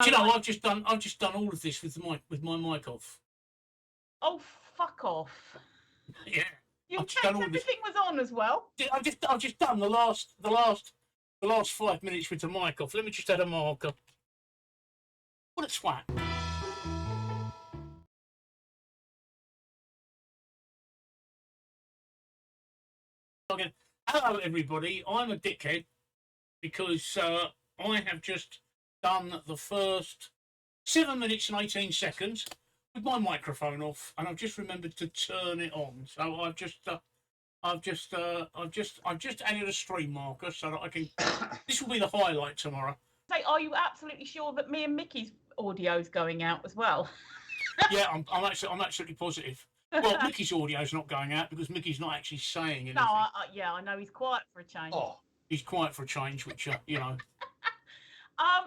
Do you know, I've just done all of this with my mic off. Oh, fuck off! Yeah. You checked everything was on as well. I've just done the last 5 minutes with the mic off. Let me just add a marker. What a twat. Okay. Hello, everybody. I'm a dickhead because I have just done the first 7 minutes and 18 seconds with my microphone off, and I've just remembered to turn it on. So I've just added a stream marker so that I can. This will be the highlight tomorrow. Say, are you absolutely sure that me and Micky's audio is going out as well? Yeah, I'm absolutely positive. Well, Micky's audio is not going out because Micky's not actually saying anything. No, yeah, I know he's quiet for a change. Oh, he's quiet for a change, which you know,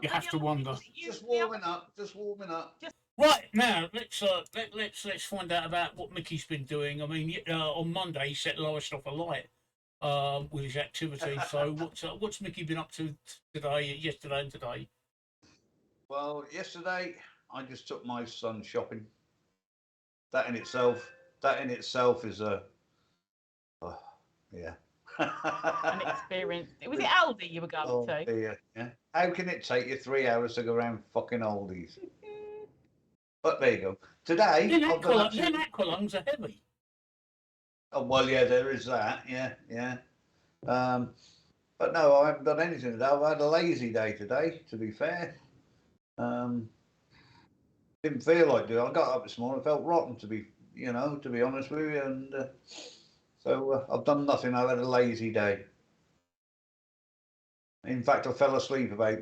you have to wonder. Just warming up. Right now, let's find out about what Micky's been doing. I mean, on Monday he set Lowestoft alight with his activity. So what's Micky been up to today, yesterday, and today? Well, yesterday I just took my son shopping. That in itself is a yeah. An experience. Was it Aldi you were going to? Dear, yeah. How can it take you 3 hours to go around fucking Aldi's? But there you go. Today, them aqualungs are heavy. Oh well, yeah, there is that. Yeah. But no, I haven't done anything today. I've had a lazy day today, to be fair. Didn't feel like doing. I got up this morning, felt rotten to be honest with you, and so I've done nothing. I've had a lazy day. In fact, I fell asleep about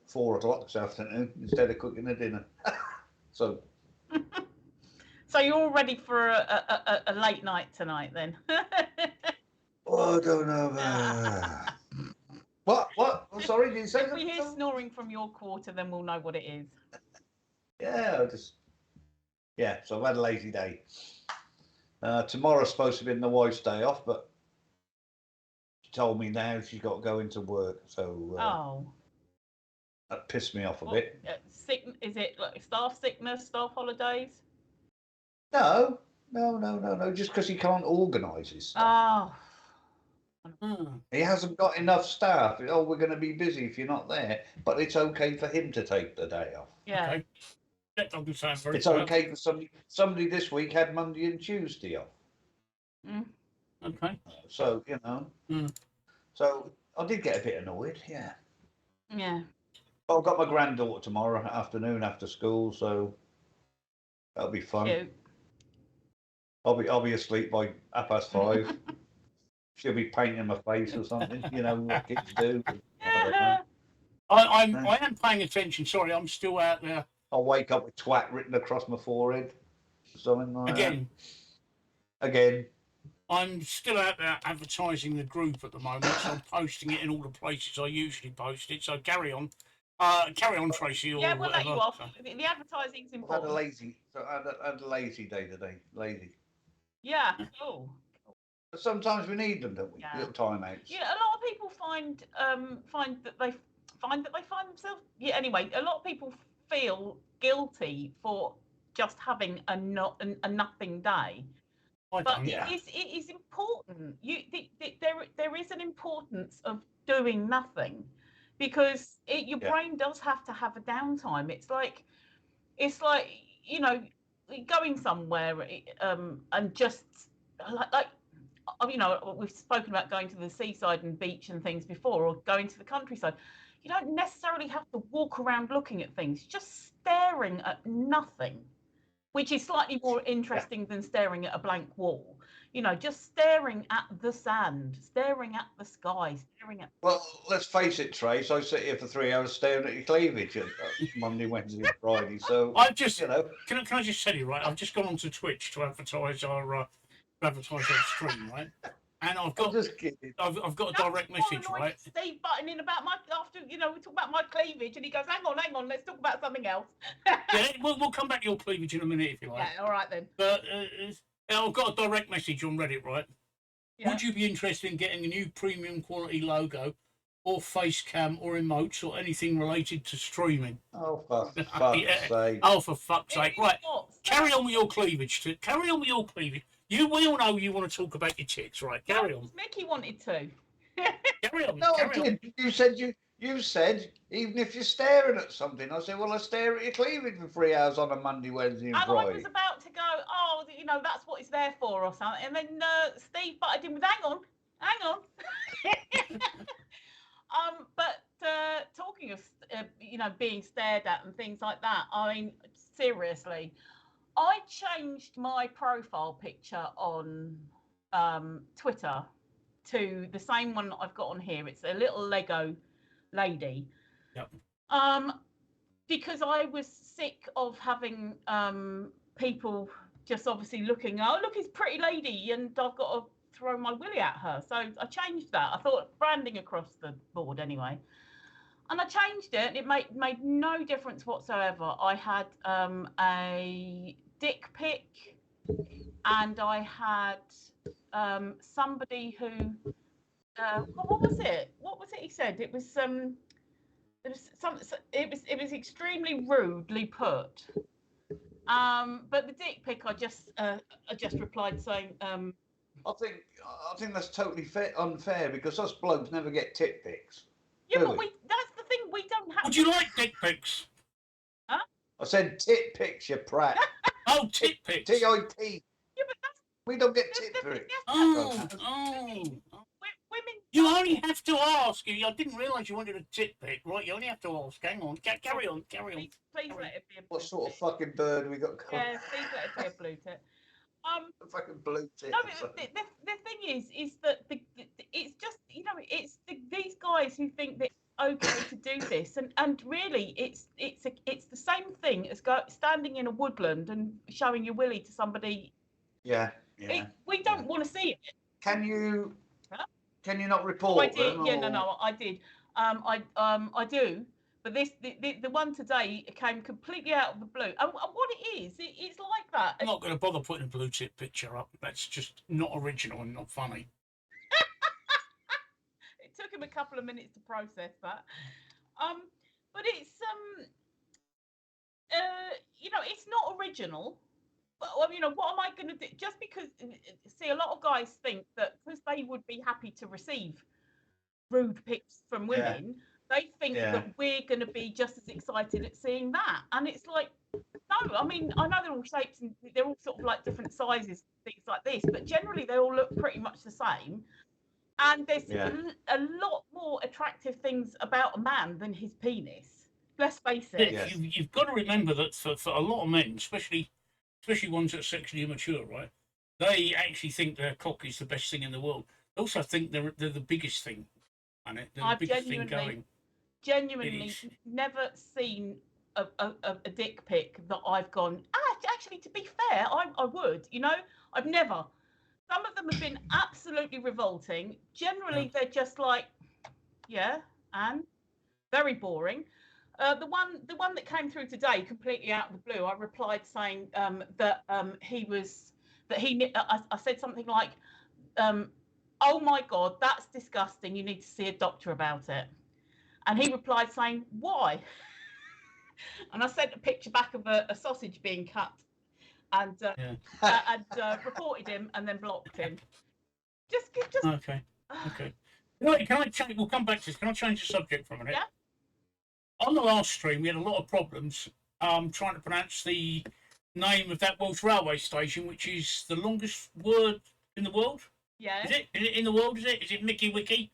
4 o'clock this afternoon instead of cooking the dinner. So. So you're all ready for a late night tonight, then? Oh, I don't know. What? I'm sorry, did you say if we hear snoring from your quarter, then we'll know what it is. Yeah, so I've had a lazy day. Tomorrow's supposed to be the wife's day off, but she told me now she's got to go into work, so that pissed me off a bit. Is it like staff sickness, staff holidays? No, just because he can't organise his stuff. He hasn't got enough staff. Oh, we're going to be busy if you're not there, but it's okay for him to take the day off. Yeah. Okay. That doesn't sound very It's okay for somebody this week had Monday and Tuesday off. Okay. So, so I did get a bit annoyed, yeah. Yeah. I've got my granddaughter tomorrow afternoon after school, so that'll be fun. Cute. I'll be asleep by 5:30. She'll be painting my face or something, what kids do. I am paying attention. Sorry, I'm still out there. I'll wake up with twat written across my forehead. Something like that. Again. I'm still out there advertising the group at the moment, so I'm posting it in all the places I usually post it. So carry on. Tracy. Or we'll let you off. So. The advertising's important. I had a lazy day today. Lazy. Yeah. Cool. But sometimes we need them, don't we? Little timeouts. Yeah, a lot of people find that they find themselves. Yeah. Anyway, a lot of people feel guilty for just having a nothing day. But it is important. There is an importance of doing nothing, because your brain does have to have a downtime. It's like going somewhere and just like we've spoken about going to the seaside and beach and things before, or going to the countryside. You don't necessarily have to walk around looking at things, just staring at nothing, which is slightly more interesting than staring at a blank wall. Just staring at the sand, staring at the sky, staring at... Well, let's face it, Trace, I sit here for 3 hours staring at your cleavage Monday, Wednesday and Friday, so... I've just, can I just tell you, right, I've just gone onto Twitch to advertise our stream, right? And I've got a direct message, right? Steve buttoning about we talk about my cleavage, and he goes, hang on, let's talk about something else. Yeah, we'll come back to your cleavage in a minute if you like. Yeah, all right then. But I've got a direct message on Reddit, right? Yeah. Would you be interested in getting a new premium quality logo or Facecam or emotes or anything related to streaming. Oh, for fuck's Yeah. sake. Oh, for fuck's sake. Right. What? Carry on with your cleavage. Carry on with your cleavage. We all know you want to talk about your tits, right? Carry on. Micky wanted to. Carry on. No, I Carry on. did. You said even if you're staring at something, I said, well, I stare at your cleavage for 3 hours on a Monday, Wednesday, and And I Friday. was about to go, oh, that's what it's there for or something. And then Steve butted in with, hang on. But talking of, being stared at and things like that, I mean, seriously, I changed my profile picture on Twitter to the same one that I've got on here. It's a little Lego lady. Yep. Because I was sick of having people just obviously looking, oh, look, it's a pretty lady, and I've got to throw my willy at her. So I changed that. I thought branding across the board anyway. And I changed it, and it made no difference whatsoever. I had a dick pic, and I had somebody who, what was it? What was it he said? It was it was extremely rudely put. But the dick pic, I just replied saying, I think that's totally unfair because us blokes never get tit pics. yeah, do but we? that's the thing, we don't have. Would you like dick pics? I said tit pics, you prat. Oh, tit pics. T-I-T. Yeah, but that's We don't get that's tit the thing, pics. women. You only have to ask. I didn't realise you wanted a tit pic, right? You only have to ask. Hang on. Carry on. Please let it be a blue What sort of tit. fucking bird we got going? Yeah, please let it be a blue tit. A fucking blue tit. No, or but something. the thing is that it's just, it's these guys who think that it's okay to do this, and really it's the same thing as standing in a woodland and showing your willy to somebody. Yeah. We don't want to see it. Can you? Huh? Can you not Oh, report I did. them? Yeah, or- no, I did. I do. But the one today came completely out of the blue. And what it is, it's like that. I'm not going to bother putting a blue tit picture up. That's just not original and not funny. It took him a couple of minutes to process that. But it's it's not original. But what am I going to do? Just because, see, a lot of guys think that because they would be happy to receive rude pics from women, they think that we're going to be just as excited at seeing that. And it's like, no, I mean, I know they're all shapes and they're all sort of like different sizes, things like this, but generally they all look pretty much the same. And there's a lot more attractive things about a man than his penis. Let's face it. Yeah, you've got to remember that for a lot of men, especially ones that are sexually immature, right? They actually think their cock is the best thing in the world. They also think they're the biggest thing, and they're the biggest thing going. Genuinely never seen a dick pic that I've gone, actually, to be fair, I would, I've never. Some of them have been absolutely revolting. Generally, they're just like, and very boring. The one that came through today, completely out of the blue, I replied saying that I said something like, oh my God, that's disgusting. You need to see a doctor about it. And he replied saying, why? And I sent a picture back of a sausage being cut and reported him and then blocked him. Just Okay. Can I change? We'll come back to this. Can I change the subject for a minute? Yeah. On the last stream, we had a lot of problems trying to pronounce the name of that Welsh railway station, which is the longest word in the world. Yeah. Is it in the world? Is it Micky Wiki?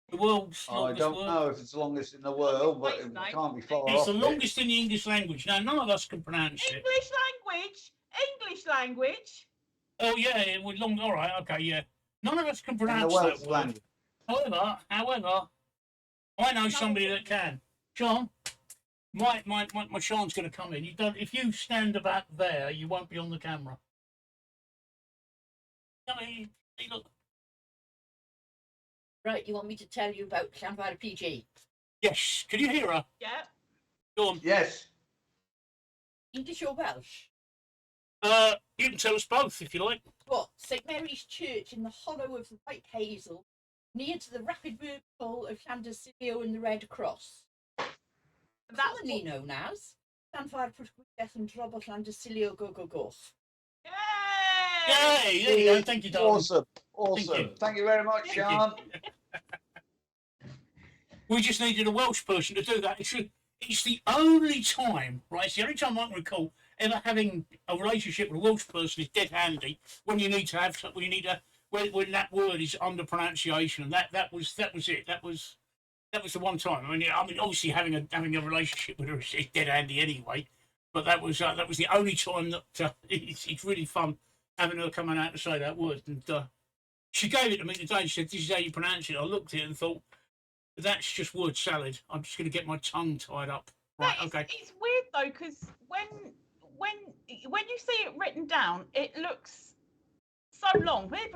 The world's longest I don't word? know if it's the longest in the world, but it can't be far off. It's the longest in the English language. Now, none of us can pronounce it. English language. Oh yeah, it was long. All right, okay, yeah. None of us can pronounce In the that Welsh word. language. However, I know somebody that can. Sean, my Sean's going to come in. If you stand about there, you won't be on the camera. Come in. Hey, look. Right, you want me to tell you about Llanfair PG? Yes. Can you hear her? Yeah. Go on. Yes. English or Welsh? You can tell us both if you like. What? St Mary's Church in the hollow of the White Hazel, near to the rapid vehicle of Llandyssilio and the Red Cross. That's Commonly known as Llanfair Protestors and Robert Llandyssilio Go Go Go. Yay! There you go. Thank you, darling. Awesome. Awesome. Thank you very much, Thank Sean. We just needed a Welsh person to do that. It's the only time, right? It's the only time I can recall ever having a relationship with a Welsh person is dead handy when you need to have when you need to when that word is under pronunciation, and that was it. That was the one time. I mean, obviously having a relationship with her is dead handy anyway. But that was the only time that it's really fun having her coming out to say that word. And she gave it to me today. She said, "This is how you pronounce it." I looked at it and thought, "That's just word salad. I'm just going to get my tongue tied up." Right? Okay. It's weird though, because when you see it written down, it looks so long. It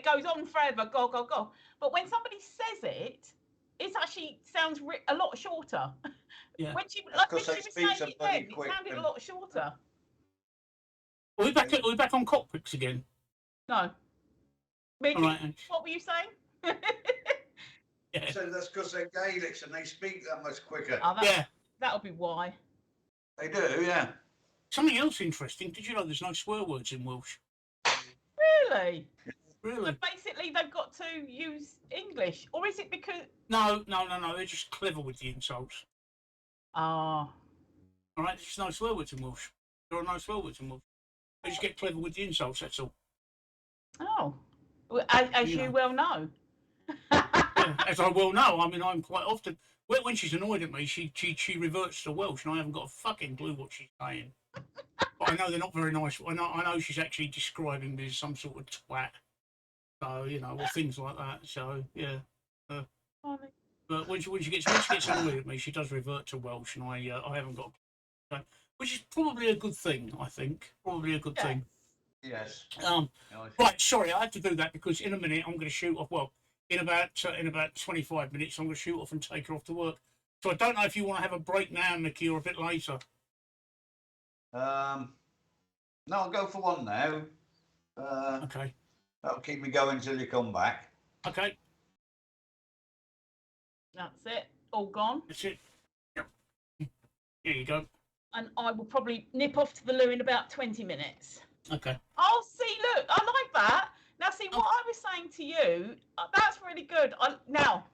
goes on forever. Go go go. But when somebody says it, it actually sounds a lot shorter. Yeah. When she was saying speak it so then, it quick sounded a and- lot shorter. Are we back on cockpits again? No. Micky, All right. what were you saying? Yeah. So that's because they're Gaelics and they speak that much quicker. Oh, Yeah. That'll be why. They do, yeah. Something else interesting. Did you know there's no swear words in Welsh? Really? Really? So basically, they've got to use English, or is it because? No. They're just clever with the insults. Ah. All right. There's no swear words in Welsh. There are no swear words in Welsh. They just get clever with the insults. That's all. Oh. Well, as you well know. Yeah, as I well know. I mean, I'm quite often when she's annoyed at me, she reverts to Welsh, and I haven't got a fucking clue what she's saying. But I know they're not very nice. I know she's actually describing me as some sort of twat. So or things like that. So yeah. But when she gets annoyed at me, she does revert to Welsh, and I haven't got, which is probably a good thing. I think probably a good thing. Yes. Right. Sorry, I had to do that because in a minute I'm going to shoot off. Well, in about 25 minutes I'm going to shoot off and take her off to work. So I don't know if you want to have a break now, Micky, or a bit later. No, I'll go for one now. Okay. That'll keep me going till you come back. Okay. That's it. All gone. That's it. Yep. Here you go. And I will probably nip off to the loo in about 20 minutes. Okay. Oh, see, look, I like that. Now, see, what I was saying to you, that's really good. Now,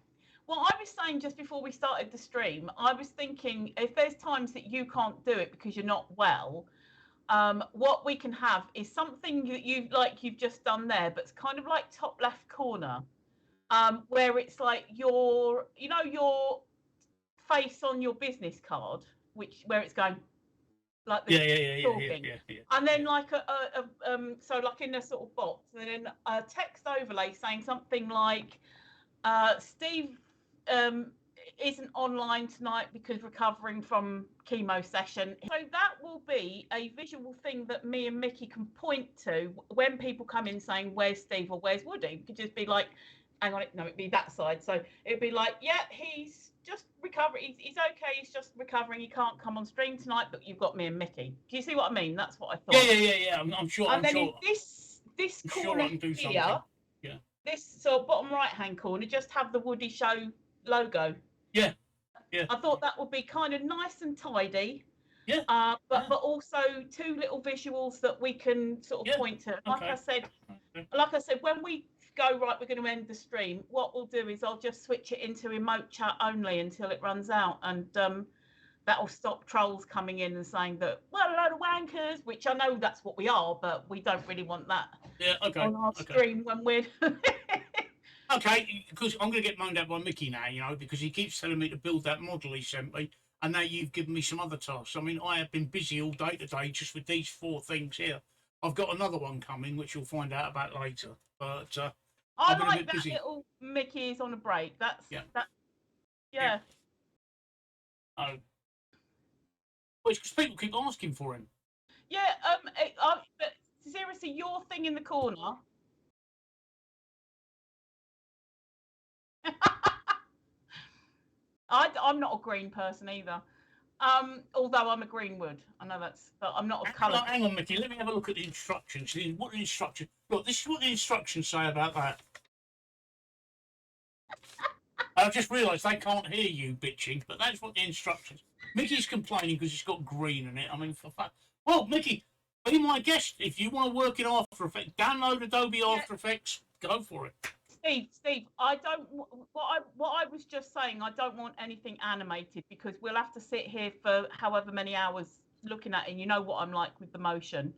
what I was saying just before we started the stream, I was thinking if there's times that you can't do it because you're not well, what we can have is something that you've just done there, but it's kind of like top left corner, where it's like your face on your business card, where it's going like this, Yeah. and then like so like in a sort of box, and then a text overlay saying something like, Steve isn't online tonight because recovering from chemo session. So that will be a visual thing that me and Micky can point to when people come in saying, "Where's Steve?" or "Where's Woody?" It could just be like, hang on, no, it'd be that side. So it'd be like, yeah, he's just recovering. He's okay. He's just recovering. He can't come on stream tonight, but you've got me and Micky. Do you see what I mean? That's what I thought. Yeah. I'm sure. And then sure. in this I'm corner sure I can do here, something. Yeah. this sort of bottom right hand corner, just have the Woody Show logo. Yeah. I thought that would be kind of nice and tidy. Yeah. But also two little visuals that we can sort of point to. Like I said, when we go right, we're going to end the stream. What we'll do is I'll just switch it into emote chat only until it runs out, and that'll stop trolls coming in and saying that we're a load of wankers, which I know that's what we are, but we don't really want that on our stream when we're. Okay, because I'm going to get moaned at by Micky now, because he keeps telling me to build that model he sent me, and now you've given me some other tasks. I mean, I have been busy all day today just with these 4 things here. I've got another one coming, which you'll find out about later. But I like that little Micky is on a break. Yeah. Oh. Well, it's because people keep asking for him. Yeah. But seriously, your thing in the corner. I'm not a green person either. Although I'm a Greenwood, I know that's, but I'm not of colour. Hang on, Micky. Let me have a look at the instructions. What the instructions? Look, this is what the instructions say about that. I just realised they can't hear you bitching, but that's what the instructions. Micky's complaining because it's got green in it. I mean, for fuck. Well, Micky, be my guest. If you want to work in After Effects, download Adobe After Effects. Go for it. Steve, I don't. What I was just saying, I don't want anything animated because we'll have to sit here for however many hours looking at it. You know what I'm like with the motion.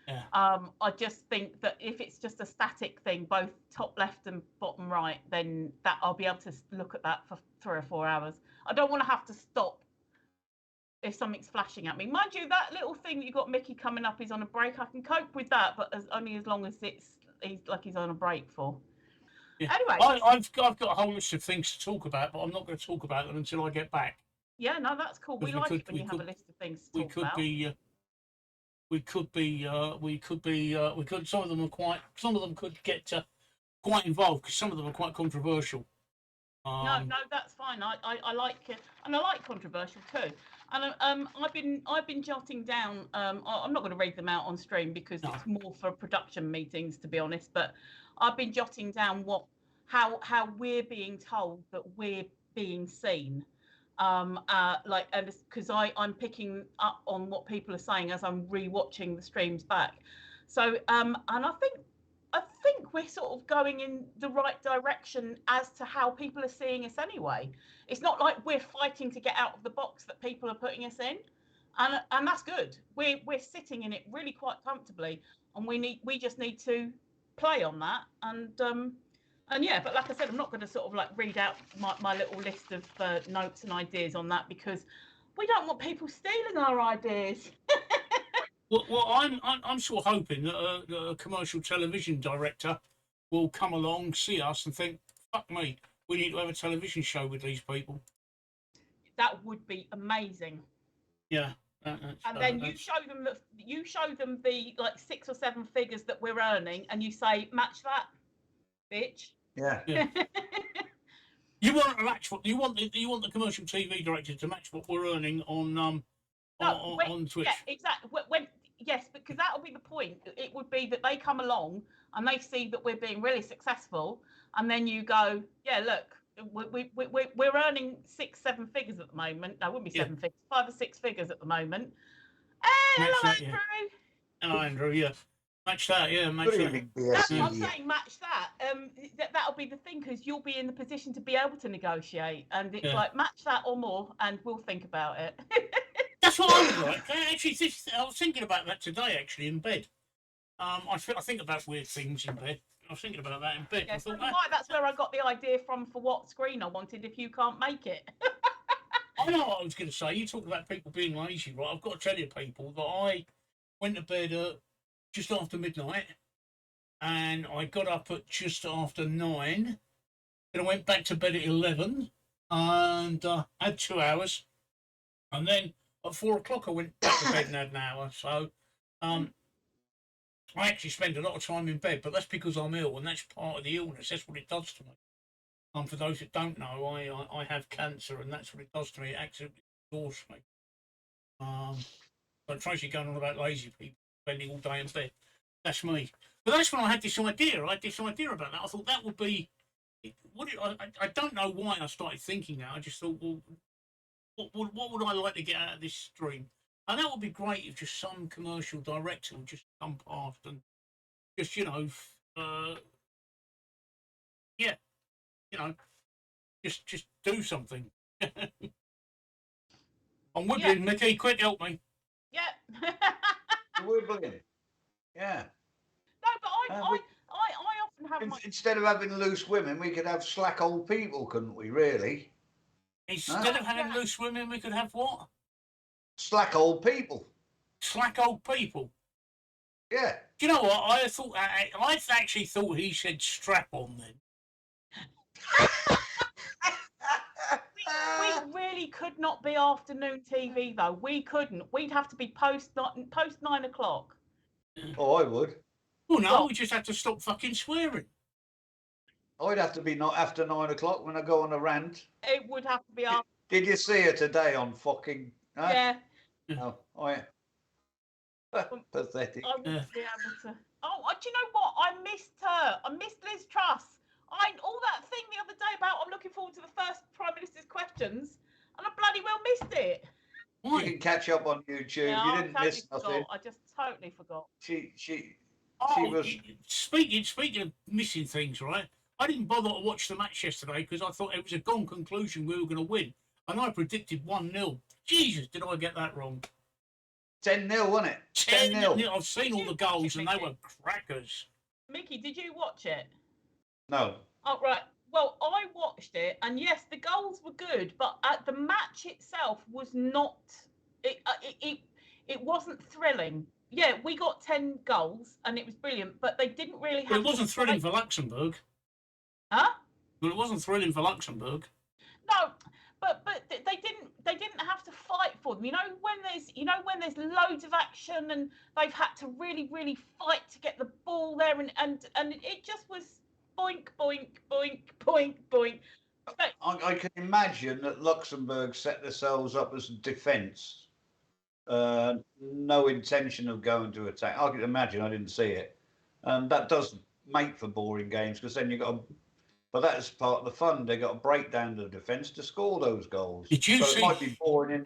Yeah. I just think that if it's just a static thing, both top left and bottom right, then that I'll be able to look at that for 3 or 4 hours. I don't want to have to stop if something's flashing at me. Mind you, that little thing that you got Micky coming up is on a break. I can cope with that, but only as long as he's on a break for. Yeah. Anyway, I've got a whole list of things to talk about, but I'm not going to talk about them until I get back. Yeah, no, that's cool. We like it when you have a list of things to talk about. Some of them could get quite involved because some of them are quite controversial. No, that's fine. I like it, and I like controversial too. And I've been jotting down. I'm not going to read them out on stream because it's more for production meetings, to be honest. But I've been jotting down how we're being told that we're being seen. And because I'm picking up on what people are saying as I'm rewatching the streams back. So and I think we're sort of going in the right direction as to how people are seeing us anyway. It's not like we're fighting to get out of the box that people are putting us in, and that's good. We're sitting in it really quite comfortably, and we just need to play on that. And yeah, but like I said, I'm not going to sort of like read out my little list of notes and ideas on that because we don't want people stealing our ideas. Well, I'm sort of hoping that a commercial television director will come along, see us, and think, "Fuck me, we need to have a television show with these people." That would be amazing. Yeah. And then you show them the like 6 or 7 figures that we're earning, and you say, "Match that, bitch." Yeah. You want to match what you want the commercial TV director to match what we're earning on Twitch. Yeah, exactly. Yes, because that'll be the point. It would be that they come along and they see that we're being really successful, and then you go, "Yeah, look, we're earning 6, 7 figures at the moment. No, it wouldn't be 7 figures, 5 or 6 figures at the moment." Hello, Andrew. Hello, Andrew. Yeah. Match that, yeah. Match that. I'm saying match that. That'll be the thing because you'll be in the position to be able to negotiate, and it's like match that or more, and we'll think about it. That's what I would like. Actually, I was thinking about that today. Actually, in bed. I think about weird things in bed. I was thinking about that in bed. Yeah, I thought, that's where I got the idea from for what screen I wanted. If you can't make it. I know what I was going to say. You talk about people being lazy, right? I've got to tell you, people, that I went to bed just after midnight, and I got up at just after 9. Then I went back to bed at 11, and had 2 hours, and then at 4 o'clock I went back to bed and had an hour. So I actually spend a lot of time in bed, but that's because I'm ill, and that's part of the illness. That's what it does to me. For those that don't know, I have cancer, and that's what it does to me. It absolutely exhausts me. But Tracy going on about lazy people spending all day in bed. That's me. But that's when I had this idea. I had this idea about that. I thought that would be. I don't know why I started thinking that. I just thought, well, what would I like to get out of this stream? And that would be great if just some commercial director would just come past and just, just do something. I'm wibbling, Micky. Quick, help me. Yeah. Wibbling. Yeah. No, but I often have instead of having loose women, we could have slack old people, couldn't we? Really? Instead of having loose women, we could have what? Slack old people. Slack old people. Yeah. Do you know what? I actually thought he said strap on then. We really could not be afternoon TV though. We couldn't. We'd have to be post 9 o'clock. Oh, I would. Well, no, we just have to stop fucking swearing. I'd have to be not after 9 o'clock when I go on a rant. It would have to be after. Did you see her today on fucking Huh? Yeah. Oh, pathetic. I wouldn't be able to. Oh, do you know what? I missed her. I missed Liz Truss. All that thing the other day about I'm looking forward to the first Prime Minister's questions, and I bloody well missed it. You can catch up on YouTube. Yeah, You I didn't totally miss nothing. forgot. I just totally forgot. She Oh, was. speaking of missing things, right? I didn't bother to watch the match yesterday because I thought it was a gone conclusion we were going to win, and I predicted 1-0. Jesus, did I get that wrong? 10-0, wasn't it? 10-0. I've seen all Did you the goals, watch it, and they Micky? were crackers. Mickey, did you watch it? No. Oh, right. Well, I watched it, and yes, the goals were good, but the match itself was not. It wasn't thrilling. Yeah, we got 10 goals, and it was brilliant, but they didn't really have. But it wasn't to thrilling fight. for Luxembourg. Huh? But it wasn't thrilling for Luxembourg. No, but they didn't have to fight for them. When there's loads of action and they've had to really fight to get the ball there, and it just was boink boink boink boink boink. But, I can imagine that Luxembourg set themselves up as a defence. No intention of going to attack. I can imagine. I didn't see it, and that does make for boring games because then you've got to. But that's part of the fun. They got to break down the defence to score those goals. Did you so see? It might be boring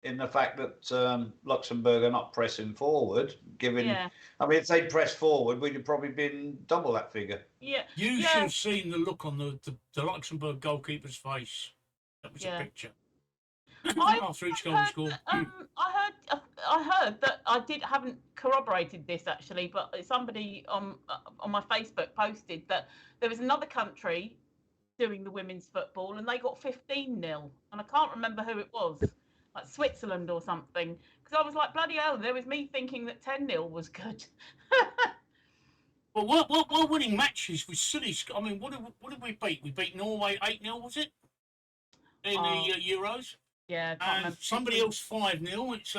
in the fact that Luxembourg are not pressing forward. yeah, I mean, if they pressed forward, we'd have probably been double that figure. yeah. You should have seen the look on the Luxembourg goalkeeper's face. That was a picture. After each goal was scored. I heard that haven't corroborated this actually, but somebody on my Facebook posted that there was another country doing the women's football and they got 15-0, and I can't remember who it was, like Switzerland or something. Because I was like, bloody hell, there was me thinking that 10-0 was good. Well, what winning matches was silly. I mean, what did we beat? We beat Norway 8-0, was it? In the Euros. Yeah, I can't And remember. somebody else 5-0. It's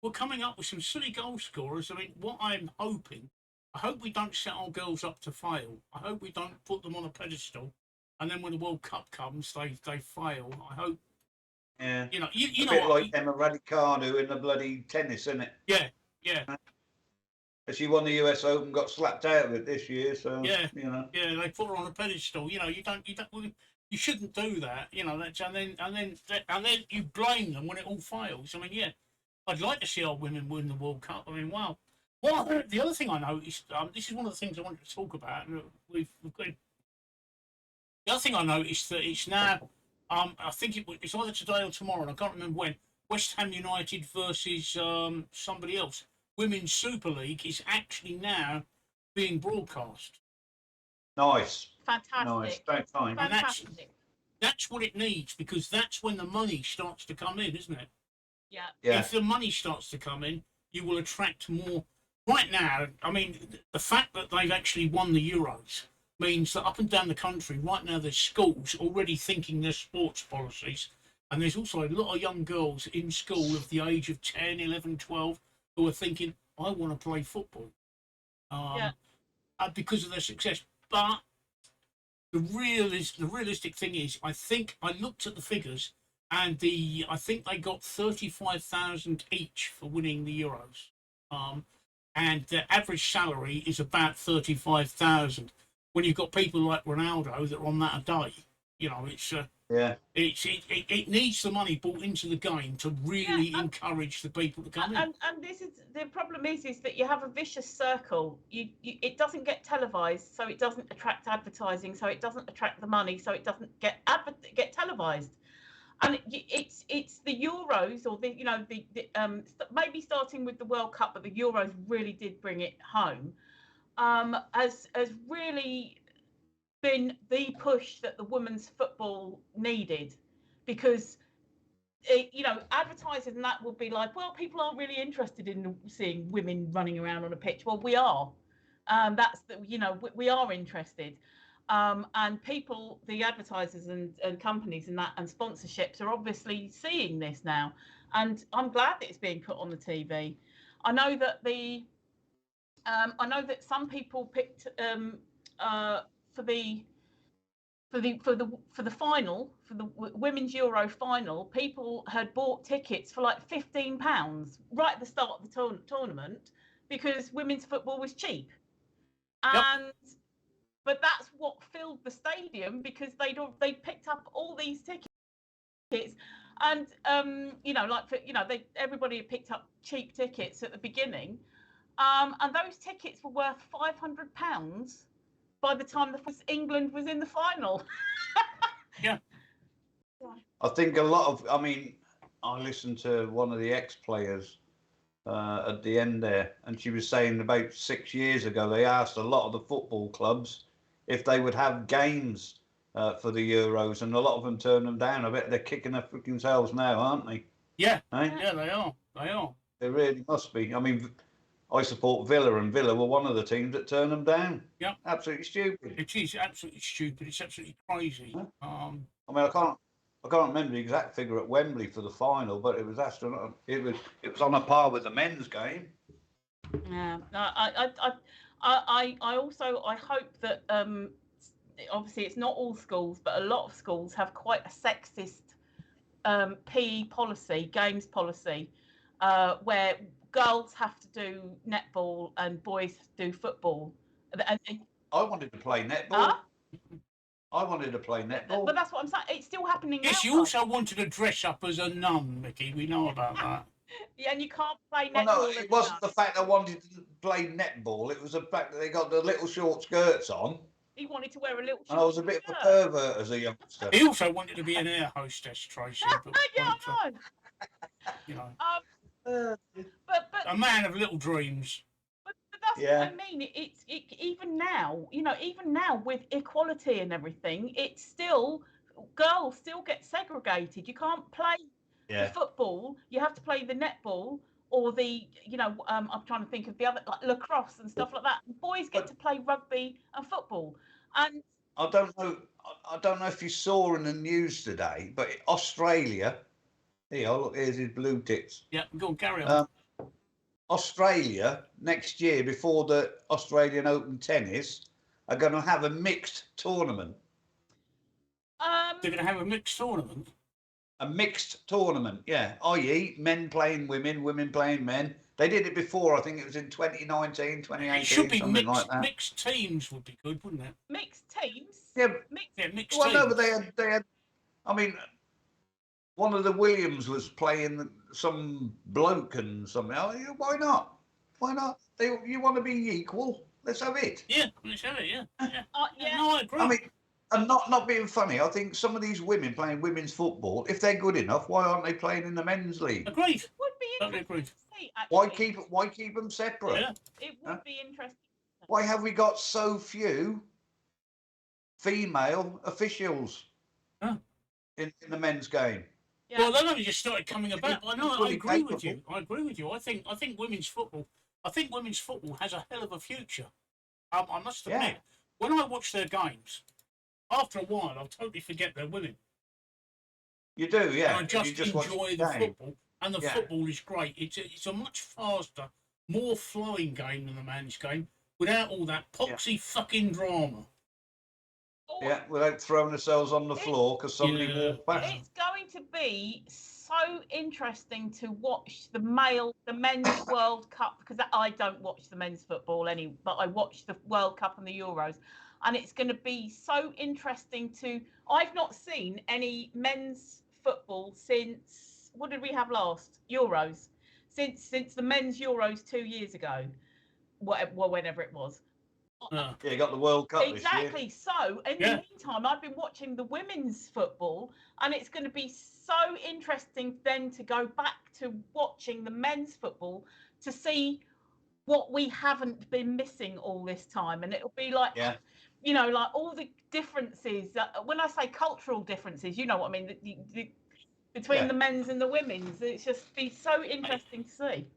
we're coming up with some silly goal scorers. I mean, what I'm hoping, I hope we don't set our girls up to fail. I hope we don't put them on a pedestal, and then when the World Cup comes, they fail. I hope. Yeah. You know a bit like Emma Raducanu in the bloody tennis, isn't it? Yeah. She won the US Open, got slapped out of it this year. So Yeah. Yeah, they put her on a pedestal. You shouldn't do that. And then you blame them when it all fails. I mean, yeah, I'd like to see our women win the World Cup. I mean, wow. Well, the other thing I noticed, this is one of the things I wanted to talk about. We've got. The other thing I noticed that it's now, I think it's either today or tomorrow, and I can't remember when. West Ham United versus somebody else. Women's Super League is actually now being broadcast. nice. Fantastic. Nice. Great time. And Fantastic. that's what it needs, because that's when the money starts to come in, isn't it? Yeah. Yeah. If the money starts to come in, you will attract more. Right now, I mean, the fact that they've actually won the Euros means that up and down the country, right now, there's schools already thinking their sports policies. And there's also a lot of young girls in school of the age of 10, 11, 12 who are thinking, I want to play football. Because of their success. But the realistic thing is, I think I looked at the figures, and I think they got 35,000 each for winning the Euros, and their average salary is about 35,000. When you've got people like Ronaldo that are on that a day, it's it needs the money brought into the game to really encourage the people to come in. And this is the problem is that you have a vicious circle. It doesn't get televised, so it doesn't attract advertising, so it doesn't attract the money, so it doesn't get televised. And it's the Euros, or maybe starting with the World Cup, but the Euros really did bring it home. Has really been the push that the women's football needed, because advertisers and that will be like, well, people aren't really interested in seeing women running around on a pitch. Well, we are. We are interested. And people, the advertisers and companies and sponsorships are obviously seeing this now, and I'm glad that it's being put on the TV. I know that some people picked for for the final, for the women's Euro final, people had bought tickets for like £15 right at the start of the tournament because women's football was cheap. And but that's what filled the stadium because they picked up all these tickets, and everybody had picked up cheap tickets at the beginning, and those tickets were worth £500 by the time England was in the final. Yeah. I think a lot of, I mean, I listened to one of the ex-players at the end there, and she was saying about 6 years ago, they asked a lot of the football clubs if they would have games for the Euros, and a lot of them turned them down. I bet they're kicking their freaking selves now, aren't they? Yeah, Eh? yeah, they are. They are. They really must be. I mean, I support Villa, and Villa were one of the teams that turned them down. Yeah. Absolutely stupid. It is absolutely stupid. It's absolutely crazy. I mean, I can't remember the exact figure at Wembley for the final, but it was astronomical. It was on a par with the men's game. Yeah. I also hope that obviously it's not all schools, but a lot of schools have quite a sexist PE policy, games policy, where girls have to do netball and boys do football. I wanted to play netball. Huh? I wanted to play netball. But that's what I'm saying. It's still happening now. Yes, you also wanted to dress up as a nun, Micky. We know about that. Yeah, and you can't play Well, netball. no, it wasn't the fact I wanted to play netball. It was the fact that they got the little short skirts on. He wanted to wear a little. And I was a bit of a pervert as a youngster. He also wanted to be an air hostess, Tracy. But Yeah, I know. you know, But a man of little dreams. But that's what I mean. It's even now, even now with equality and everything, it's still girls still get segregated. You can't play the football. You have to play the netball or the, I'm trying to think of the other, like lacrosse and stuff like that. Boys get to play rugby and football. And I don't know if you saw in the news today, but Australia. Here, look, here's his blue tits. Yeah, go on, carry on. Australia next year, before the Australian Open tennis, are going to have a mixed tournament. They're going to have a mixed tournament. A mixed tournament, yeah. I.e., men playing women, women playing men. They did it before. I think it was in 2019, 2018, It should be something mixed. like that. Mixed teams would be good, wouldn't it? Mixed teams. Yeah. Mixed Well, teams. no, but they had. I mean, one of the Williams was playing some bloke and something. Why not? Why not? You want to be equal? Let's have it. Yeah, let's have it. Yeah. Yeah. No, I agree. I mean, and not being funny, I think some of these women playing women's football, if they're good enough, why aren't they playing in the men's league? Agreed. Would be Totally interesting agreed. to see. Actually. Why keep them separate? Yeah. It would be interesting. Why have we got so few female officials in the men's game? Yeah. Well, they've only just started coming about. I know. I Fully agree with capable. you. I agree with you. I think women's football. I think women's football has a hell of a future. I must admit, when I watch their games, after a while, I'll totally forget they're women. You do, yeah. And I just watch enjoy the football, and the football is great. It's a much faster, more flowing game than the men's game, without all that poxy fucking drama. Yeah, without throwing ourselves on the floor because somebody walked past. It's going to be so interesting to watch the men's World Cup, because I don't watch the men's football but I watch the World Cup and the Euros, and it's going to be so interesting I've not seen any men's football since, what did we have last? Euros. Since the men's Euros 2 years ago, whenever it was. Yeah, you got the World Cup Exactly. this year. So in the meantime, I've been watching the women's football, and it's going to be so interesting then to go back to watching the men's football to see what we haven't been missing all this time. And it'll be like, like all the differences. When I say cultural differences, you know what I mean, between the men's and the women's. It's just be so interesting to see.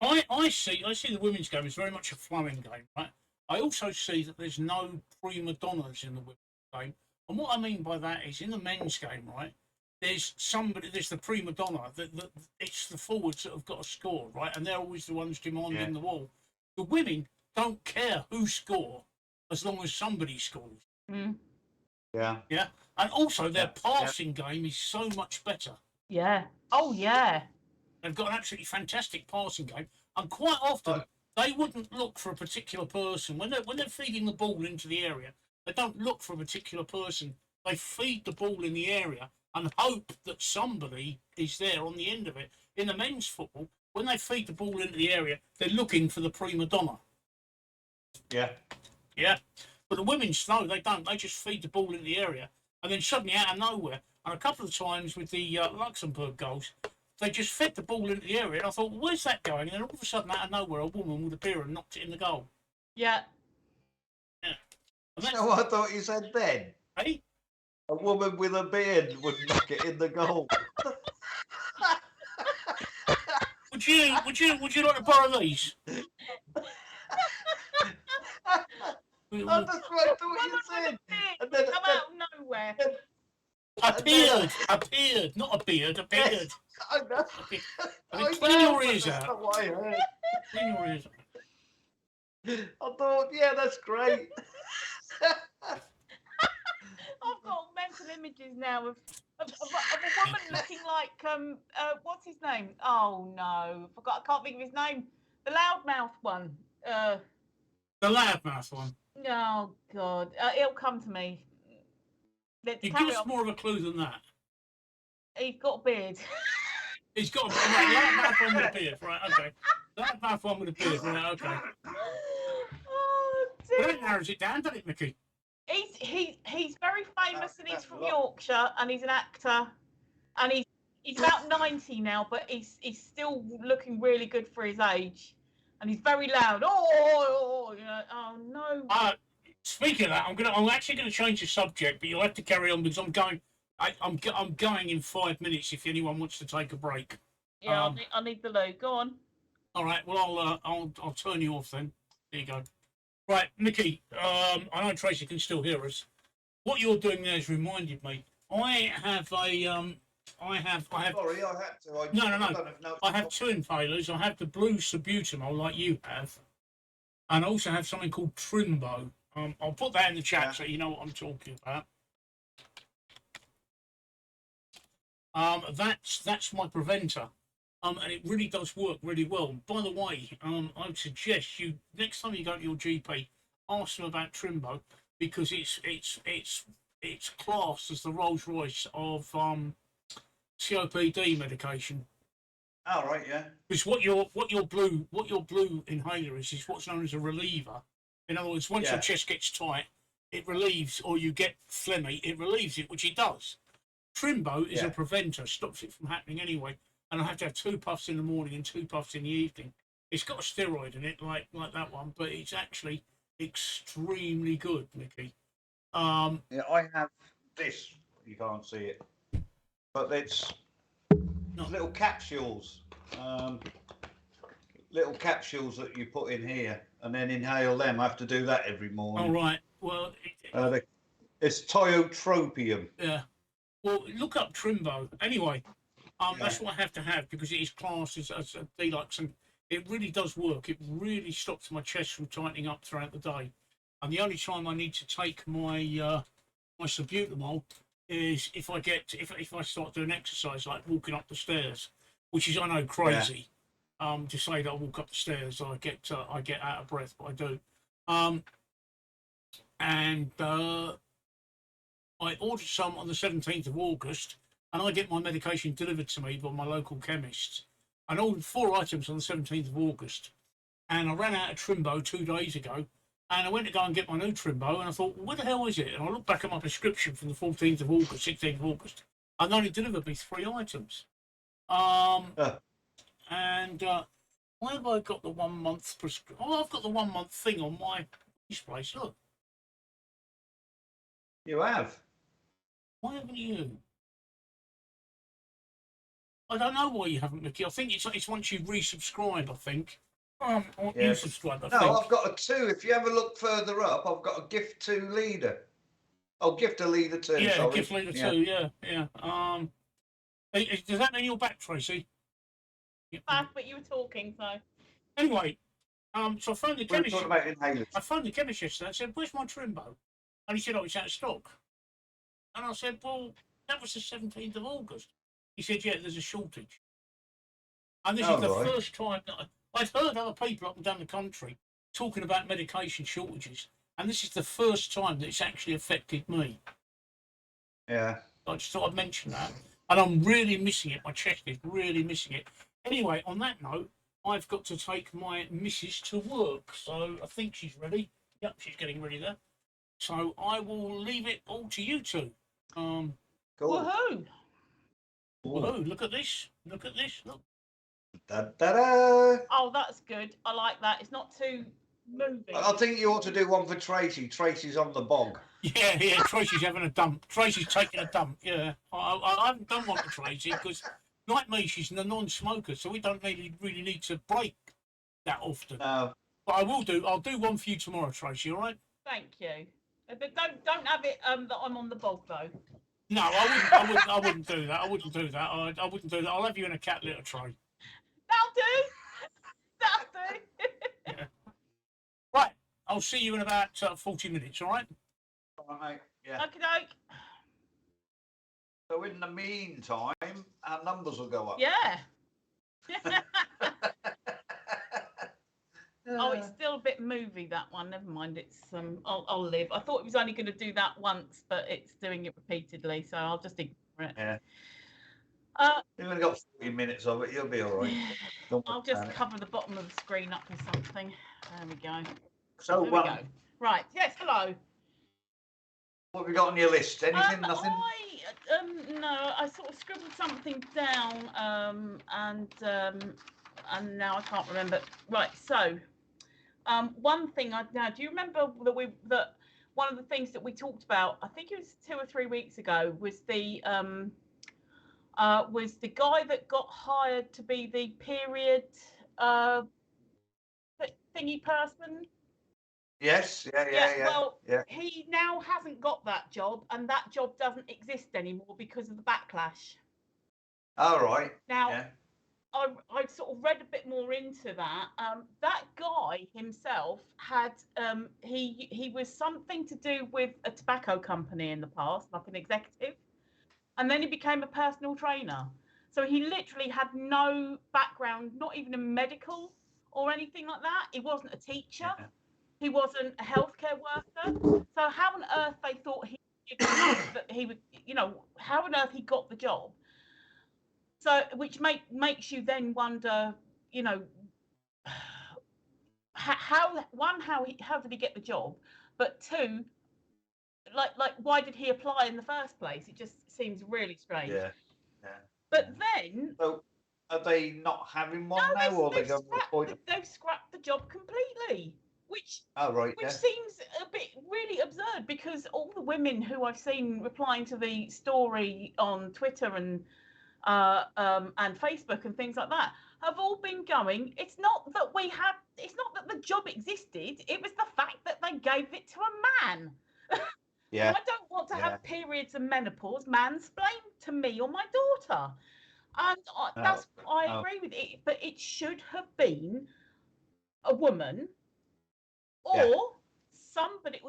I see the women's game as very much a flowing game, right? I also see that there's no prima donnas in the women's game. And what I mean by that is in the men's game, right, there's the prima donna, it's the forwards that have got to score, right? And they're always the ones demanding the ball. The women don't care who score as long as somebody scores. Mm. Yeah. Yeah, and also their Yeah, yeah. passing game is so much better. Yeah. Oh yeah. They've got an absolutely fantastic passing game, and quite often they wouldn't look for a particular person when they're feeding the ball into the area. They don't look for a particular person. They feed the ball in the area and hope that somebody is there on the end of it. In the men's football, when they feed the ball into the area, they're looking for the prima donna. Yeah. Yeah, but the women's, no, they don't. They just feed the ball in the area, and then suddenly out of nowhere, and a couple of times with the Luxembourg goals, they just fed the ball into the area, and I thought, well, where's that going? And then all of a sudden, out of nowhere, a woman would appear and knocked it in the goal. Yeah. Yeah. And that's, So I thought you said then. hey, A woman with a beard would knock it in the goal. would you like to borrow these? I just thought you said. And then, Come out of nowhere. Appeared, not a beard, appeared. Yes, I know. I mean, clean your ears That's out. not what I heard. Clean your ears out. I thought, yeah, that's great. I've got mental images now of a woman looking like what's his name? Oh no, I forgot. I can't think of his name. The loudmouth one. The loudmouth one. Oh God, it'll come to me. Let's You give carry us on. more of a clue than that. He's got a beard. He's got a loudmouth one with a beard, right? Okay. Loudmouth one with a beard, right? Okay. Oh Well, dear. that narrows it down, doesn't it, Micky? He's very famous and he's That's from a lot. Yorkshire and he's an actor and he's about 90 now, but he's still looking really good for his age. And he's very loud. Oh, you know, oh no. Speaking of that, I'm actually gonna change the subject, but you'll have to carry on because I'm going in 5 minutes if anyone wants to take a break. Yeah, I need the loo. Go on. All right. Well, I'll turn you off then. There you go. Right, Micky. I know Tracy can still hear us. What you're doing there has reminded me. I have Sorry, I had to. No. I have two inhalers. I have the blue salbutamol like you have, and I also have something called Trimbo. I'll put that in the chat so you know what I'm talking about. That's my preventer. And it really does work really well. By the way, I would suggest you next time you go to your GP, ask them about Trimbo because it's classed as the Rolls Royce of COPD medication. Oh, right, yeah. Because what your blue inhaler is what's known as a reliever. In other words, once your chest gets tight, it relieves, or you get phlegmy, it relieves it, which it does. Trimbo is a preventer, stops it from happening anyway. And I have to have 2 puffs in the morning and 2 puffs in the evening. It's got a steroid in it, like that one, but it's actually extremely good, Micky. Yeah, I have this. You can't see it, but it's little capsules. Little capsules that you put in here and then inhale them. I have to do that every morning. All right. Well, it's tiotropium. Yeah. Well, look up Trimbo. Anyway, that's what I have to have because it is classed as a deluxe, and it really does work. It really stops my chest from tightening up throughout the day. And the only time I need to take my my salbutamol is if I start doing exercise like walking up the stairs, which is I know crazy. To say that I walk up the stairs, I get out of breath, but I do. I ordered some on the 17th of August, and I get my medication delivered to me by my local chemist. I ordered 4 items on the 17th of August, and I ran out of Trimbo 2 days ago, and I went to go and get my new Trimbo, and I thought, well, where the hell is it? And I looked back at my prescription from the 14th of August, 16th of August, and they only delivered me 3 items. And why have I got the 1 month prescription? Oh, I've got the 1 month thing on my place. Look. You have? Why haven't you? I don't know why you haven't, Micky. I think it's once you resubscribe, I think. Or you subscribe, I think. No, I've got a 2. If you ever look further up, I've got a gift 2 leader. Oh, gift a leader 2. Yeah, sorry. gift leader 2, yeah. Does that mean you're back, Tracy? Back, but you were talking, so. Anyway, so I phoned the We're chemist. talking about inhalers. I phoned the chemist yesterday and said, "Where's my Trimbo?" And he said, "Oh, it's out of stock." And I said, well, that was the 17th of August. He said, yeah, there's a shortage. And this is the right. first time that I've heard other people up and down the country talking about medication shortages. And this is the first time that it's actually affected me. Yeah. I just thought I'd mention that. And I'm really missing it. My chest is really missing it. Anyway, on that note, I've got to take my missus to work. So I think she's ready. Yep, she's getting ready there. So I will leave it all to you two. Cool. Woohoo! Woohoo, look at this. Look at this. Look. Da, da, da. Oh, that's good. I like that. It's not too moving. I think you ought to do one for Tracy. Tracy's on the bog. Yeah, Tracy's having a dump. Tracy's taking a dump, yeah. I haven't done one for Tracy because, like me, she's a non-smoker, so we don't really need to break that often. No. But I'll do one for you tomorrow, Tracy, all right? Thank you. But don't have it that I'm on the bog though. No, I wouldn't do that. I wouldn't do that. I wouldn't do that. I'll have you in a cat litter tray. That'll do. That'll do. Yeah. Right, I'll see you in about 40 minutes, all right? All right, mate. Yeah. Okie doke. So in the meantime, our numbers will go up. Yeah. Oh, it's still a bit movie, that one. Never mind. It's I'll live. I thought it was only going to do that once, but it's doing it repeatedly, so I'll just ignore it. Yeah. You've only got 40 minutes of it. You'll be all right. Don't I'll worry just about it. cover the bottom of the screen up with something. There we go. So, There we go. Right. Yes. Hello. what have you got on your list? Anything? Nothing? No, I sort of scribbled something down, and now I can't remember. Right. So, one thing now, do you remember that one of the things that we talked about? I think it was 2 or 3 weeks ago. Was the guy that got hired to be the period thingy person? Yes. Yeah. Well, yeah. he now hasn't got that job, and that job doesn't exist anymore because of the backlash. All right. Now, Yeah. I sort of read a bit more into that. That guy himself had he was something to do with a tobacco company in the past, like an executive, and then he became a personal trainer. So he literally had no background, not even a medical or anything like that. He wasn't a teacher. Yeah. He wasn't a healthcare worker. So how on earth they thought that he would, how on earth he got the job? So, which makes you then wonder, how did he get the job? But two, like why did he apply in the first place? It just seems really strange. Yeah. But then, So, are they not having one no, now, or they've they going to they've scrapped the job completely, which Oh, right. which Yeah. seems a bit really absurd, because all the women who I've seen replying to the story on Twitter and Facebook and things like that have all been going, it's not that the job existed, it was the fact that they gave it to a man. Yeah. I don't want to Yeah. have periods and menopause mansplained to me or my daughter. And I No. agree with it, but it should have been a woman or Yeah. somebody.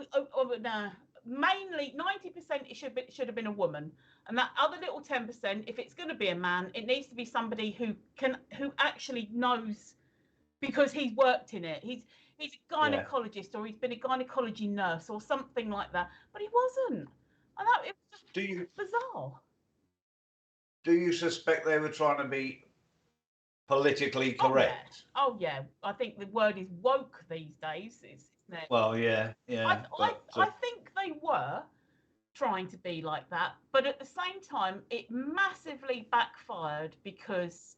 Mainly 90% it should have been a woman, and that other little 10%, if it's going to be a man, it needs to be somebody who actually knows, because he's worked in it. He's a gynecologist, or he's been a gynecology nurse or something like that. But he wasn't, and it was just bizarre. Do you suspect they were trying to be politically correct? Oh yeah. I think the word is woke these days. Isn't it? Well, yeah. I think they were trying to be like that, but at the same time, it massively backfired because.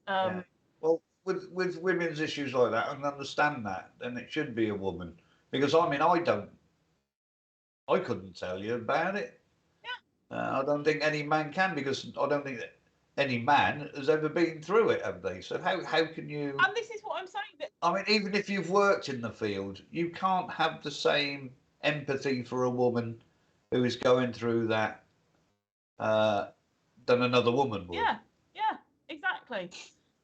Well, with women's issues like that, I can understand that. Then it should be a woman, because I couldn't tell you about it. Yeah. I don't think any man can, because I don't think that any man has ever been through it, have they? So how can you? And this is what I'm saying. I mean, even if you've worked in the field, you can't have the same empathy for a woman who is going through that than another woman would. Yeah, exactly.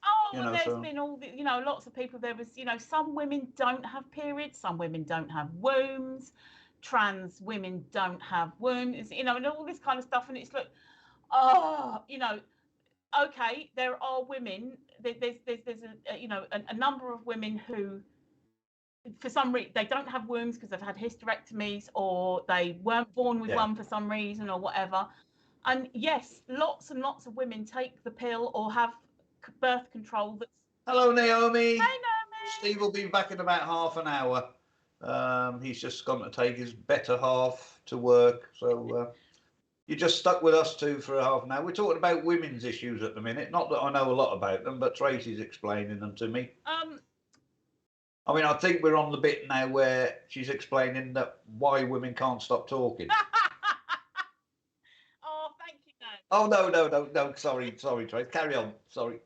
Oh, there's been all the, lots of people. There was, some women don't have periods, some women don't have wombs. trans women don't have wombs, you know, and all this kind of stuff. And it's like, oh, you know, okay, there are women. There's a you know a number of women who, for some reason, they don't have wombs because they've had hysterectomies or they weren't born with one for some reason or whatever. And yes, lots and lots of women take the pill or have birth control. That's Hello, Naomi. Hey, Naomi. Steve will be back in about half an hour. He's just gone to take his better half to work. So you're just stuck with us two for half an hour. We're talking about women's issues at the minute. Not that I know a lot about them, but Tracy's explaining them to me. I mean, I think we're on the bit now where she's explaining that why women can't stop talking. Oh, thank you, no. Oh, no. Sorry, Tracy. Carry on. Sorry.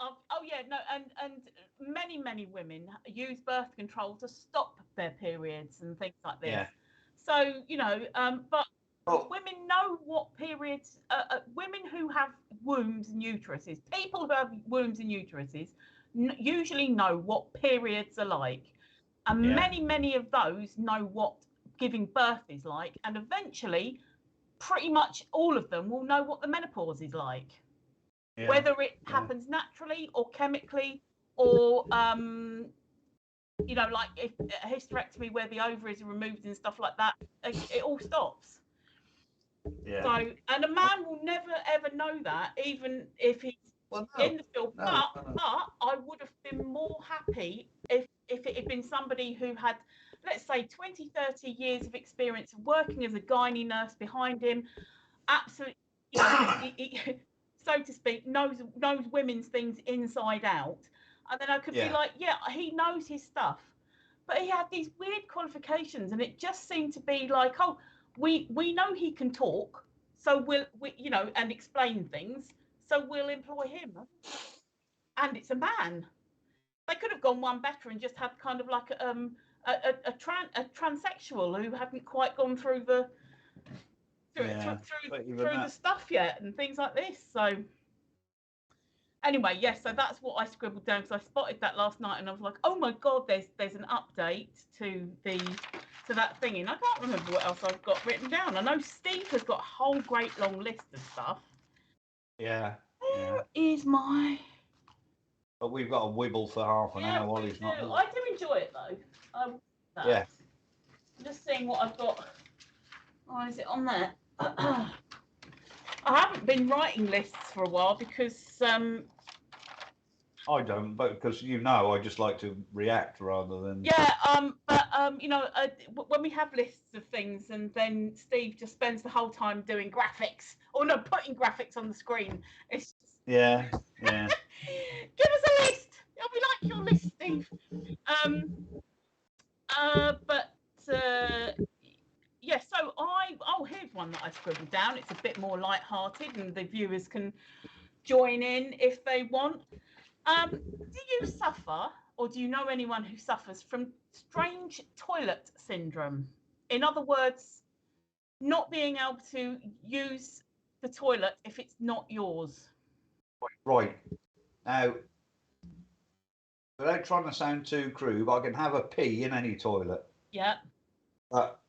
Oh yeah, no, and many women use birth control to stop their periods and things like this. Yeah. So you know, but women know what periods. Women who have wombs and uteruses, people who have wombs and uteruses, usually know what periods are like, and many of those know what giving birth is like, and eventually, pretty much all of them will know what the menopause is like. Yeah. Whether it happens naturally or chemically, or you know, like if a hysterectomy where the ovaries are removed and stuff like that, it all stops. Yeah. So, and a man will never ever know that, even if he's in the field. But I would have been more happy if it had been somebody who had, let's say, 20, 30 years of experience of working as a gynae nurse behind him, absolutely, you know, so to speak, knows women's things inside out, and then I could be like, yeah, he knows his stuff, but he had these weird qualifications, and it just seemed to be like, oh, we know he can talk, so we you know, and explain things, so we'll employ him, and it's a man. They could have gone one better and just had kind of like a transsexual who hadn't quite gone through the through the stuff yet and things like this. So anyway, yes, so that's what I scribbled down, because I spotted that last night and I was like, oh my god, there's an update to that thing, and I can't remember what else I've got written down. I know Steve has got a whole great long list of stuff. Where is my... But we've got a wibble for half an hour while he's not. I do enjoy it though. I'm just seeing what I've got. Oh, is it on there? I haven't been writing lists for a while because I don't, but because you know, I just like to react rather than. But you know, when we have lists of things, and then Steve just spends the whole time doing graphics, or no, putting graphics on the screen. It's just... Yeah. Give us a list. It'll be like your list, Steve. Yeah, so here's one that I scribbled down. It's a bit more light-hearted, and the viewers can join in if they want. Do you suffer, or do you know anyone who suffers from strange toilet syndrome? In other words, not being able to use the toilet if it's not yours. Right. Now, without trying to sound too crude, I can have a pee in any toilet. Yeah. But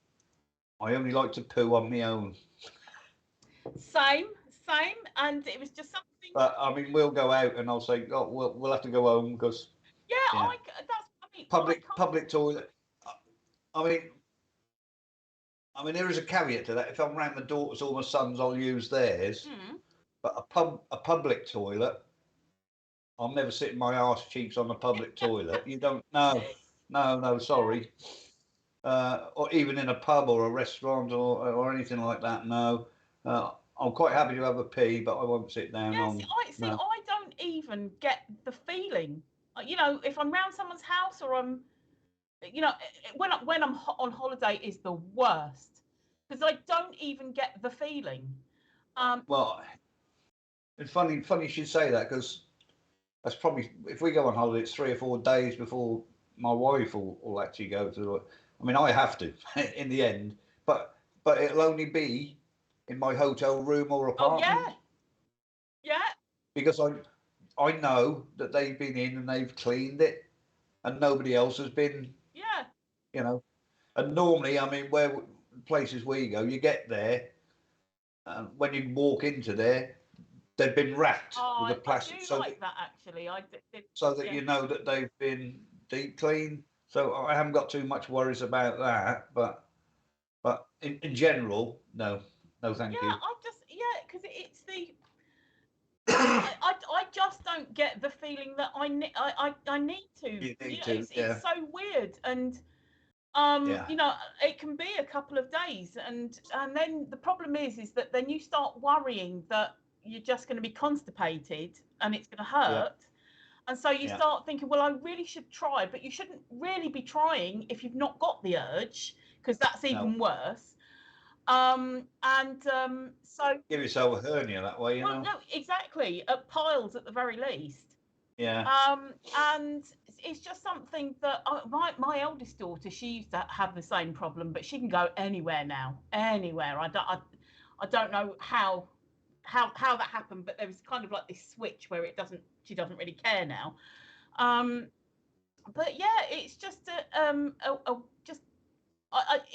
I only like to poo on my own. Same, and it was just something. But I mean, we'll go out, and I'll say, "Oh, we'll have to go home because." Public toilet. I mean, there is a caveat to that. If I'm around my daughters or my sons, I'll use theirs. But a public toilet, I'll never sit my arse cheeks on a public toilet. You don't. No. Sorry. Or even in a pub or a restaurant or anything like that. No. I'm quite happy to have a pee, but I won't sit down on. I don't even get the feeling. You know, if I'm round someone's house or I'm, you know, when I'm on holiday is the worst, because I don't even get the feeling. Well, it's funny you should say that, because that's probably, if we go on holiday, it's 3 or 4 days before my wife will actually go to. I mean, I have to in the end, but it'll only be in my hotel room or apartment. Oh, yeah. Because I know that they've been in and they've cleaned it, and nobody else has been you know. And normally, I mean, where places we go, you get there, when you walk into there, they've been wrapped with a plastic, I do so like that actually. so that you know that they've been deep cleaned. So I haven't got too much worries about that. But in general, no, thank you. Because it's the I just don't get the feeling that I need to. You need to, It's so weird, and you know, it can be a couple of days, and then the problem is that then you start worrying that you're just going to be constipated and it's going to hurt. And so you start thinking, well, I really should try, but you shouldn't really be trying if you've not got the urge, because that's even worse. So Give yourself a hernia that way, you know. No, exactly. Piles at the very least. Yeah. And it's just something that my eldest daughter, she used to have the same problem, but she can go anywhere now, anywhere. I don't know how that happened, but there was kind of like this switch where she doesn't really care now. But yeah, it's just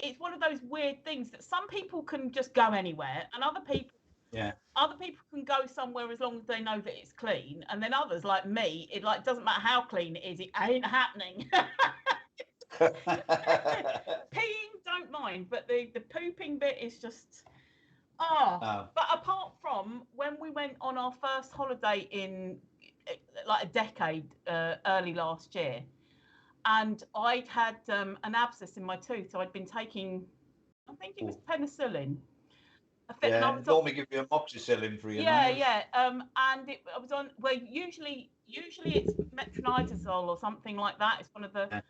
it's one of those weird things that some people can just go anywhere, and other people can go somewhere as long as they know that it's clean, and then others like me, it like doesn't matter how clean it is, it ain't happening. Peeing, don't mind, but the pooping bit is just But apart from when we went on our first holiday in like a decade early last year, and I'd had an abscess in my tooth, so I'd been taking, I think it was penicillin. Normally give you amoxicillin for your nose. And I was on, well, usually it's metronidazole or something like that. It's one of the,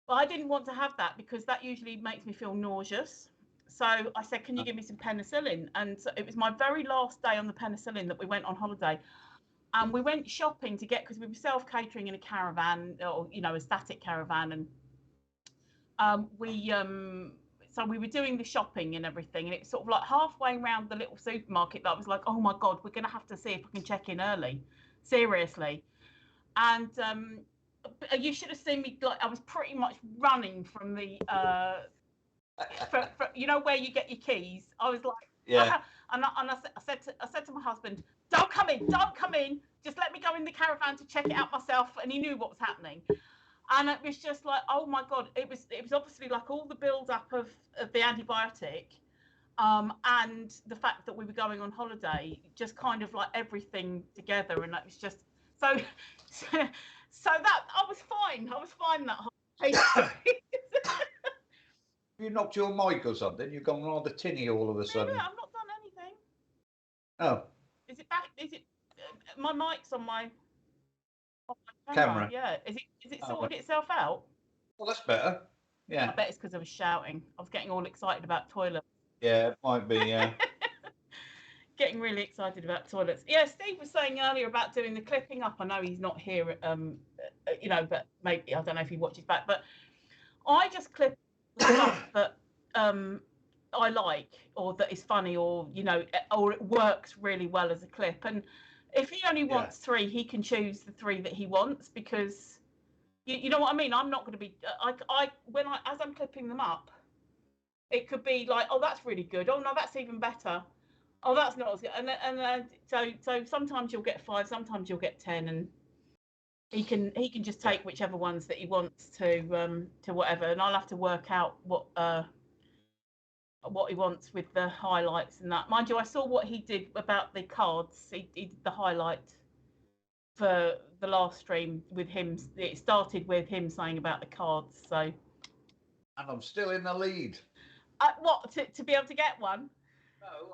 but I didn't want to have that because that usually makes me feel nauseous. So I said, can you give me some penicillin? And so it was my very last day on the penicillin that we went on holiday. And we went shopping to get, because we were self-catering in a caravan, or, you know, a static caravan. And so we were doing the shopping and everything. And it's sort of like halfway around the little supermarket that I was like, oh my God, we're going to have to see if we can check in early. Seriously. And you should have seen me, like, I was pretty much running from the, you know, where you get your keys. I was like, and I said to my husband, don't come in, just let me go in the caravan to check it out myself. And he knew what was happening, and it was just like, oh my God, it was obviously like all the build up of the antibiotic, and the fact that we were going on holiday, just kind of like everything together, and it was just so that I was fine that whole You knocked your mic or something? You've gone rather tinny all of a sudden. No, I've not done anything. Oh. Is it back? Is it my mic's on my camera? Yeah. Is it sorted itself out? Well, that's better. Yeah. I bet it's because I was shouting. I was getting all excited about toilets. Yeah, it might be. Yeah. Getting really excited about toilets. Yeah, Steve was saying earlier about doing the clipping up. I know he's not here. You know, but maybe I don't know if he watches back. But I just clip stuff that I like, or that is funny, or, you know, or it works really well as a clip. And if he only wants 3, he can choose the 3 that he wants, because you know what I mean. I'm not going to be as I'm clipping them up, it could be like, oh, that's really good. Oh no, that's even better. Oh, that's not as good. And so sometimes you'll get 5, sometimes you'll get 10, and he can just take whichever ones that he wants to whatever, and I'll have to work out what he wants with the highlights and that. Mind you, I saw what he did about the cards. He did the highlight for the last stream with him. It started with him saying about the cards. So. And I'm still in the lead. What, to be able to get one?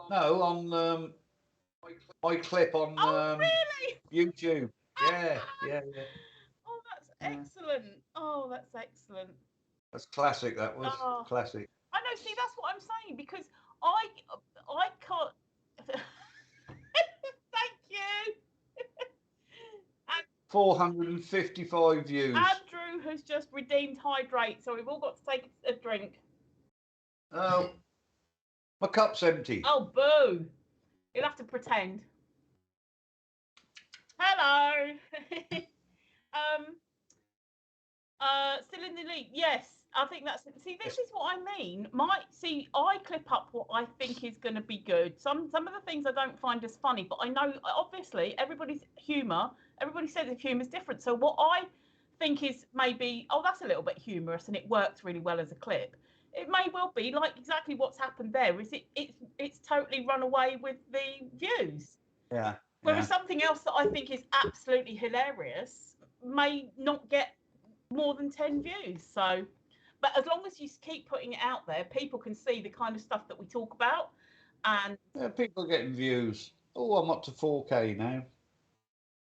No, on my clip on really? YouTube. Yeah. Oh, that's excellent. Oh, that's excellent. That's classic. That was classic. I know. See, that's what I'm saying, because I can't. Thank you. 455 views. Andrew has just redeemed hydrate, so we've all got to take a drink. Oh, my cup's empty. Oh, boo! You'll have to pretend. Hello. Still in the league. Yes. I think that's see. This is what I mean. I clip up what I think is going to be good. Some of the things I don't find as funny, but I know obviously everybody's humour. Everybody's sense of humour is different. So what I think is maybe that's a little bit humorous and it works really well as a clip. It may well be like exactly what's happened there. It's totally run away with the views. Yeah. Whereas something else that I think is absolutely hilarious may not get more than 10 views. So. But as long as you keep putting it out there, people can see the kind of stuff that we talk about. And people are getting views. Oh, I'm up to 4K now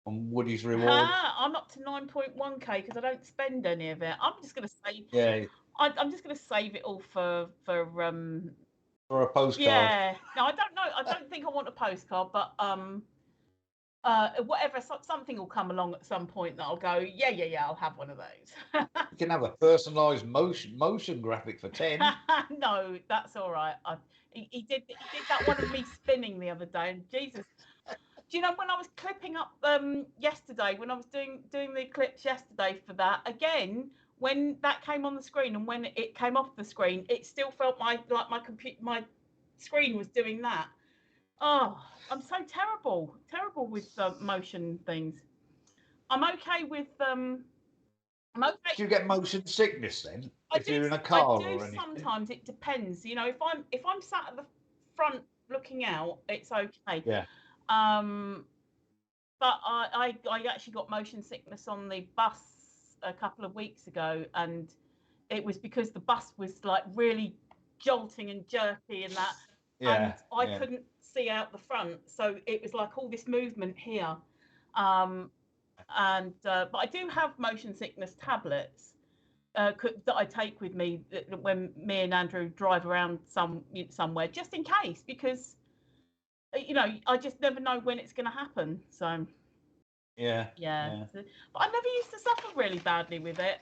on Woody's rewards. I'm up to 9.1K because I don't spend any of it. I'm just going to save. Yeah. I'm just going to save it all for a postcard. Yeah. No, I don't know. I don't think I want a postcard, but whatever, something will come along at some point that I'll go, yeah, I'll have one of those. You can have a personalised motion graphic for 10. No, that's all right. He did that one of me spinning the other day, and Jesus. Do you know when I was clipping up yesterday, when I was doing the clips yesterday for that, again, when that came on the screen and when it came off the screen, it still felt my screen was doing that. Oh, I'm so terrible with motion things. I'm okay with I'm okay. Do you get motion sickness then? If you're in a car or anything? Sometimes. It depends. You know, if I'm sat at the front looking out, it's okay. Yeah. But I actually got motion sickness on the bus a couple of weeks ago, and it was because the bus was like really jolting and jerky and that. Yeah. And I couldn't see out the front, so it was like all this movement here. But I do have motion sickness tablets that I take with me when me and Andrew drive around somewhere, just in case, because I just never know when it's going to happen. So yeah. But I never used to suffer really badly with it.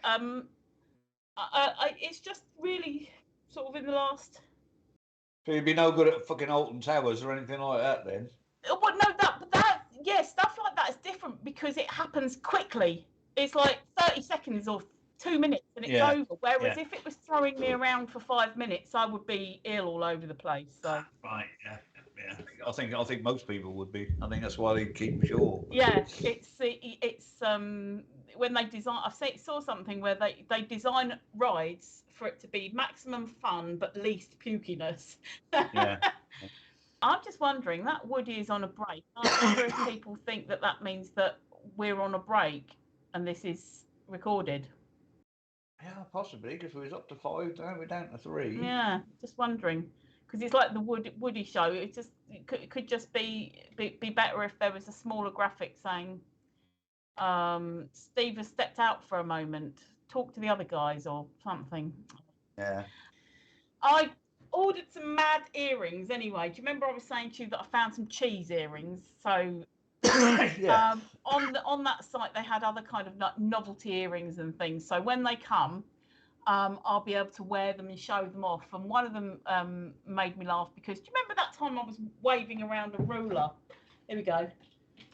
It's just really sort of in the last. So you'd be no good at fucking Alton Towers or anything like that then? Well, no, stuff like that is different because it happens quickly. It's like 30 seconds or 2 minutes and it's over. Whereas if it was throwing me around for 5 minutes, I would be ill all over the place. So right, yeah. I think most people would be. I think that's why they keep them short. Yeah, it's when they design. I saw something where they design rides for it to be maximum fun but least pukiness. Yeah. I'm just wondering, that Woody is on a break. I wonder if people think that means that we're on a break and this is recorded. Yeah, possibly, because we was up to 5, now we're down to 3. Yeah, just wondering. Because it's like the Woody show. It could just be better if there was a smaller graphic saying, Steve has stepped out for a moment. Talk to the other guys or something. Yeah. I ordered some mad earrings anyway. Do you remember I was saying to you that I found some cheese earrings? So yeah. On that site they had other kind of novelty earrings and things. So when they come, I'll be able to wear them and show them off. And one of them made me laugh because do you remember that time I was waving around a ruler? Here we go.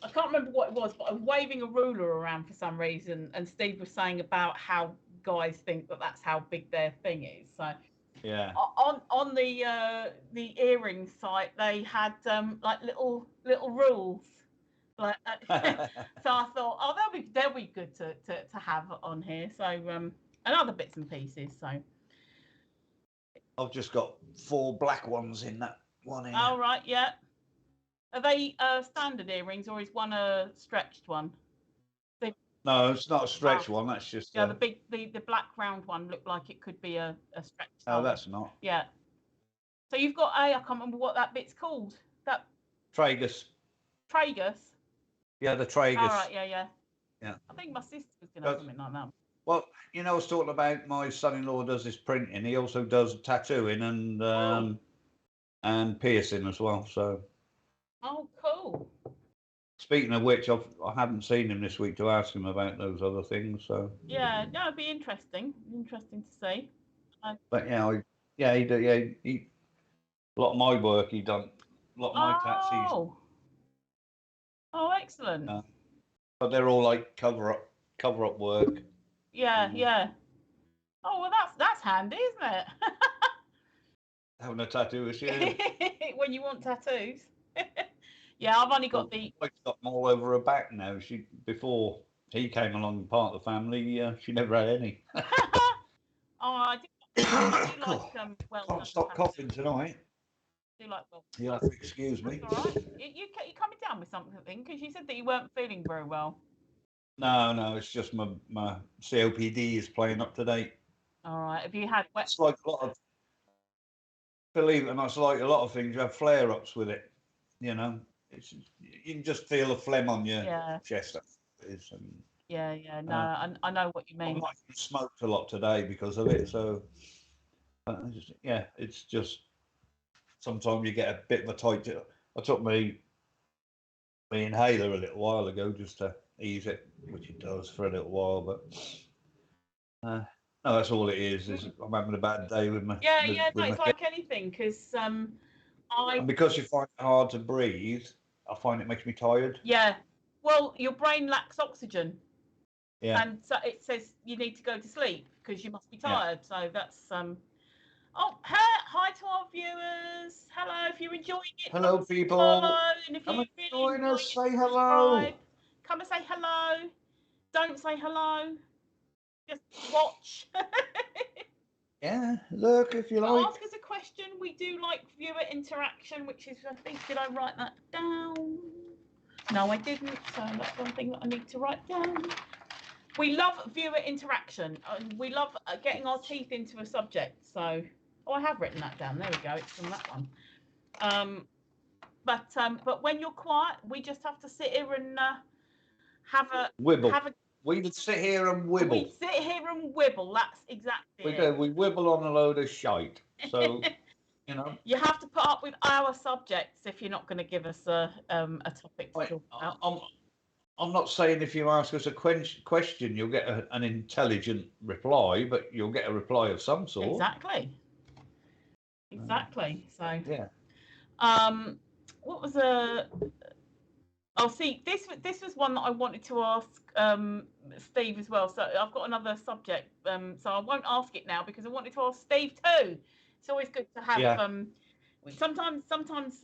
I can't remember what it was, but I was waving a ruler around for some reason, and Steve was saying about how guys think that's how big their thing is. So yeah. On the earring site, they had like little rules. Like, so I thought, oh, they'll be good to have on here. So and other bits and pieces. So I've just got 4 black ones in that one here. Oh right, yeah. Are they standard earrings or is one a stretched one? No, it's not a stretched one. That's just the black round one looked like it could be a stretched. Oh, that's not. Yeah. So you've got I can't remember what that bit's called. That tragus. Yeah, the tragus. All right, yeah. Yeah. I think my sister was gonna have something like that. Well, I was talking about my son-in-law does this printing. He also does tattooing and piercing as well. So. Oh, cool. Speaking of which, I haven't seen him this week to ask him about those other things. So. Yeah, no, it'd be interesting. Interesting to see. But he did. Yeah, he a lot of my work he done. A lot of my tattoos. Oh, excellent. But they're all like cover up work. Yeah. Oh well, that's handy, isn't it? Having a tattoo is you. When you want tattoos. Yeah, I've only got the. I've got them all over her back now. Before he came along, part of the family, she never had any. Oh, I do like well done Can't stop tattoos. coughing tonight. I do like well. You'll have to excuse me. That's all right. You coming down with something because you said that you weren't feeling very well. No, it's just my COPD is playing up to date. All right. Have you had wet? It's like a lot of, believe it or not, it's like a lot of things. You have flare-ups with it. You know, you can just feel the phlegm on your chest. Yeah. No, I know what you mean. I've not even smoked a lot today because of it. So, it's just sometimes you get a bit of a tight. I took my inhaler a little while ago just to ease it, which it does for a little while. But no, that's all it is. I'm having a bad day with my. No, it's like anything because and because you find it hard to breathe, I find it makes me tired. Yeah, well, your brain lacks oxygen. Yeah. And so it says you need to go to sleep because you must be tired. Yeah. So that's Oh, hi to our viewers. Hello, if you're enjoying it. Hello, people. Follow, and if Come you and really join enjoy us. it, Say hello. subscribe. Come and say hello. Don't say hello. Just watch. Yeah, look if you like. Ask us a question. We do like viewer interaction, which is, I think, did I write that down? No, I didn't. So that's one thing that I need to write down. We love viewer interaction. We love getting our teeth into a subject. So, I have written that down. There we go. It's from that one. But when you're quiet, we just have to sit here and have a wibble. We just sit here and wibble. We sit here and wibble. That's exactly we it. do. We wibble on a load of shite. So, you know. You have to put up with our subjects if you're not going to give us a topic to talk about. I'm not saying if you ask us a question, you'll get an intelligent reply, but you'll get a reply of some sort. Exactly. So yeah. What was Oh, see, this was one that I wanted to ask Steve as well. So I've got another subject. So I won't ask it now because I wanted to ask Steve too. It's always good to have sometimes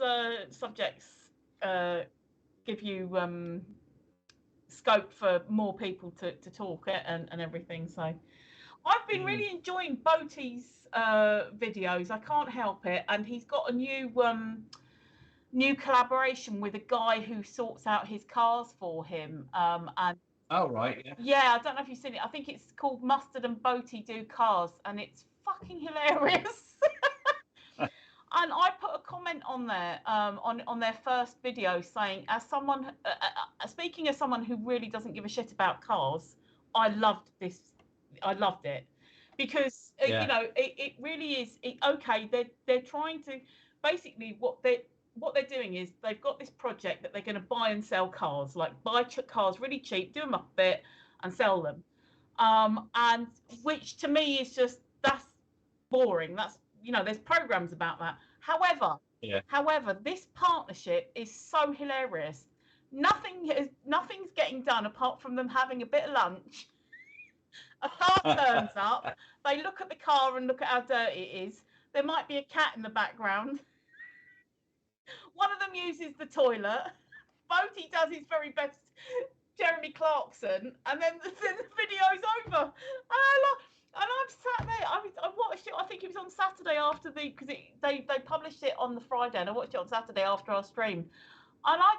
subjects give you scope for more people to talk and everything. So I've been really enjoying Boaty's videos. I can't help it, and he's got a new collaboration with a guy who sorts out his cars for him. And oh right, I don't know if you've seen it. I think it's called Mustard and Boaty Do Cars, and it's fucking hilarious. And I put a comment on there on their first video saying, as someone speaking as someone who really doesn't give a shit about cars, I loved this. I loved it because you know it really is. Okay, they're trying to basically what they're doing is they've got this project that they're going to buy and sell cars, like buy cars really cheap, do them up a bit, and sell them. And which to me is just that's boring. That's there's programs about that. However, this partnership is so hilarious. Nothing's getting done apart from them having a bit of lunch. A car turns up. They look at the car and look at how dirty it is. There might be a cat in the background. One of them uses the toilet. Boaty does his very best Jeremy Clarkson, and then the video's over. And I'm sat there. I watched it. I think it was on Saturday after because they published it on the Friday, and I watched it on Saturday after our stream. And I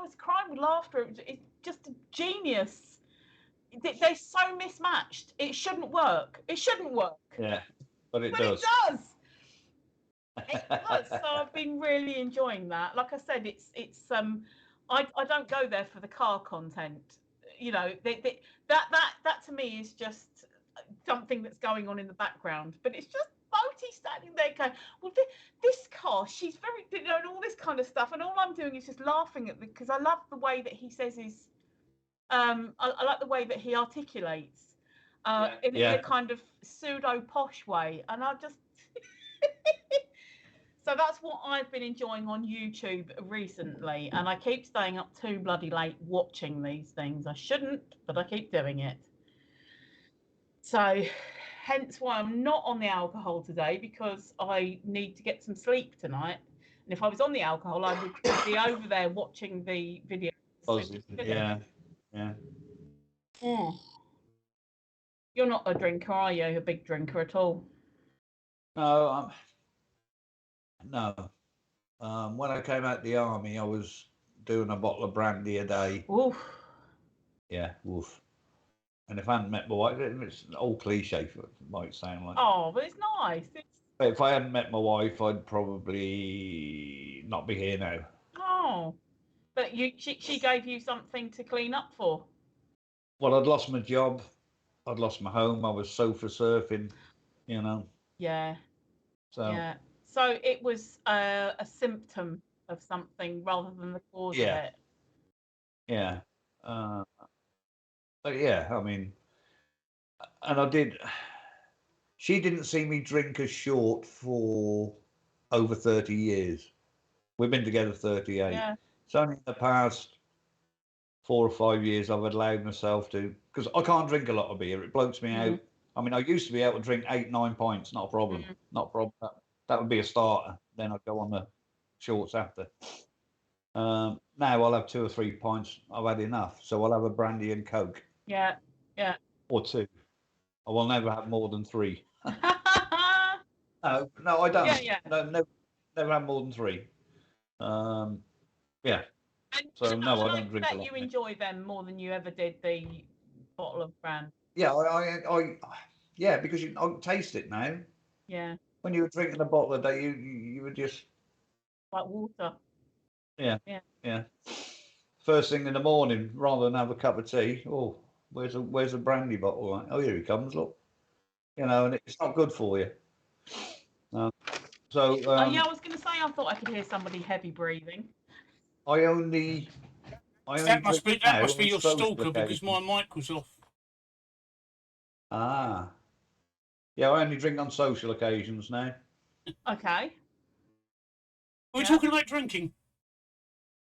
was crying with laughter. It's just a genius. They're so mismatched. It shouldn't work. Yeah, but it does. It does. So I've been really enjoying that. Like I said, it's I don't go there for the car content. That to me is just something that's going on in the background. But it's just Boaty standing there going, well, this car, she's very, and all this kind of stuff. And all I'm doing is just laughing at because I love the way that he says his. I like the way that he articulates in a kind of pseudo posh way, and I just. So that's what I've been enjoying on YouTube recently, and I keep staying up too bloody late watching these things. I shouldn't, but I keep doing it. So, hence why I'm not on the alcohol today, because I need to get some sleep tonight. And if I was on the alcohol, I would be over there watching the video. Yeah, yeah. Mm. You're not a drinker, are you? A big drinker at all? No, no. When I came out the army, I was doing a bottle of brandy a day. Oof. Yeah, woof. And if I hadn't met my wife, it's an old cliche, it might sound like. Oh, but it's nice. But if I hadn't met my wife, I'd probably not be here now. Oh, but she gave you something to clean up for. Well, I'd lost my job. I'd lost my home. I was sofa surfing, you know. Yeah. So Yeah. So it was a symptom of something rather than the cause of it. yeah. But yeah, I mean, and I did. She didn't see me drink a short for over 30 years. We've been together 38. Yeah. It's only in the past 4 or 5 years I've allowed myself to, because I can't drink a lot of beer. It bloats me out. I mean, I used to be able to drink 8, 9 pints, not a problem. Not a problem. That would be a starter. Then I'd go on the shorts after. Now I'll have 2 or 3 pints. I've had enough. So I'll have a brandy and Coke. Yeah. Yeah. Or 2. I will never have more than 3. No, I don't. Yeah. No, never have more than 3. Yeah. So no, I don't drink a lot. You enjoy them more than you ever did the bottle of brand. Yeah, yeah, because I can taste it now. Yeah. When you were drinking a bottle a day, you were just like water. Yeah. First thing in the morning, rather than have a cup of tea. Oh, where's a brandy bottle? Like, oh, here he comes. Look, you know, and it's not good for you. Yeah, I was going to say, I thought I could hear somebody heavy breathing. That must be your stalker, because my mic was off. Ah. Yeah, I only drink on social occasions now. Okay. We're talking about drinking.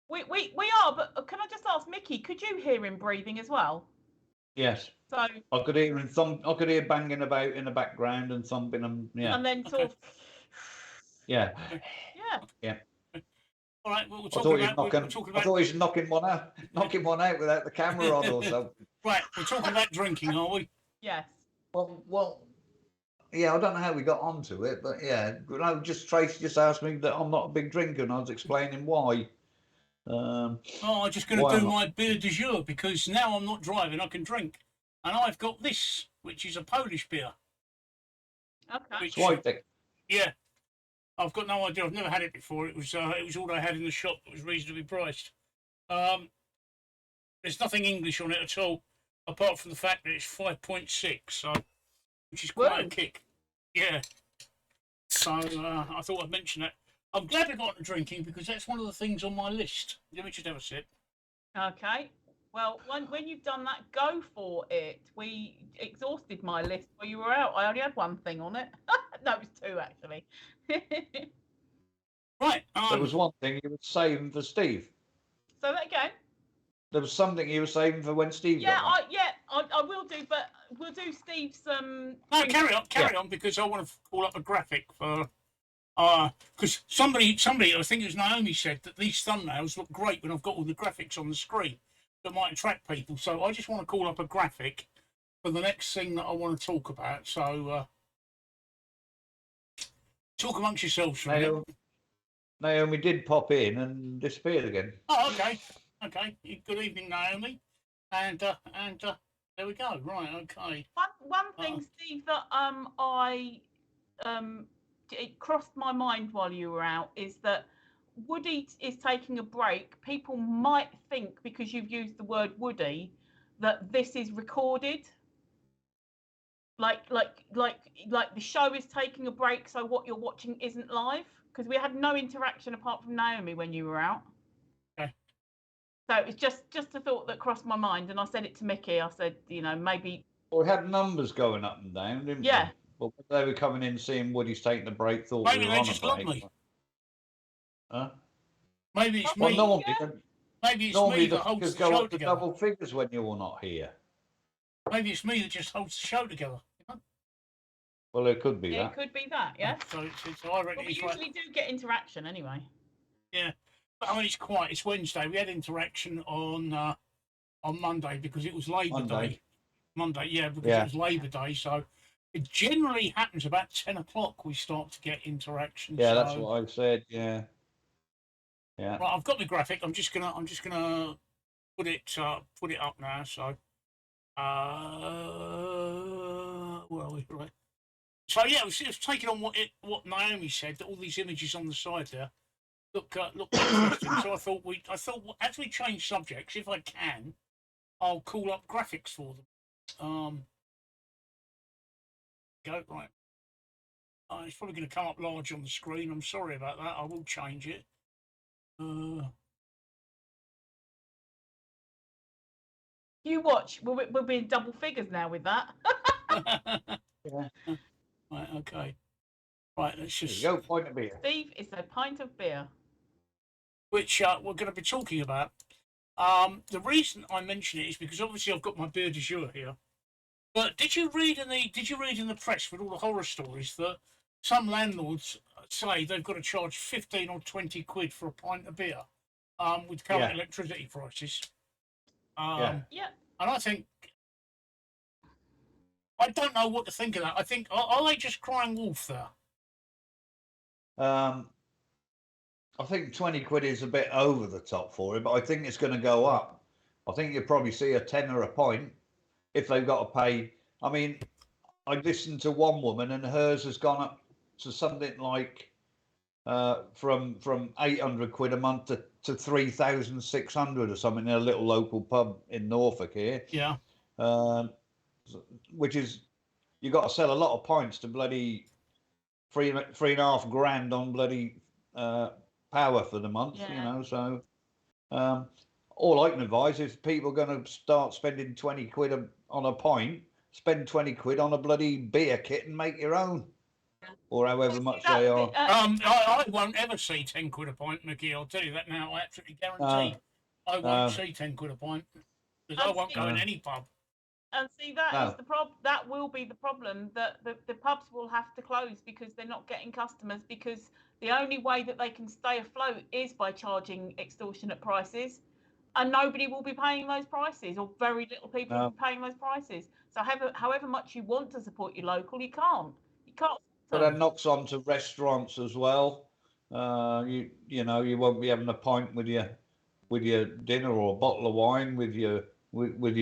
We are, but can I just ask, Micky, could you hear him breathing as well? Yes. So I could hear him I could hear banging about in the background and thumping and and then sort of Yeah. All right, well, I thought he was knocking one out without the camera on or something. Right, we're talking about drinking, are we? Yes. Well, yeah, I don't know how we got onto it, but yeah, no, Tracy just asked me that I'm not a big drinker, and I was explaining why. I'm just going to do my beer du jour, because now I'm not driving, I can drink, and I've got this, which is a Polish beer. Okay. Yeah. I've got no idea. I've never had it before. It was all I had in the shop. It was reasonably priced. There's nothing English on it at all, apart from the fact that it's 5.6, so which is quite a kick. Yeah. So I thought I'd mention that. I'm glad I got into drinking, because that's one of the things on my list. Let me just have a sip. Okay. Well, when you've done that, go for it. We exhausted my list while you were out. I only had one thing on it. No, it was 2 actually. Right. There was one thing you were saving for Steve. So that again. There was something you were saving for when Steve got one. I will do, but we'll do Steve's. No, carry on, because I want to call up a graphic for. Because somebody, I think it was Naomi, said that these thumbnails look great when I've got all the graphics on the screen that might attract people. So I just want to call up a graphic for the next thing that I want to talk about. So talk amongst yourselves for a minute. Naomi did pop in and disappeared again. Oh, okay. Good evening, Naomi. And there we go. Right, okay. One thing, Steve, that it crossed my mind while you were out is that Woody is taking a break. People might think, because you've used the word Woody, that this is recorded. Like the show is taking a break, so what you're watching isn't live, because we had no interaction apart from Naomi when you were out. Okay. So it's just a thought that crossed my mind, and I said it to Micky. I said, maybe. Well, we had numbers going up and down, didn't we? Yeah. Well, they were coming in, seeing Woody's taking the break. Thought maybe we were they on just a break. love me. Huh? Maybe it's Well, me. Maybe it's me that holds the go show up to together. double figures when you're not here. Maybe it's me that just holds the show together. Well, it could be It that. could be that, yes. So I reckon But we it's right. usually do get interaction anyway. Yeah, but I mean it's quiet. It's Wednesday. We had interaction on Monday because it was Labour Day. Monday, yeah, because it was Labour Day. So it generally happens about 10 o'clock. We start to get interaction. Yeah, so, that's what I said. Yeah. Yeah. Right, I've got the graphic. I'm just gonna put it up now. So, where are we? Right. So yeah, it was taking on what Naomi said, that all these images on the side there look interesting. So I thought as we change subjects, if I can, I'll call up graphics for them. Go right. It's probably going to come up large on the screen. I'm sorry about that. I will change it. You watch. We'll be in double figures now with that. Yeah. Right. Okay. Right. Let's There just you go. Pint of beer. Steve, it's a pint of beer. which we're going to be talking about. The reason I mention it is because obviously I've got my beer du jour here. But did you read in the press with all the horror stories that some landlords say they've got to charge 15 or 20 quid for a pint of beer with current electricity prices? Yeah. And I think I don't know what to think of that. I think are they just crying wolf there? I think 20 quid is a bit over the top for it, but I think it's going to go up. I think you'll probably see a tenner a pint if they've got to pay. I mean, I listened to one woman and hers has gone up to something like from 800 quid a month to 3,600 or something in a little local pub in Norfolk here. Yeah. Which is, you got to sell a lot of pints to bloody $3.5 grand on bloody power for the month, you know. So all I can advise is people are going to start spending 20 quid on a pint, spend 20 quid on a bloody beer kit and make your own, or however much they are. I won't ever see 10 quid a pint, Micky. I'll tell you that now. I absolutely guarantee. I won't see 10 quid a pint because I won't go in any pub. And see, that is the problem. That will be the problem, that the pubs will have to close because they're not getting customers, because the only way that they can stay afloat is by charging extortionate prices, and nobody will be paying those prices, or very little people will be paying those prices. So however much you want to support your local, you can't. But that knocks on to restaurants as well. You know, you won't be having a pint with your dinner, or a bottle of wine with your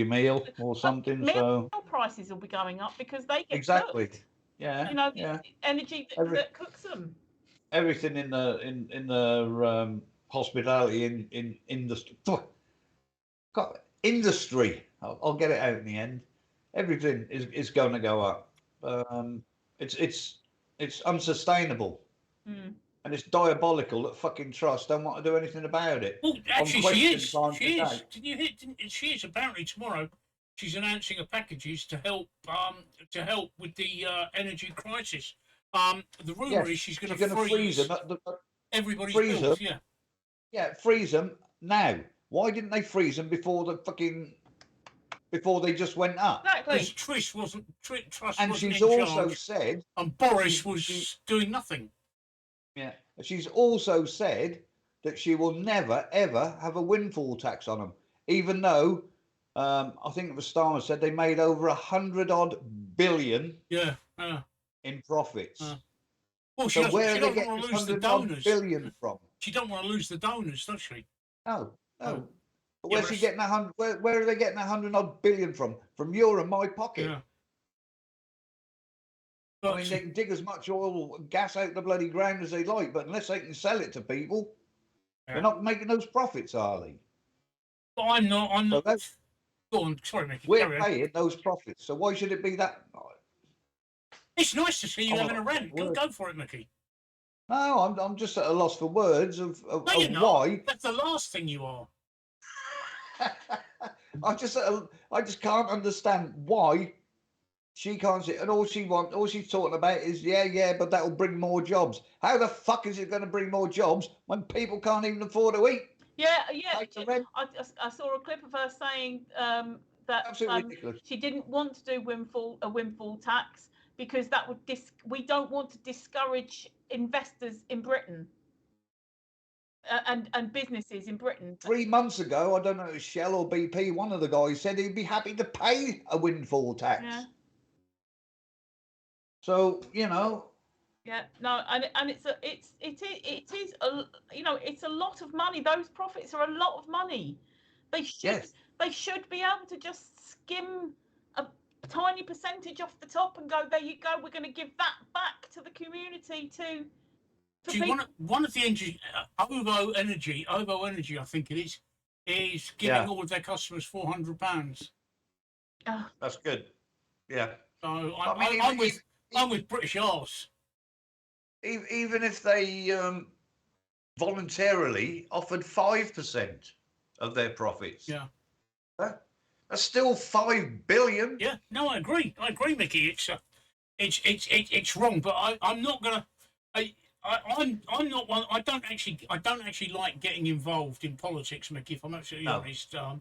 meal or something. Meal prices will be going up because they get cooked. Yeah. You know, the energy that cooks them. Everything in the hospitality in industry. Industry. I'll get it out in the end. Everything is going to go up. It's unsustainable. And it's diabolical that fucking Trust don't want to do anything about it. Well, actually, she is. Did you hear? She is. Apparently, tomorrow she's announcing a packages to help with the energy crisis. The rumor is she's going to freeze them everybody's bills. Yeah, freeze them now. Why didn't they freeze them before they just went up? Exactly. Because Trust wasn't and she's in also charge, said, and Boris was doing nothing. Yeah, she's also said that she will never ever have a windfall tax on them, even though I think the Starmer said they made over 100-odd billion. In profits. Well, so where are they getting this 100-odd billion from? She don't want to lose the donors, does she? No. But where's she getting 100? Where are they getting 100-odd billion from? From your and my pocket. Yeah. I mean, they can dig as much oil, gas out the bloody ground as they like, but unless they can sell it to people, they're not making those profits, are they? But I'm not. Go on, sorry, Micky. We're paying those profits, so why should it be that? It's nice to see you having a rant. Go for it, Micky. No, I'm just at a loss for words of why. That's the last thing you are. I just can't understand why she can't see it, and all she's talking about is but that'll bring more jobs. How the fuck is it going to bring more jobs when people can't even afford to eat? I saw a clip of her saying that absolutely ridiculous. She didn't want to do a windfall tax because that would we don't want to discourage investors in Britain and businesses in Britain. 3 months ago, I don't know, it was Shell or BP, one of the guys said he'd be happy to pay a windfall tax. Yeah. So, you know. Yeah, no, and it is a, you know, it's a lot of money. Those profits are a lot of money. They should be able to just skim a tiny percentage off the top and go, there you go, we're going to give that back to the community to. See, one of the energy, OVO Energy, I think it is giving all of their customers £400. That's good. Yeah. So I'm with British Arse. Even if they voluntarily offered 5% of their profits. Yeah. That's still 5 billion. Yeah, no, I agree, Micky. It's wrong, but I'm not gonna. I'm not one. I don't actually like getting involved in politics, Micky. If I'm absolutely honest. So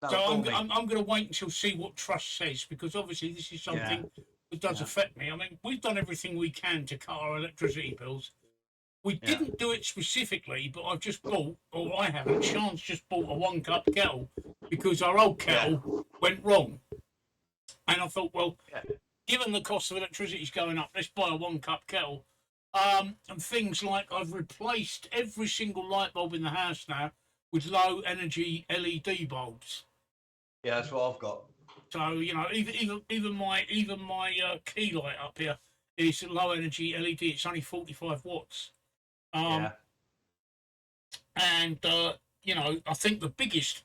I'm going to wait until see what Trust says, because obviously this is something that does affect me. I mean, we've done everything we can to cut our electricity bills. We didn't do it specifically, but I've just bought, or I haven't. Sean's just bought a 1 cup kettle because our old kettle went wrong, and I thought, well, given the cost of electricity is going up, let's buy a 1 cup kettle. And things like I've replaced every single light bulb in the house now with low energy LED bulbs. Yeah, that's what I've got. So, you know, even my key light up here is low energy LED. It's only 45 watts. And you know, I think the biggest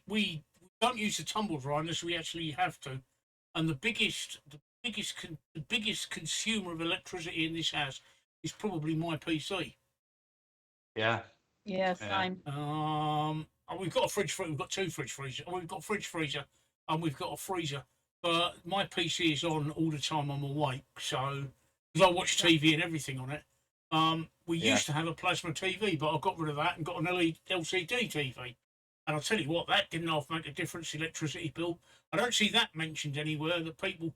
we don't use the tumble dryer unless we actually have to, and the biggest consumer of electricity in this house is probably my PC. Yeah, same. We've got a fridge freezer. We've got 2 fridge freezers. We've got a fridge freezer and we've got a freezer. But my PC is on all the time I'm awake, so because I watch TV and everything on it. We used to have a plasma TV, but I got rid of that and got an LCD TV. And I'll tell you what, that didn't half make a difference. Electricity bill. I don't see that mentioned anywhere. That people.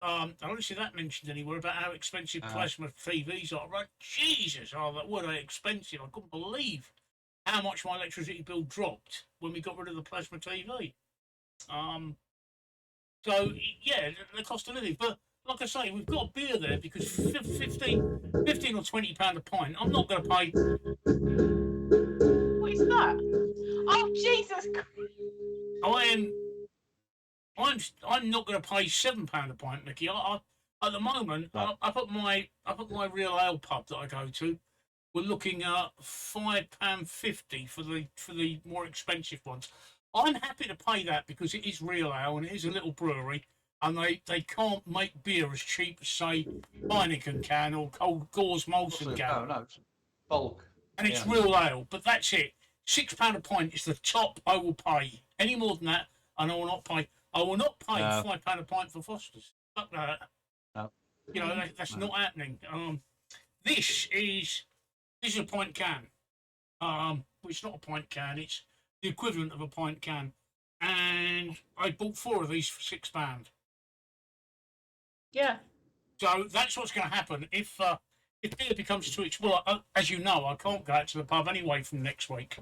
I don't see that mentioned anywhere about how expensive plasma TVs are. Right? Jesus, were they expensive? I couldn't believe how much my electricity bill dropped when we got rid of the plasma TV. So yeah, the cost of living. But like I say, we've got beer there because 15 or £20 a pint. I'm not going to pay. What is that? Oh Jesus! I'm not going to pay £7 a pint, Micky. At the moment, up at my real ale pub that I go to, we're looking at £5.50 for the more expensive ones. I'm happy to pay that because it is real ale and it is a little brewery, and they can't make beer as cheap as, say, Heineken can or Gores Molson can. No, it's bulk. And it's real ale, but that's it. £6 a pint is the top I will pay. Any more than that, and I will not pay. I will not pay £5 a pint for Foster's. Fuck that. No. You know, that's not happening. This is a pint can. Well, it's not a pint can. It's the equivalent of a pint can. And I bought 4 of these for £6. Yeah. So that's what's going to happen if beer becomes too expensive. Well, as you know, I can't go out to the pub anyway from next week.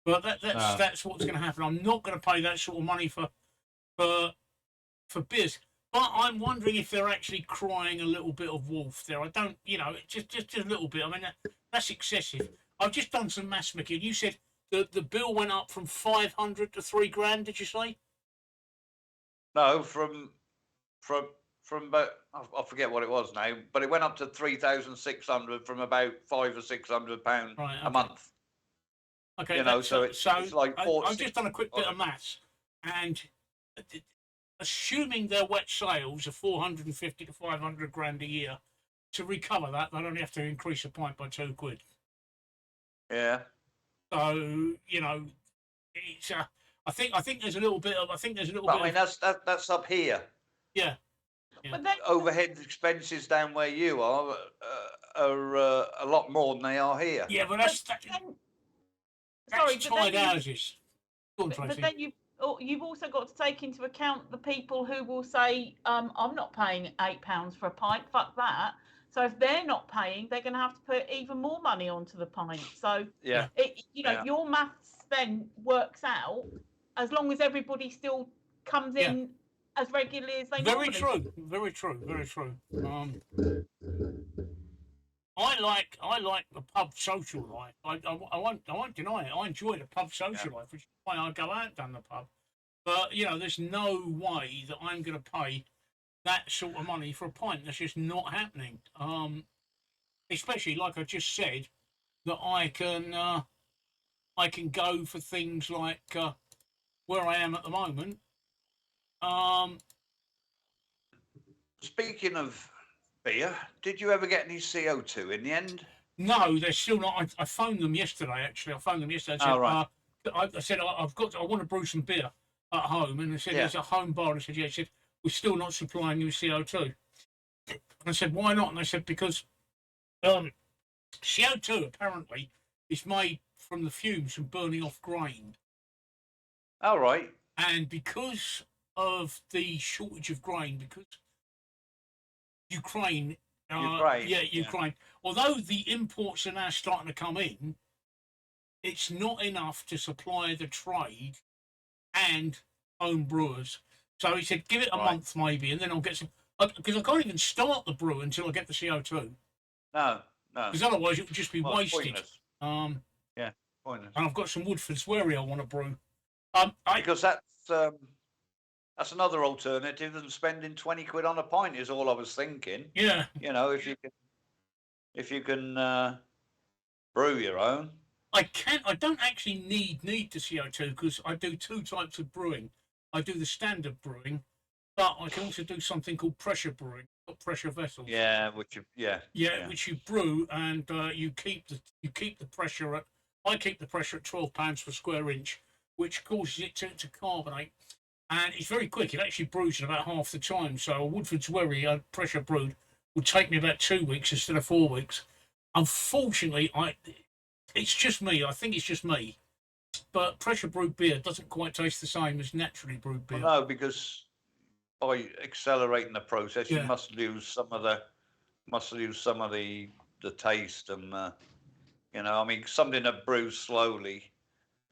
But that's what's going to happen. I'm not going to pay that sort of money for beers. But I'm wondering if they're actually crying a little bit of wolf there. I don't, you know, just a little bit. I mean, that's excessive. I've just done some maths, Micky, and you said the bill went up from 500 to £3,000. Did you say? No, from about, I forget what it was now, but it went up to 3,600 from about £500 or £600 a month. Okay, you know, so it's like I've just done a quick bit of maths, and assuming their wet sales are 450 to 500 grand a year, to recover that, they'll only have to increase a pint by £2. Yeah. So you know, it's I think there's a little bit of I mean, that's up here. Yeah. But then, overhead expenses down where you are a lot more than they are here. Yeah, but that's tied houses. Go on, but you've also got to take into account the people who will say, I'm not paying £8 for a pint, fuck that. So if they're not paying, they're going to have to put even more money onto the pint. So Yeah. your maths then works out as long as everybody still comes in as regularly as they Very normally true. do. Very true. Very true. I like the pub social life. I won't deny it. I enjoy the pub social life, which is why I go out down the pub. But there's no way that I'm going to pay that sort of money for a pint. That's just not happening. Especially like I just said, that I can go for things like where I am at the moment. Speaking of beer, did you ever get any CO2 in the end? No, they're still not. I phoned them yesterday. Actually, I phoned them yesterday. I said, right. I said I want to brew some beer at home, and they said there's a home bar. And I said, yeah. He said we're still not supplying you CO2. And I said, why not? And they said because CO2 apparently is made from the fumes from burning off grain. All right. And because of the shortage of grain, because Ukraine. Ukraine. Although the imports are now starting to come in, it's not enough to supply the trade and home brewers. So he said, give it a month maybe, and then I'll get some. Because I can't even start the brew until I get the CO2. No. Because otherwise it would just be wasted. Pointless. Pointless. And I've got some Woodford's Wherry I want to brew. Because that's another alternative than spending 20 quid on a pint is all I was thinking. Yeah. If you can brew your own. I don't actually need the CO2 because I do two types of brewing. I do the standard brewing, but I can also do something called pressure brewing, pressure vessels. Yeah, which you brew and you keep the pressure at. I keep the pressure at £12 per square inch, which causes it to carbonate. And it's very quick. It actually brews in about half the time. So a Woodford's Wherry pressure brewed would take me about 2 weeks instead of 4 weeks. Unfortunately, it's just me. I think it's just me. But pressure brewed beer doesn't quite taste the same as naturally brewed beer. Well, no, because by accelerating the process, you must lose some of the taste and I mean something that brews slowly,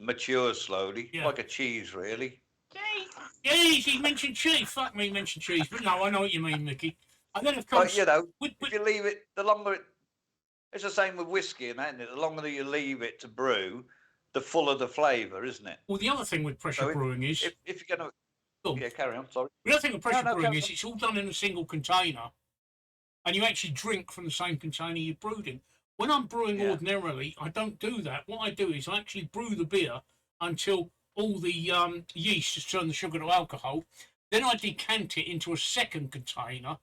matures slowly, like a cheese, really. Cheese, he mentioned cheese. Fuck me, mentioned cheese. But no, I know what you mean, Micky. And then, of course... But, if you leave it, the longer it... It's the same with whiskey, isn't it? The longer that you leave it to brew, the fuller the flavour, isn't it? Well, the other thing with pressure brewing is... If you're going to... Yeah, carry on, sorry. The other thing with pressure brewing is it's all done in a single container, and you actually drink from the same container you brewed in. When I'm brewing ordinarily, I don't do that. What I do is I actually brew the beer until all the yeast has turned the sugar to alcohol. Then I decant it into a second container,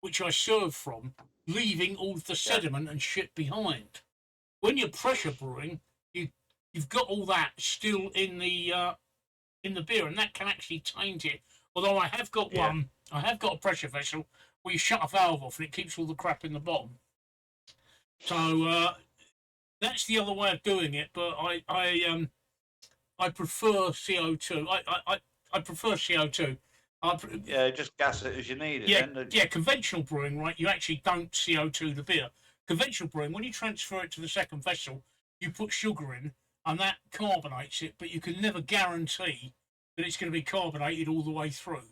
which I serve from, leaving all the sediment and shit behind. When you're pressure brewing, you've got all that still in the beer, and that can actually taint it. Although I have got a pressure vessel where you shut a valve off and it keeps all the crap in the bottom. So that's the other way of doing it. But I prefer CO2. I prefer CO2. Just gas it as you need it. Yeah, conventional brewing, right? You actually don't CO2 the beer. Conventional brewing, when you transfer it to the second vessel, you put sugar in, and that carbonates it, but you can never guarantee that it's going to be carbonated all the way through.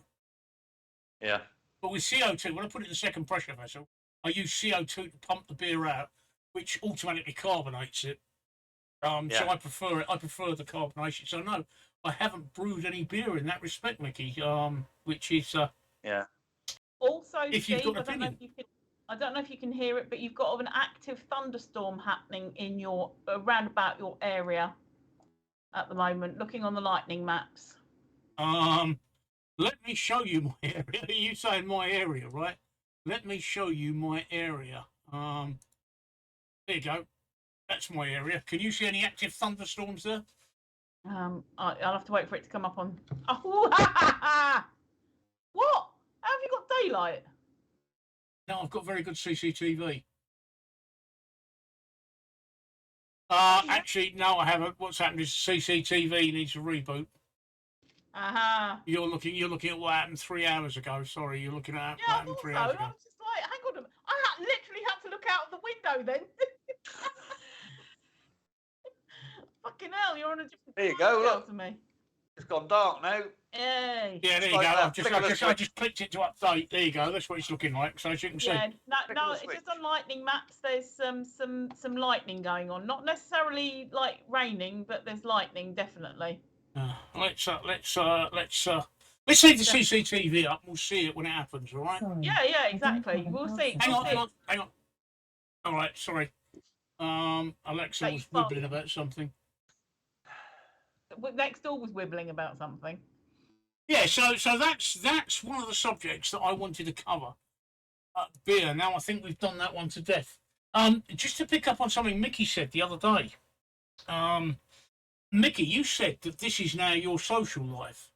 Yeah. But with CO2, when I put it in the second pressure vessel, I use CO2 to pump the beer out, which automatically carbonates it. So I prefer it. I prefer the carbonation. So no, I haven't brewed any beer in that respect, Micky. Which is Also, if Steve, you've got an opinion. I don't know if you can hear it, but you've got an active thunderstorm happening in your around about your area at the moment. Looking on the lightning maps. Let me show you my area. You saying my area, right? Let me show you my area. There you go. That's my area. Can you see any active thunderstorms there? I'll have to wait for it to come up on. Oh, what? How have you got daylight? No, I've got very good CCTV. Actually, no, I haven't. What's happened is CCTV needs a reboot. You're looking at what happened 3 hours ago. Sorry, you're looking at Yeah, what I happened thought 3 so. hours And I ago. was just like, hang on a minute. Literally had to look out of the window then. Fucking hell, you're on a different There you go, timescale look. to me. It's gone dark now. Yay. Yeah, there you like go. that I've flick of a I switch. just clicked it to update. There you go. That's what it's looking like. So as you can see. Yeah, Flick of no, a it's just switch. on lightning maps. There's some lightning going on. Not necessarily like raining, but there's lightning definitely. Let's see the CCTV up. We'll see it when it happens. All right. Yeah, exactly. We'll see. Hang We'll on, see. hang on. All right, sorry. Alexa That was you fuck. wibbling about something. Next door was wibbling about something. Yeah, so that's one of the subjects that I wanted to cover. Beer. Now I think we've done that one to death. Just to pick up on something Micky said the other day. Micky, you said that this is now your social life.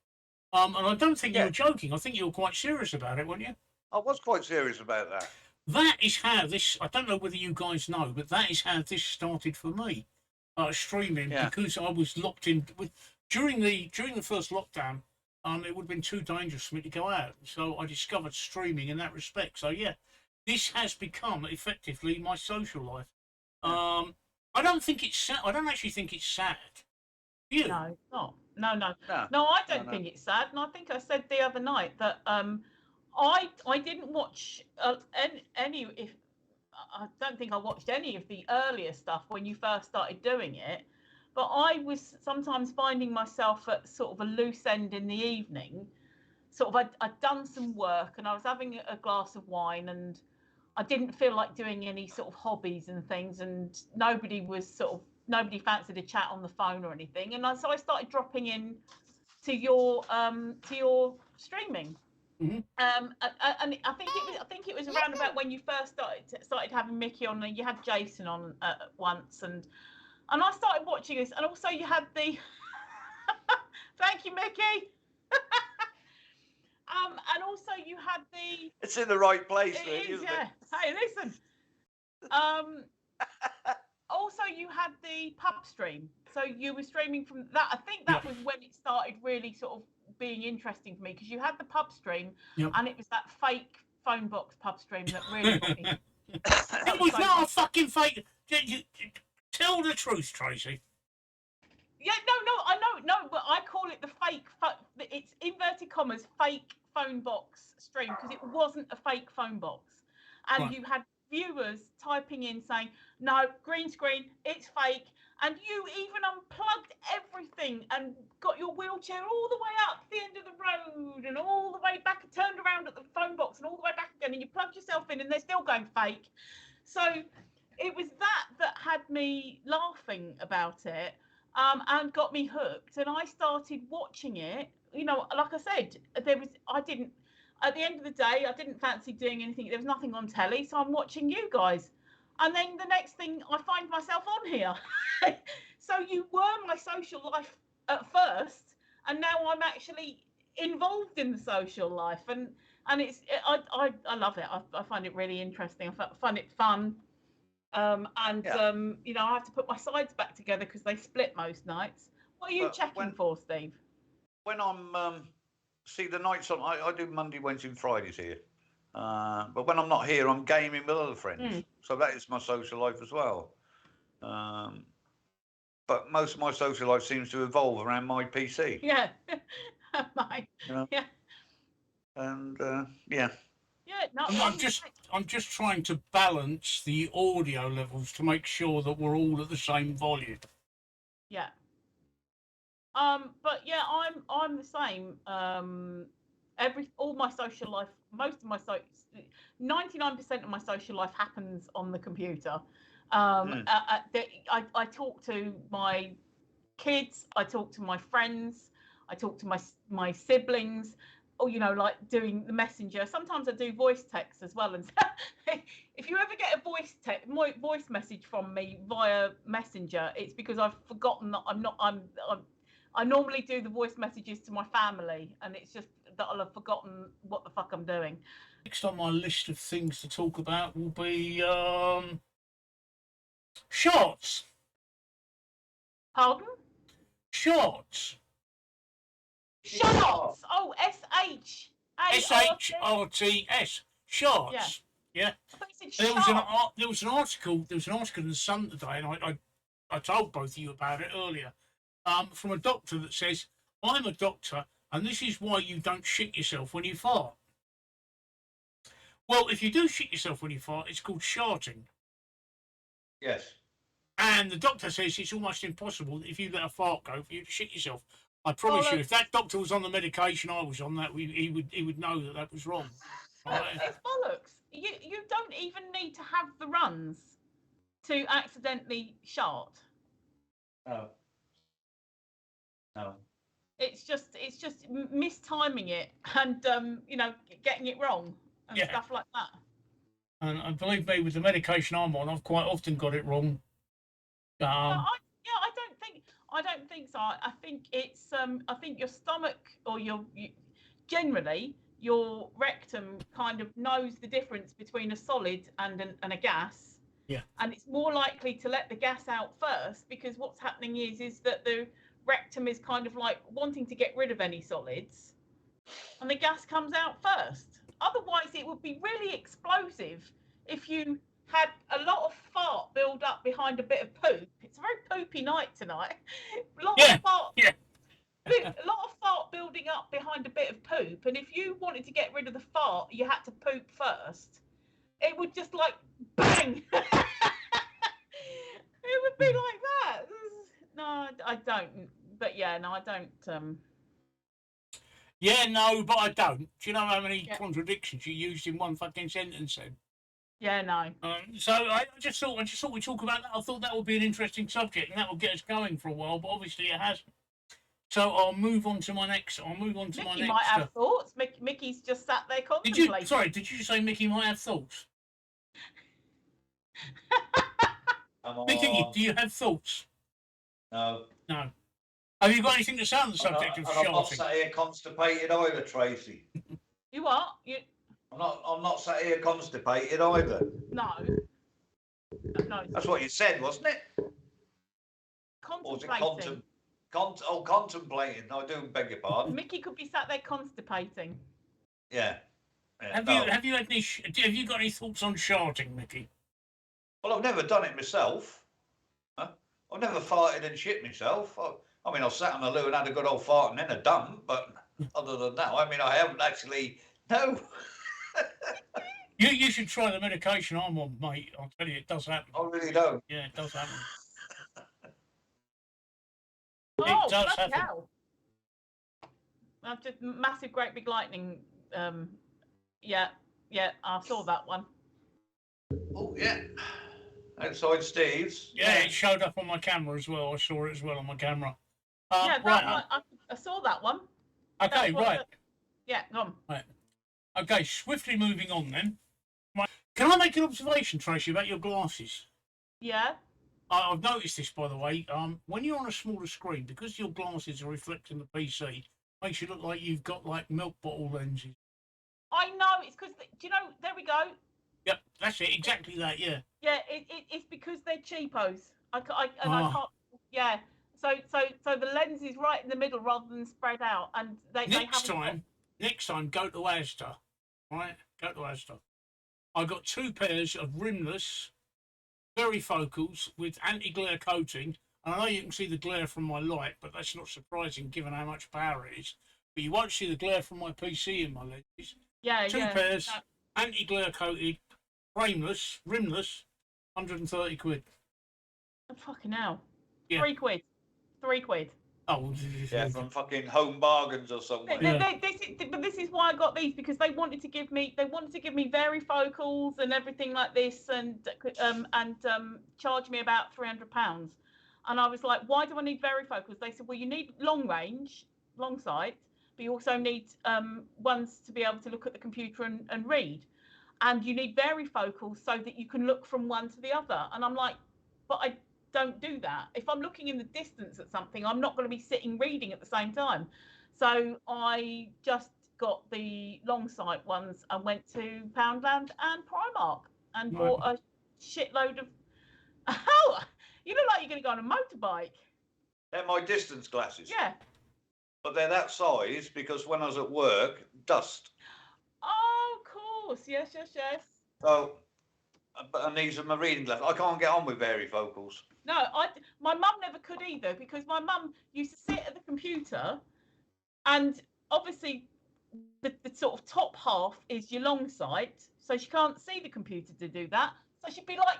And I don't think you were joking. I think you were quite serious about it, weren't you? I was quite serious about that. That is how this. I don't know whether you guys know, but that is how this started for me. Streaming because I was locked in during the first lockdown. It would have been too dangerous for me to go out, so I discovered streaming in that respect. So yeah, this has become effectively my social life. I don't think it's sad. I don't actually think it's sad. You? No, it's not. No, I don't think it's sad. And I think I said the other night that I didn't watch any. If I don't think I watched any of the earlier stuff when you first started doing it, but I was sometimes finding myself at sort of a loose end in the evening. Sort of, I'd done some work and I was having a glass of wine and I didn't feel like doing any sort of hobbies and things, and nobody fancied a chat on the phone or anything, and so I started dropping in to your streaming. Mm-hmm. And I think it was around about when you first started having Micky on, and you had Jason on once, and I started watching this, and also you had the thank you, Micky. And also you had the. It's in the right place, It really, is, isn't yeah. it? Hey, listen. Also, you had the pub stream, so you were streaming from that. I think that was when it started really sort of being interesting for me, because you had the pub stream, and it was that fake Phonebox pub stream that really got me. It was not a fucking fake. Tell the truth, Tracy. Yeah, no, I know, no, but I call it the fake. It's inverted commas fake Phonebox stream, because it wasn't a fake Phonebox, and you had viewers typing in saying, no, green screen, it's fake, and you even unplugged everything and got your wheelchair all the way up the end of the road and all the way back, turned around at the phone box and all the way back again, and you plugged yourself in and they're still going fake. So it was that had me laughing about it, and got me hooked, and I started watching it. You know, like I said, at the end of the day, I didn't fancy doing anything. There was nothing on telly, so I'm watching you guys. And then the next thing, I find myself on here. So you were my social life at first, and now I'm actually involved in the social life. And I love it. I find it really interesting. I find it fun. You know, I have to put my sides back together because they split most nights. What are you checking for, Steve? When I'm see the nights on, I do Monday, Wednesday, and Fridays here. But when I'm not here, I'm gaming with other friends. So that is my social life as well. But most of my social life seems to evolve around my PC. Yeah, mine. You know? Yeah. And yeah. Yeah, no, I'm just trying to balance the audio levels to make sure that we're all at the same volume. Yeah. But yeah, I'm the same. All my social life, 99% of my social life happens on the computer. I talk to my kids, I talk to my friends, I talk to my siblings, or, you know, like doing the messenger. Sometimes I do voice text as well. And if you ever get a voice message from me via messenger, it's because I've forgotten that I normally do the voice messages to my family, and it's just that I'll have forgotten what the fuck I'm doing. Next on my list of things to talk about will be shorts. Pardon? Shorts. SHARTs. Oh, SHRTS. Sharts. Yeah. I thought you said There was SHART. there was an article in the Sun today, and I told both of you about it earlier. From a doctor that says, "I'm a doctor, and this is why you don't shit yourself when you fart." Well, if you do shit yourself when you fart, it's called sharting. Yes. And the doctor says it's almost impossible that if you let a fart go for you to shit yourself. I promise you, if that doctor was on the medication I was on, he would know that was wrong. Right? It's bollocks. You don't even need to have the runs to accidentally shart. No. No. It's just mistiming it and getting it wrong and stuff like that. And believe me, with the medication I'm on, I've quite often got it wrong. I don't think so. I think it's I think your stomach or generally your rectum kind of knows the difference between a solid and a gas. Yeah. And it's more likely to let the gas out first, because what's happening is that the rectum is kind of like wanting to get rid of any solids, and the gas comes out first. Otherwise, it would be really explosive if you had a lot of fart build up behind a bit of poop. It's a very poopy night tonight. A lot of fart building up behind a bit of poop, and if you wanted to get rid of the fart, you had to poop first. It would just like bang. It would be like that. No, I don't. But yeah, no, I don't. Yeah, no, but I don't. Do you know how many contradictions you used in one fucking sentence then? Yeah, no. So I just thought we'd talk about that. I thought that would be an interesting subject, and that would get us going for a while. But obviously it hasn't. So I'll move on to my next. Mickey might have thoughts. Mickey's just sat there contemplating. Did you say Mickey might have thoughts? Mickey, do you have thoughts? No. No. Have you got anything to say on the subject of I'm not sharting? sat here constipated either, Tracy. You are? I'm not sat here constipated either. No. No. That's what you said, wasn't it? Or was it contemplating? I do beg your pardon. Mickey could be sat there constipating. Yeah. Have you got any thoughts on sharting, Mickey? Well, I've never done it myself. Huh? I've never farted and shit myself. I mean, I've sat on the loo and had a good old fart and then a dump, but other than that, I mean, I haven't actually. No. You should try the medication I'm on, mate. I'll tell you, it does happen. I really don't. Yeah, it does happen. Oh, it does bloody happen. hell. I've just massive, great big lightning. Yeah, I saw that one. Oh, yeah. Outside Steve's. Yeah, it showed up on my camera as well. I saw it as well on my camera. Yeah, that one, I saw that one. Okay, right. Yeah, go on. Right. Okay, swiftly moving on then. Right. Can I make an observation, Tracy, about your glasses? Yeah. I've noticed this, by the way. When you're on a smaller screen, because your glasses are reflecting the PC, makes you look like you've got like milk bottle lenses. I know, it's because, do you know, there we go. Yep, that's it, exactly that, yeah. Yeah, it's because they're cheapos. I can't, yeah. So the lens is right in the middle rather than spread out, and next time, go to Asda, right? Go to Asda. I got 2 pairs of rimless Varifocals with anti-glare coating. And I know you can see the glare from my light, but that's not surprising given how much power it is. But you won't see the glare from my PC in my lenses. Yeah, 2 pairs, anti-glare coated, frameless, rimless, 130 quid. Oh, fucking hell. Yeah. 3 quid. 3 quid. Oh, yeah, from fucking Home Bargains or something. This is why I got these, because they wanted to give me varifocals and everything like this, and charge me about £300. And I was like, why do I need varifocals? They said, well, you need long range, long sight, but you also need ones to be able to look at the computer and read, and you need varifocals so that you can look from one to the other. And I'm like, but I don't do that. If I'm looking in the distance at something, I'm not going to be sitting reading at the same time. So I just got the long sight ones and went to Poundland and Primark and bought a shitload of. Oh, you look like you're going to go on a motorbike. They're my distance glasses. Yeah. but they're that size because when I was at work, dust. Oh, of course. Yes. So, and these are my reading glasses. I can't get on with varifocals. No, my mum never could either, because my mum used to sit at the computer, and obviously the sort of top half is your long sight, so she can't see the computer to do that. So she'd be like,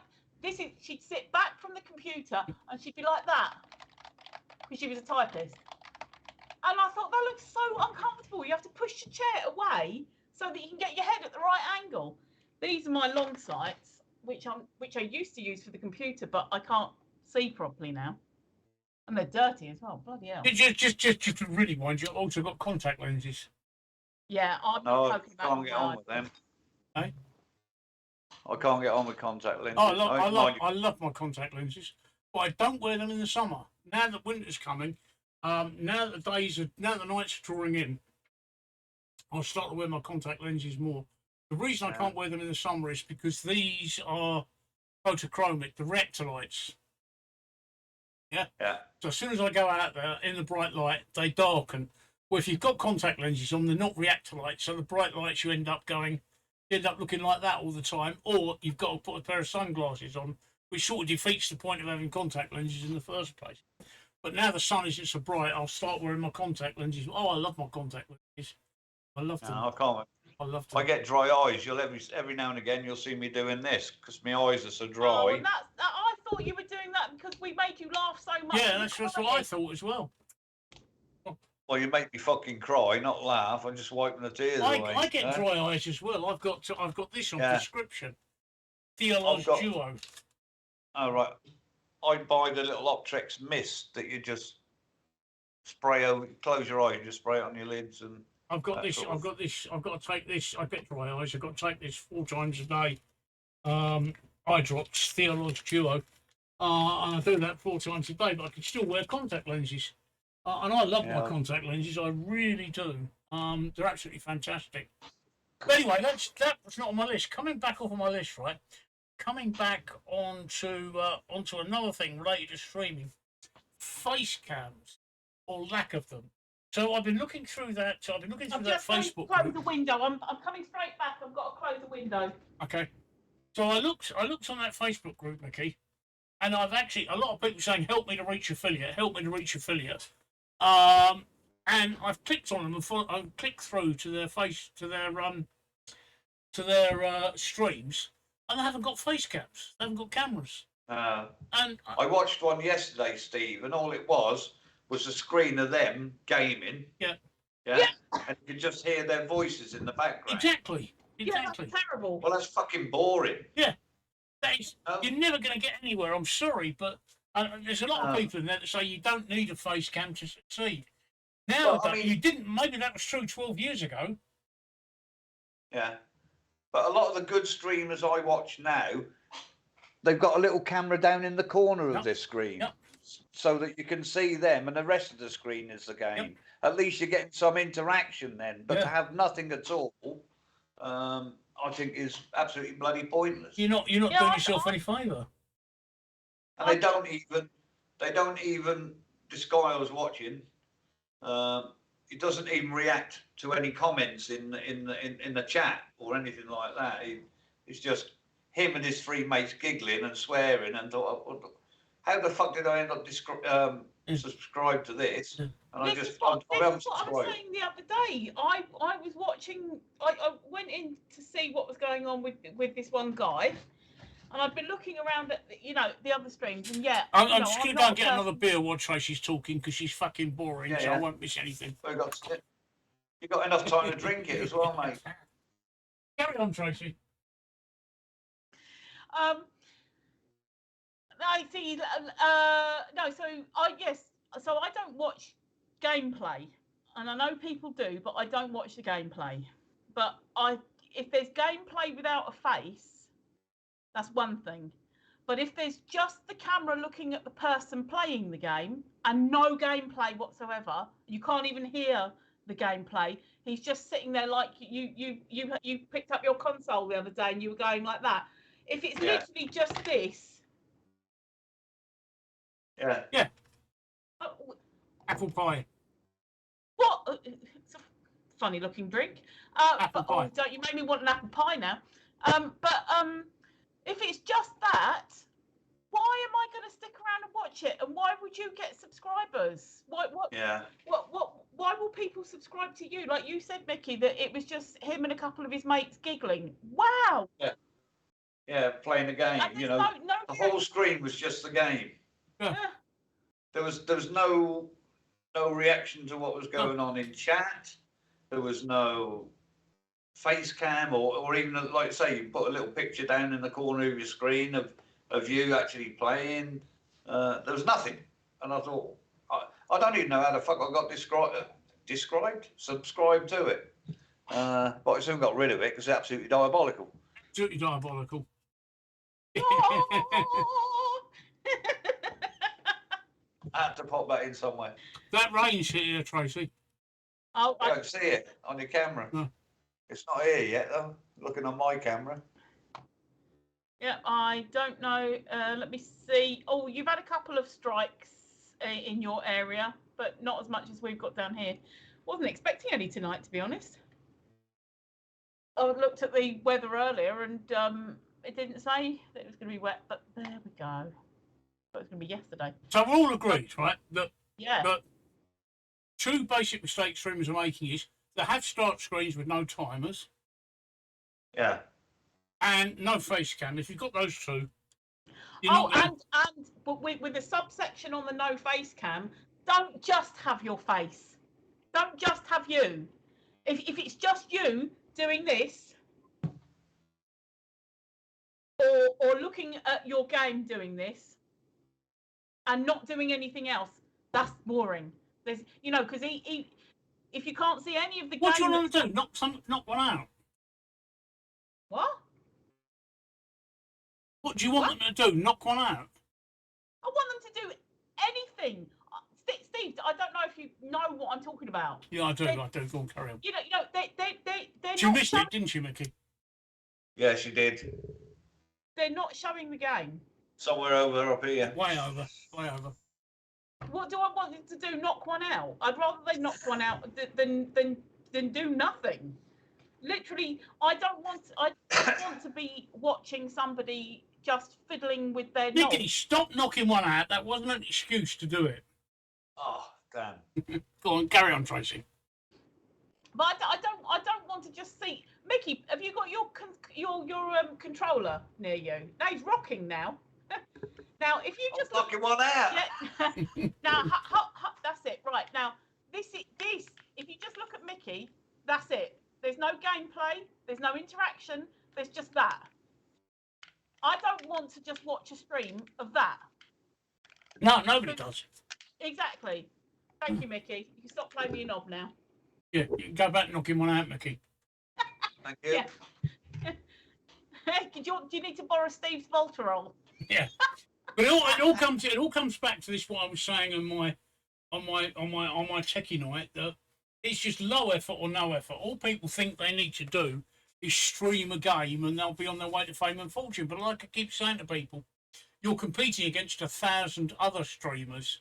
she'd sit back from the computer and she'd be like that, because she was a typist. And I thought, that looks so uncomfortable. You have to push your chair away so that you can get your head at the right angle. These are my long sights, which I used to use for the computer, but I can't see properly now. And they're dirty as well. Bloody hell. Just to really mind you, I've also got contact lenses. Yeah, I'm No, I talking about can't get on my with them. Eh? I can't get on with contact lenses. Oh, I love my contact lenses, but I don't wear them in the summer. Now that winter's coming, now that the nights are drawing in, I'll start to wear my contact lenses more. The reason I can't wear them in the summer is because these are photochromic, the reactor lights. Yeah. So as soon as I go out there in the bright light, they darken. Well, if you've got contact lenses on, they're not reactor lights, so the bright lights you end up looking like that all the time, or you've got to put a pair of sunglasses on, which sort of defeats the point of having contact lenses in the first place. But now the sun isn't so bright, I'll start wearing my contact lenses. Oh, I love my contact lenses. I love them. No, I can't. I love them. I get dry eyes. You'll every now and again you'll see me doing this because my eyes are so dry. Oh, and I thought you were doing that because we made you laugh so much. Yeah, that's what I thought as well. Well, you make me fucking cry, not laugh. I'm just wiping the tears away. I get dry eyes as well. I've got this on prescription. Theolog's Duo. Oh right. I buy the little Optrex mist that you just spray over. Close your eye, you just spray it on your lids and. I've got this. I've got to take this. I get dry eyes. I've got to take this 4 times a day. Eye drops, Theolog's Duo, and I do that 4 times a day. But I can still wear contact lenses, and I love my contact lenses. I really do. They're absolutely fantastic. But anyway, that was not on my list. Coming back off of my list, right? Coming back onto another thing related to streaming, Facecams or lack of them. So I've been looking through that. Facebook. Close the window. I'm coming straight back. I've got to close the window. Okay. So I looked on that Facebook group, Micky, and I've actually a lot of people saying, "Help me to reach affiliate. Help me to reach affiliate." And I've clicked on them and I've clicked through to their streams, and they haven't got face cams. They haven't got cameras. And I watched one yesterday, Steve, and all it was a screen of them gaming. Yeah. And you could just hear their voices in the background. Exactly. Yeah, that's terrible. Well, that's fucking boring. Yeah. You're never going to get anywhere. I'm sorry, but there's a lot of people in there that say you don't need a face cam to succeed. Now, you didn't. Maybe that was true 12 years ago. Yeah. But a lot of the good streamers I watch now, they've got a little camera down in the corner of their screen. Yep. So that you can see them and the rest of the screen is the game. Yep. At least you're getting some interaction then. But to have nothing at all, I think is absolutely bloody pointless. You're not doing yourself any favour. And they don't even this guy I was watching, he doesn't even react to any comments in the chat or anything like that. It's just him and his 3 mates giggling and swearing and thought, how the fuck did I end up subscribe to this? And I haven't subscribed. What I was saying the other day. I was watching. I went in to see what was going on with this one guy, and I've been looking around at the other streams. And I'm just going to go and get another beer while Tracy's talking because she's fucking boring, so I won't miss anything. You got enough time to drink it as well, mate. Carry on, Tracy. I see. So I don't watch gameplay, and I know people do, but I don't watch the gameplay. But if there's gameplay without a face, that's one thing. But if there's just the camera looking at the person playing the game and no gameplay whatsoever, you can't even hear the gameplay. He's just sitting there like you picked up your console the other day and you were going like that. If it's literally just this. Yeah. Apple pie. What? It's a funny looking drink. Apple But oh, pie. don't you make me want an apple pie now? If it's just that, why am I going to stick around and watch it? And why would you get subscribers? Yeah. Why will people subscribe to you? Like you said, Micky, that it was just him and a couple of his mates giggling. Wow. Yeah, playing the game. And You there's know, no the whole screen was just the game. Yeah. There was no reaction to what was going on in chat. There was no face cam or even, like I say, you put a little picture down in the corner of your screen of you actually playing. There was nothing. And I thought, I don't even know how the fuck I got subscribed to it. But I soon got rid of it because it's absolutely diabolical. Absolutely diabolical. I had to pop that in somewhere. That rain's here, Tracy. Oh, I don't see it on your camera. No. It's not here yet, though. Looking on my camera. yeah, I don't know. Let me see. Oh, you've had a couple of strikes in your area, but not as much as we've got down here. Wasn't expecting any tonight, to be honest. I looked at the weather earlier and it didn't say that it was going to be wet, but there we go. But it was going to be yesterday. So we're all agreed, right, that Yeah. two basic mistakes streamers are making is they have start screens with no timers Yeah. and no face cam. If you've got those two, you're not gonna... But with the subsection on the no face cam, don't just have your face. Don't just have you. If it's just you doing this or looking at your game doing this and not doing anything else, that's boring. There's, because if you can't see any of the What do game, you want to do? Knock one out. what? What do you want them to do? Knock one out? I want them to do anything. Steve, I don't know if you know what I'm talking about. Yeah, I do. Go on, carry on. They're She not missed it, didn't she, Micky? Yeah, she did. They're not showing the game. Somewhere over up here. Way over. What do I want them to do? Knock one out? I'd rather they knock one out than do nothing. Literally, I don't want to be watching somebody just fiddling with their Micky, knobs. stop knocking one out. That wasn't an excuse to do it. Oh, damn. Go on, carry on, Tracy. But I don't want to just see. Micky, have you got your controller near you? No, he's rocking now. Now, if you just knocking one out. Yeah. Now, that's it. Right now, this. If you just look at Micky, that's it. There's no gameplay. There's no interaction. There's just that. I don't want to just watch a stream of that. No, nobody does. Exactly. Thank you, Micky. You can stop playing me your knob now. Yeah, you can go back knocking one out, Micky. Thank you. Yeah. Do you need to borrow Steve's Voltarol? Yeah. But it all comes back to this what I was saying on my techie night, that it's just low effort or no effort. All people think they need to do is stream a game and they'll be on their way to fame and fortune. But like I keep saying to people, you're competing against 1,000 other streamers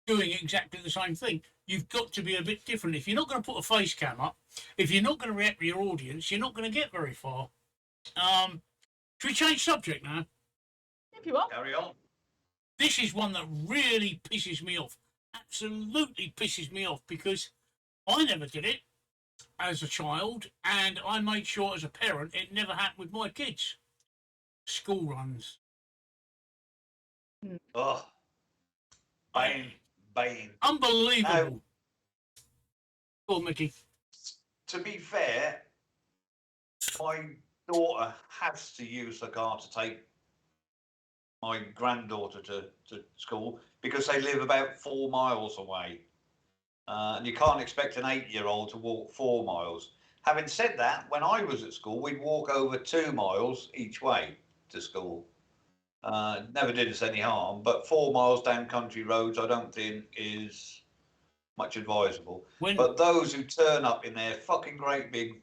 doing exactly the same thing. You've got to be a bit different. If you're not going to put a face cam up, if you're not going to react to your audience, you're not going to get very far. Should we change subject now? If you want. Carry on. This is one that really pisses me off. Absolutely pisses me off, because I never did it as a child, and I made sure as a parent it never happened with my kids. School runs. Oh. Bane. Unbelievable. Go on, Micky. To be fair, my daughter has to use the car to take my granddaughter to school because they live about 4 miles away. And you can't expect an 8-year-old to walk 4 miles. Having said that, when I was at school, we'd walk over 2 miles each way to school. Never did us any harm, but 4 miles down country roads I don't think is much advisable. But those who turn up in their fucking great big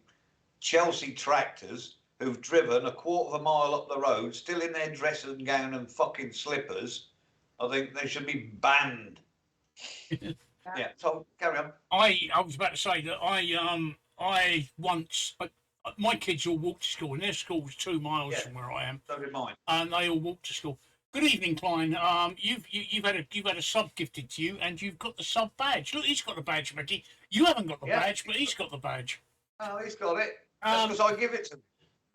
Chelsea tractors who've driven 1/4 of a mile up the road, still in their dressing gown and fucking slippers, I think they should be banned. Yeah. So carry on. I was about to say that I once my kids all walked to school, and their school was 2 miles Yeah. from where I am, So did mine. and they all walked to school. Good evening, Klein. You've had a sub gifted to you, and you've got the sub badge. Look, he's got the badge, Micky. You haven't got the badge, but he's got the badge. Oh, he's got it. That's because I give it to him.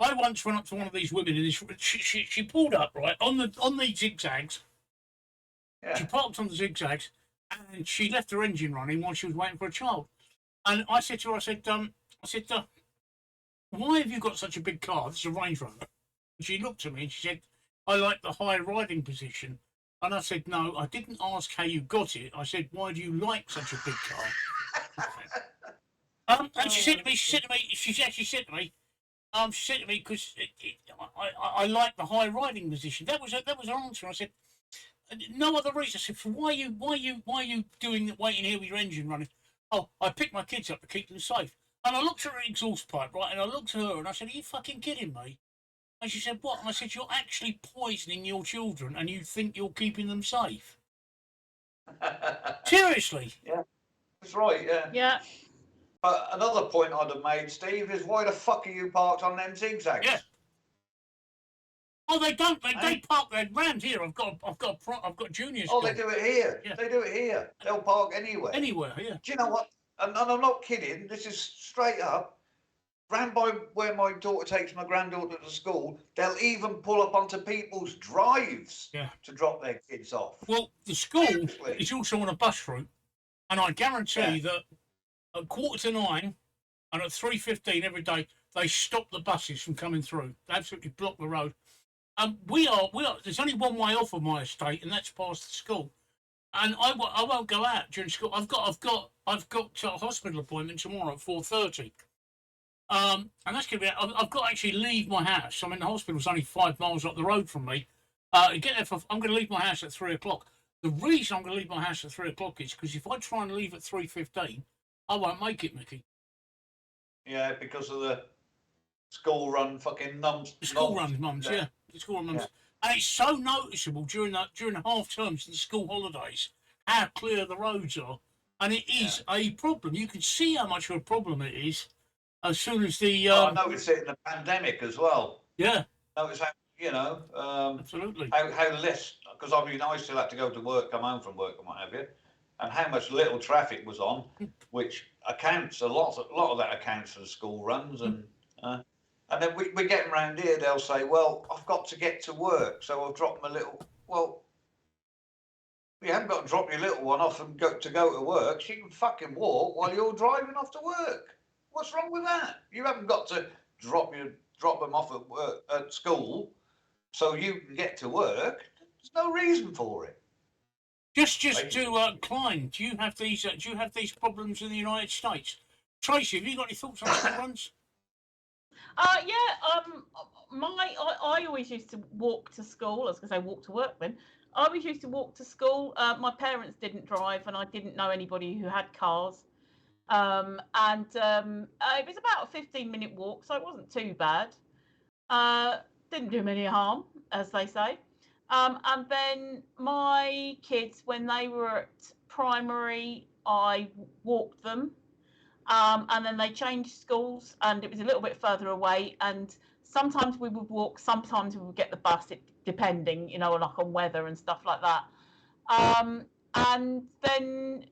I once went up to one of these women, and she pulled up right on the zigzags. Yeah. She parked on the zigzags, and she left her engine running while she was waiting for a child. And I said to her, I said, why have you got such a big car? This is a Range Rover. And she looked at me and she said, I like the high riding position. And I said, no, I didn't ask how you got it. I said, why do you like such a big car? And she said to me, because I like the high riding position. That was her answer. I said, no other reason. I said, why are you doing waiting here with your engine running? Oh, I picked my kids up to keep them safe. And I looked at her exhaust pipe, right, and I looked at her and I said, are you fucking kidding me? And she said, what? And I said, you're actually poisoning your children and you think you're keeping them safe? Seriously? Yeah, that's right. Yeah. Yeah. But another point I'd have made, Steve, is why the fuck are you parked on them zigzags? Yeah. Oh, they don't. They park there round here. I've got junior school. Oh, they do it here. Yeah. They do it here. They'll park anywhere. Anywhere, yeah. Do you know what? And I'm not kidding. This is straight up. Round by where my daughter takes my granddaughter to school, they'll even pull up onto people's drives to drop their kids off. Well, the school Seriously. is also on a bus route, and I guarantee that at 8:45 and at 3:15 every day, they stop the buses from coming through. They absolutely block the road. We are. There's only one way off of my estate, and that's past the school. And I won't go out during school. I've got a hospital appointment tomorrow at 4:30. And that's going to be. I've got to actually leave my house. I mean, the hospital's only 5 miles up the road from me. I'm going to leave my house at 3:00. The reason I'm going to leave my house at 3:00 is because if I try and leave at 3:15, I won't make it, Micky. Yeah, because of the school run fucking mums. The school run mums, yeah. The school run mums. And it's so noticeable during the half terms and the school holidays how clear the roads are. And it is a problem. You can see how much of a problem it is as soon as the... I noticed it in the pandemic as well. Yeah. Notice how, absolutely. How less, because I mean, I still had to go to work, come home from work and what have you, and how much little traffic was on, which accounts, a lot of that accounts for the school runs. And then we get them around here, they'll say, well, I've got to get to work, so I'll drop my little... Well, you haven't got to drop your little one off and go to work. She can fucking walk while you're driving off to work. What's wrong with that? You haven't got to drop them off at work, at school, so you can get to work. There's no reason for it. Just to Klein, do you have these problems in the United States? Tracy, have you got any thoughts on school runs? I always used to walk to school. I was going to say walk to work then. I always used to walk to school. My parents didn't drive, and I didn't know anybody who had cars. It was about a 15-minute walk, so it wasn't too bad. Didn't do me any harm, as they say. And then my kids, when they were at primary, I walked them. And then they changed schools, and it was a little bit further away. And sometimes we would walk, sometimes we would get the bus, depending, like on weather and stuff like that. And then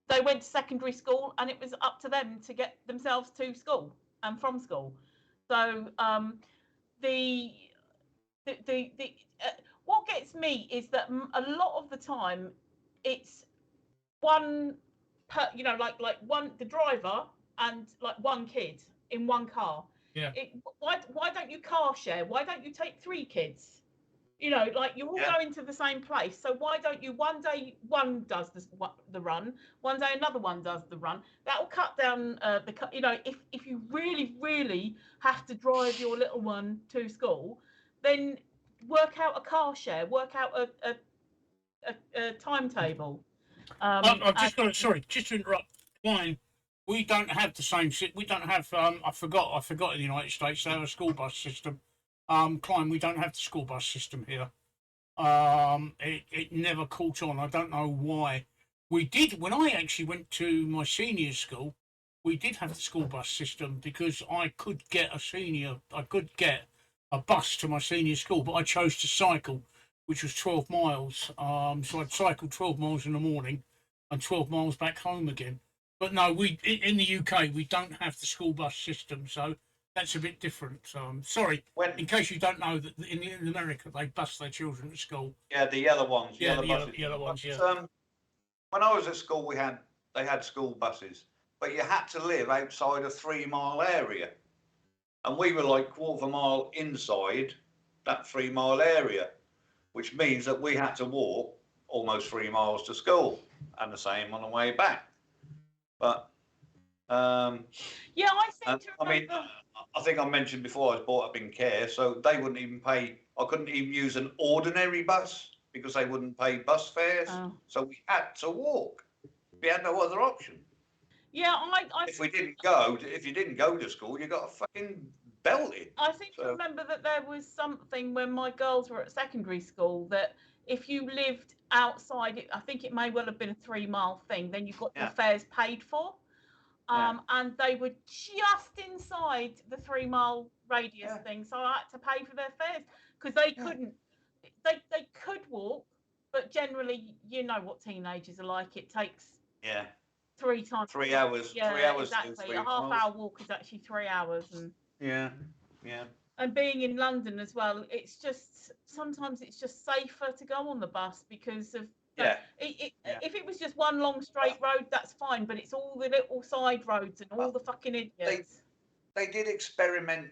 they went to secondary school, and it was up to them to get themselves to school and from school. So what gets me is that a lot of the time it's one. The driver and like one kid in one car. Yeah. Why don't you car share? Why don't you take 3 kids? You're all going to the same place. So why don't you one day one does the run, one day another one does the run? That will cut down if you really have to drive your little one to school, then work out a car share, work out a timetable. I've just got just to interrupt. Klein, we don't have the same. We don't have. I forgot in the United States they have a school bus system. Klein, we don't have the school bus system here. It never caught on. I don't know why. We did, when I actually went to my senior school, we did have the school bus system because I could get a bus to my senior school, but I chose to cycle, which was 12 miles. So I'd cycle 12 miles in the morning and 12 miles back home again. But no, in the UK, we don't have the school bus system, so that's a bit different. Sorry, in case you don't know, that in America, they bus their children to school. Yeah, the yellow ones. Yeah, yellow the buses. yellow ones, yeah. When I was at school, they had school buses, but you had to live outside a 3 mile area. And we were like 1/4 mile inside that 3 mile area, which means that we had to walk almost 3 miles to school and the same on the way back. But Yeah, I seem to I mean, remember. I think I mentioned before I was brought up in care, so they wouldn't even pay. I couldn't even use an ordinary bus because they wouldn't pay bus fares. Oh. So we had to walk. We had no other option. Yeah, If you didn't go to school, you got a fucking belted. I seem to remember that there was something when my girls were at secondary school that if you lived outside it, I think it may well have been a 3 mile thing, then you got your fares paid for. And they were just inside the 3 mile radius thing, so I had to pay for their fares because they couldn't. They could walk, but generally, you know what teenagers are like. It takes 3 times 3 hours. Yeah, 3 hours. exactly. A half-hour walk is actually 3 hours, and And being in London as well, it's just sometimes it's just safer to go on the bus because of if it was just one long straight road, that's fine, but it's all the little side roads and all the fucking idiots. They did experiment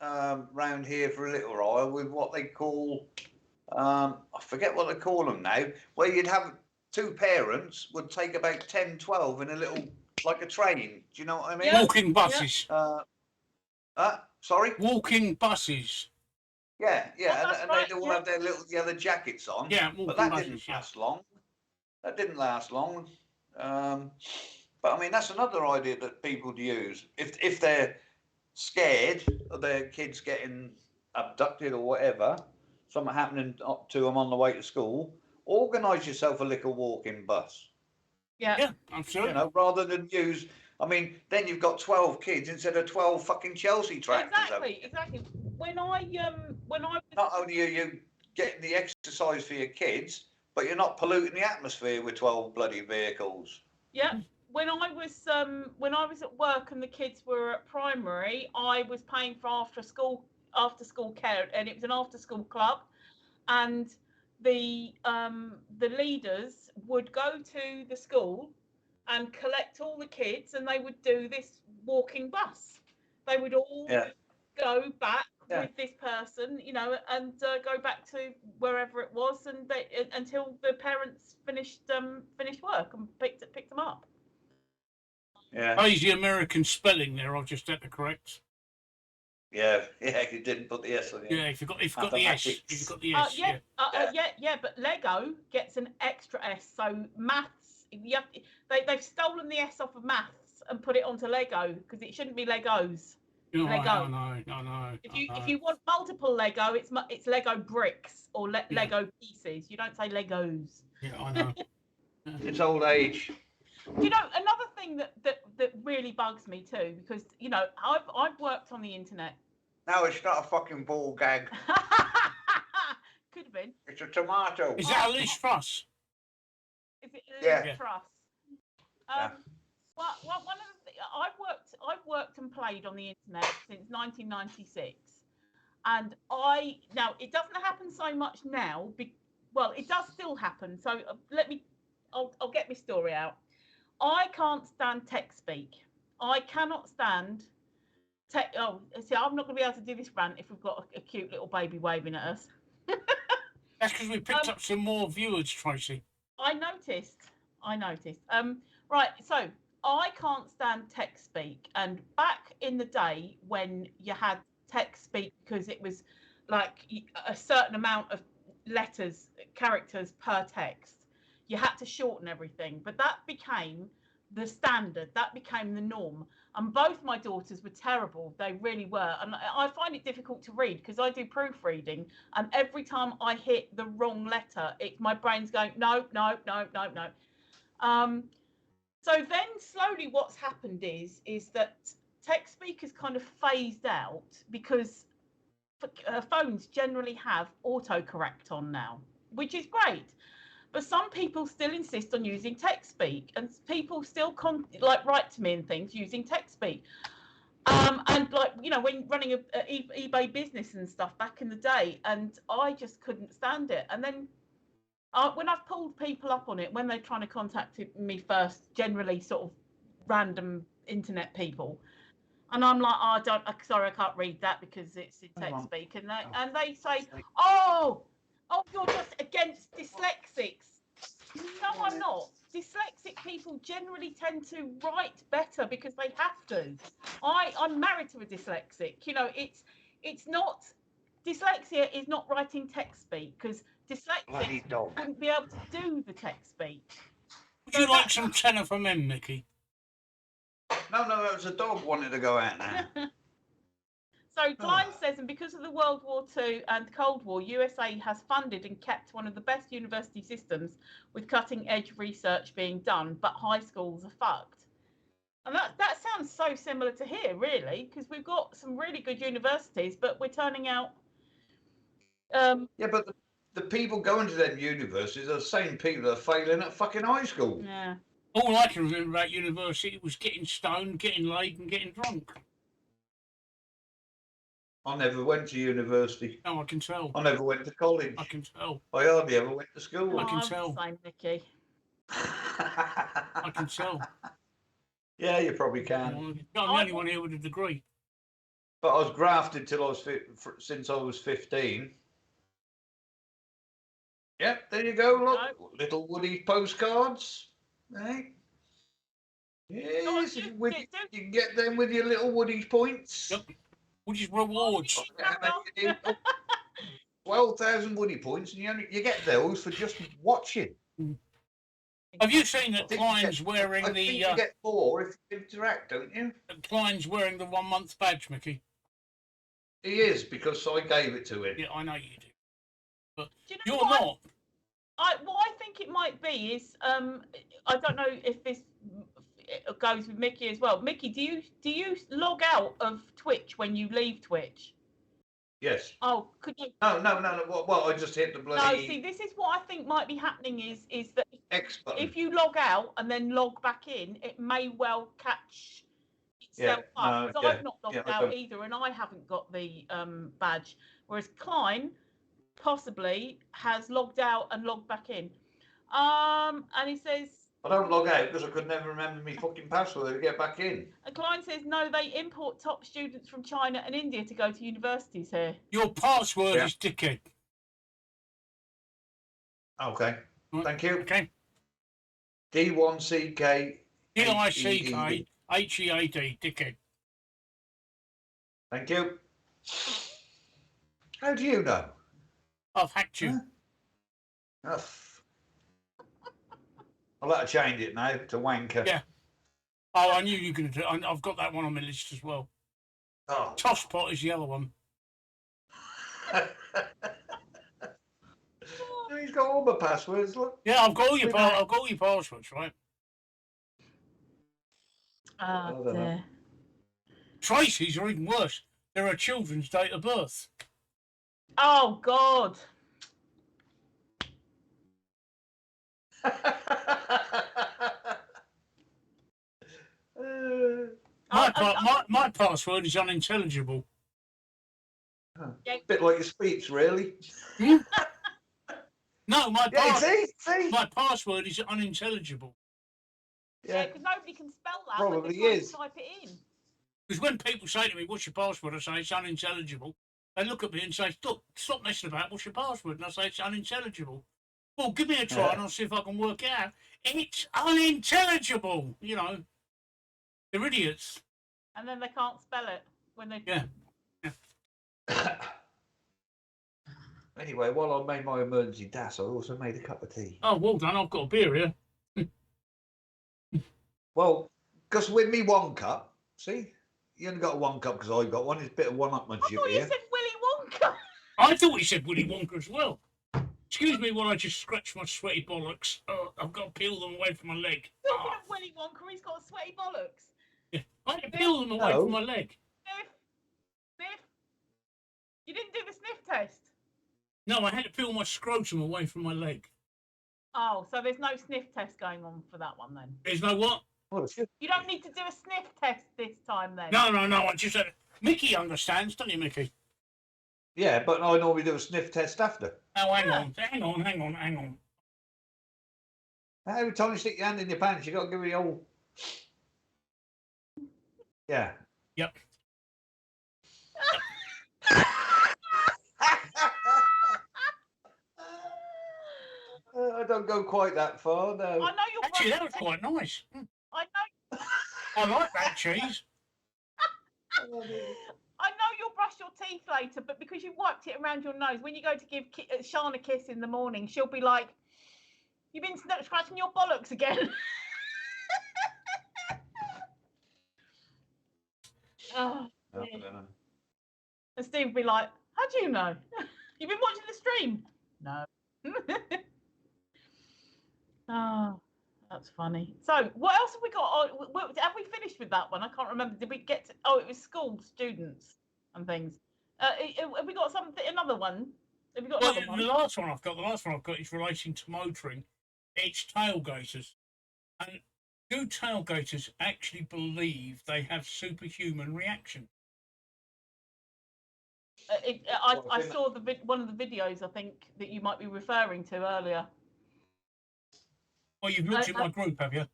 round here for a little while with what they call I forget what they call them now, where you'd have 2 parents would take about 10, 12 in a little, like a train. Do you know what I mean? Walking buses. Sorry? Walking buses. Yeah, Oh, and they'd all have their little yellow jackets on. Yeah, but that didn't last long. That didn't last long. But I mean, that's another idea that people use. If they're scared of their kids getting abducted or whatever, something happening to them on the way to school, organise yourself a little walking bus. Yeah, absolutely. You know, rather than use. I mean, then you've got 12 kids instead of 12 fucking Chelsea tractors. Exactly. When I was not only are you getting the exercise for your kids, but you're not polluting the atmosphere with 12 bloody vehicles. Yeah. When I was at work and the kids were at primary, I was paying for after school care, and it was an after school club, and the leaders would go to the school and collect all the kids, and they would do this walking bus. They would all go back with this person, you know, and go back to wherever it was, and until the parents finished work and picked them up. Yeah. Oh, the American spelling there. I've just had to correct. Yeah. You didn't put the S on it. Yeah, if you've got the S, you've got the S. But Lego gets an extra S. So maths, they've stolen the S off of maths and put it onto Lego because it shouldn't be Legos. No, Lego. No. If you want multiple Lego, it's Lego bricks or Lego pieces. You don't say Legos. Yeah, I know. It's old age. You know, another thing that really bugs me too, because you know I've worked on the internet. No, it's not a fucking ball gag. Could have been. It's a tomato. Is that a Liz Truss? Is it Liz Truss? Well, one of the I've worked and played on the internet since 1996, and now it doesn't happen so much now. Well, it does still happen. So I'll get my story out. I can't stand text speak. I cannot stand text. Oh, see, I'm not going to be able to do this rant if we've got a cute little baby waving at us. That's because we picked up some more viewers, Tracy. I noticed. Right, so I can't stand text speak. And back in the day when you had text speak, because it was like a certain amount of characters per text, you had to shorten everything. But that became the standard. That became the norm. And both my daughters were terrible. They really were. And I find it difficult to read because I do proofreading. And every time I hit the wrong letter, my brain's going, no. So then slowly what's happened is that text speak is kind of phased out because phones generally have autocorrect on now, which is great. But some people still insist on using text speak, and people still write to me and things using text speak. And like, you know, when running a eBay business and stuff back in the day, and I just couldn't stand it. And then when I've pulled people up on it, when they're trying to contact me first, generally sort of random internet people, and I'm like, oh, sorry, I can't read that because it's in text speak, and they say, oh, you're just against dyslexics. No, I'm not. Dyslexic people generally tend to write better because they have to. I'm married to a dyslexic. You know, it's not, dyslexia is not writing text speak because dyslexics wouldn't be able to do the text speak. Would you like some tenor from him, Micky? No, that was a dog wanted to go out now. So Klein says, and because of the World War II and Cold War, USA has funded and kept one of the best university systems with cutting edge research being done, but high schools are fucked. And that sounds so similar to here, really, because we've got some really good universities, but we're turning out. Yeah, but the people going to them universities are the same people that are failing at fucking high school. Yeah. All I can remember about university was getting stoned, getting laid, and getting drunk. I never went to university. No, I can tell. I never went to college. I can tell. I hardly ever went to school. I can I'm tell. the same, Micky. I can tell. Yeah, you probably can. I'm the only one here with a degree. But I was grafted till I was since I was 15. Yep, there you go. Look, little Woody postcards. Hey. Yes, you can get them with your little Woody points. Yep. Which is rewards. 12,000 Woody points, and you get those for just watching. Have you seen that Klein's wearing I think you get more if you interact, don't you? Klein's wearing the 1 month badge, Micky? He is, because I gave it to him. Yeah, I know you do. But Do you know you're what? not. What I think it might be is, I don't know if this goes with Micky as well. Micky, do you log out of Twitch when you leave Twitch? Yes. Oh, could you? No. Well, I just hit the bloody. No, see, this is what I think might be happening is that X button. if you log out and then log back in, it may well catch itself up. Because I've not logged out either, and I haven't got the badge. Whereas Klein possibly has logged out and logged back in. And he says, I don't log out because I could never remember my fucking password to get back in. and Klein says, no, they import top students from China and India to go to universities here. Your password is dickhead. Okay. Right. Thank you. Okay. D1CK. DICKHEAD, dickhead. Thank you. How do you know? I've hacked you. Huh? I'll have to change it now to wanker. Yeah. Oh, I knew you were going to do it. I've got that one on my list as well. Oh. Tosspot is the other one. He's got all my passwords. Look. Yeah, I've got all your passwords, right? Oh, dear. Tracy's are even worse. They're a children's date of birth. Oh, God. My password is unintelligible. Yeah. Bit like your speech, really. No, my password is unintelligible. Yeah, because nobody can spell that. Probably when is. Type it in. Because when people say to me, "What's your password?" I say it's unintelligible. They look at me and say, "Look, stop messing about. What's your password?" And I say it's unintelligible. Well, give me a try and I'll see if I can work it out. It's unintelligible. You know, they're idiots. And then they can't spell it when they. Yeah. Anyway, while I made my emergency dash, I also made a cup of tea. Oh, well done. I've got a beer here. Well, because with me 1 cup, see, you only got 1 cup because I got one. It's a bit of one-upmanship I thought here. you said Willy Wonka. I thought he said Willy Wonka as well. Excuse me while I just scratch my sweaty bollocks. Oh, I've got to peel them away from my leg. Talking of Willy Wonka, he's got sweaty bollocks. Yeah. I had to peel them away No. from my leg. Sniff. You didn't do the sniff test. No, I had to peel my scrotum away from my leg. Oh, so there's no sniff test going on for that one then. There's no what? Well, it's good. You don't need to do a sniff test this time then. No. I just Mickey understands, don't you, Mickey? Yeah, but I normally do a sniff test after. Oh, hang Yeah. on. Every time you stick your hand in your pants, you got to give it the old. Yeah. Yep. I don't go quite that far, no. I know you're Actually, that was brushing quite nice. I know. I like that cheese. I know you'll brush your teeth later, but because you've wiped it around your nose, when you go to give Sean a kiss in the morning, she'll be like, "You've been scratching your bollocks again." Oh, I dear. don't know. And Steve will be like, "How do you know? You've been watching the stream?" No. Oh, that's funny. So, what else have we got? Have we finished with that one? I can't remember. Did we get to? Oh, it was school students and things. Have we got something? Another one? Have we got Well, another one? the last one I've got is relating to motoring. It's tailgaters. And do tailgaters actually believe they have superhuman reaction? I saw one of the videos, I think, that you might be referring to earlier. Well, you've looked at my group, have you?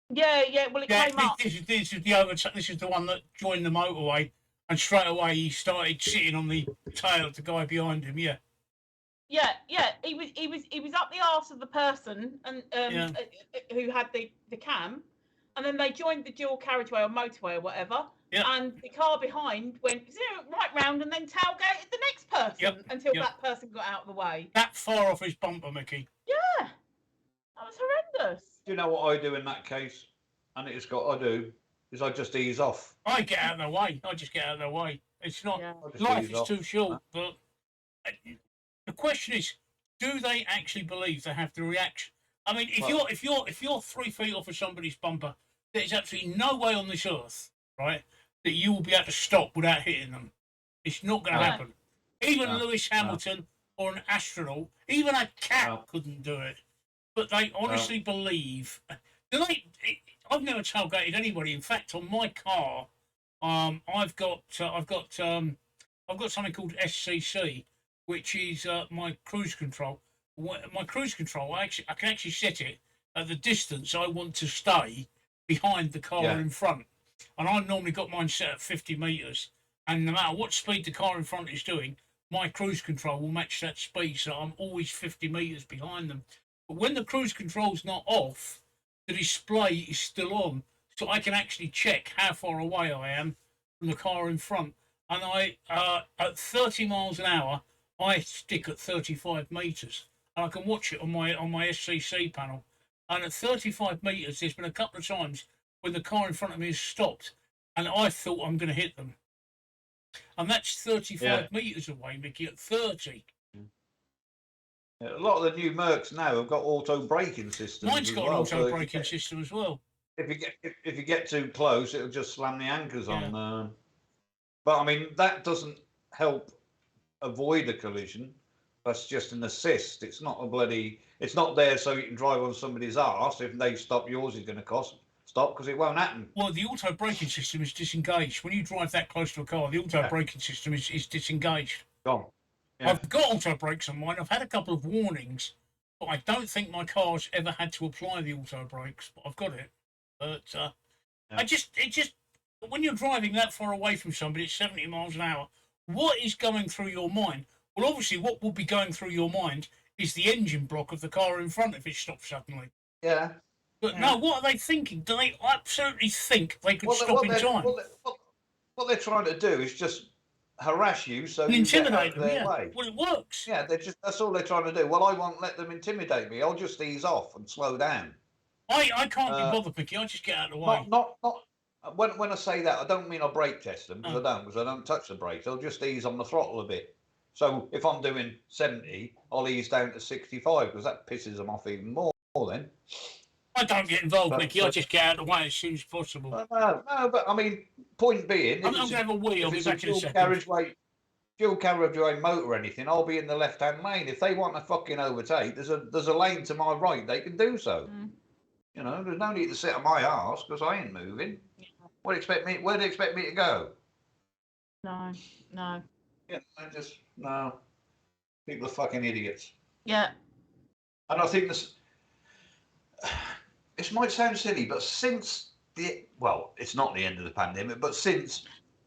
Yeah. Well, it came up. This is the one that joined the motorway, and straight away he started sitting on the tail of the guy behind him. Yeah. Yeah. He was up the arse of the person and who had the cam, and then they joined the dual carriageway or motorway or whatever. Yeah. And the car behind went right round and then tailgated the next person until that person got out of the way. That far off his bumper, Mickey. Yeah. That was horrendous. Do you know what I do in that case? And it's got I do is I just ease off. I get out of the way. I just get out of the way. It's not. Yeah. I just Life ease is off. too short. But the question is, do they actually believe they have the reaction? I mean, if you're 3 feet off of somebody's bumper, there's absolutely no way on this earth, right, that you will be able to stop without hitting them. It's not going to No. happen. Even No. Lewis Hamilton or an astronaut, even a cat No. couldn't do it. But they honestly believe. Do they? I've never tailgated anybody. In fact, on my car, I've got something called SCC, which is my cruise control. My cruise control, I can actually set it at the distance I want to stay behind the car in front, and I've normally got mine set at 50 meters. And no matter what speed the car in front is doing, my cruise control will match that speed, so I'm always 50 meters behind them. But when the cruise control's not off, the display is still on, so I can actually check how far away I am from the car in front. And I, at 30 miles an hour, I stick at 35 meters, and I can watch it on my SCC panel. And at 35 meters, there's been a couple of times when the car in front of me has stopped, and I thought I'm going to hit them. And that's 35 meters away, Mickey, at 30. Yeah, a lot of the new Mercs now have got auto braking systems. Mine's as got well, an so auto if you braking get- system as well. If you get too close, it'll just slam the anchors Yeah. on. But I mean, that doesn't help avoid a collision. That's just an assist. It's not a bloody. It's not there so you can drive on somebody's arse. If they stop, yours is going to stop because it won't happen. Well, the auto braking system is disengaged. When you drive that close to a car, the auto braking system is disengaged. Gone. Yeah. I've got auto brakes on mine. I've had a couple of warnings, but I don't think my car's ever had to apply the auto brakes. But I've got it. But it just when you're driving that far away from somebody at 70 miles an hour, what is going through your mind? Well, obviously, what will be going through your mind is the engine block of the car in front if it stops suddenly. Yeah. But no, what are they thinking? Do they absolutely think they could stop in time? What they're trying to do is just harass you so And you get out intimidate of them, their yeah. way. Well, it works. Yeah, that's all they're trying to do. Well, I won't let them intimidate me. I'll just ease off and slow down. I can't be bothered, Micky. I just get out of the way. Not. When I say that, I don't mean I brake test them because I don't touch the brakes. I'll just ease on the throttle a bit, So if I'm doing 70, I'll ease down to 65 because that pisses them off even more then. I don't get involved, But- Mickey. I just get out of the way as soon as possible. No, but I mean, point being, I'm going to have a wee. I'll if be it's a back in a dual second. carriageway motor or anything, I'll be in the left-hand lane. If they want to fucking overtake, there's a lane to my right. They can do so. You know, there's no need to sit on my arse because I ain't moving. Where do you expect me to go? No. Yeah, no. People are fucking idiots. Yeah. And I think this might sound silly, but since it's not the end of the pandemic, but since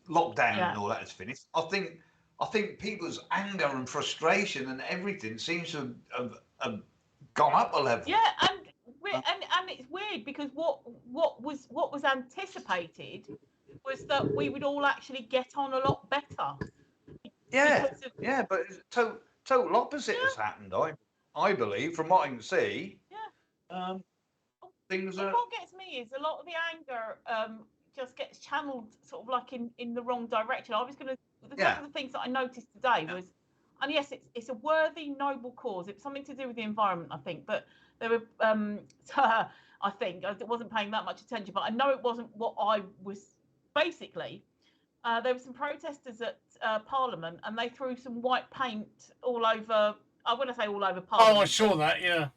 lockdown and all that is finished, I think people's anger and frustration and everything seems to have gone up a level. Yeah, and it's weird because what was anticipated was that we would all actually get on a lot better. Yeah, but total opposite has happened. I believe, from what I can see. Yeah. Things are. What gets me is a lot of the anger just gets channeled sort of like in the wrong direction. One of the things that I noticed today was, and yes, it's a worthy, noble cause. It's something to do with the environment, I think. But there were, I think I wasn't paying that much attention, but I know it wasn't what I was. Basically, there were some protesters at Parliament, and they threw some white paint all over. I want to say all over Parliament. Oh, I saw that. Yeah.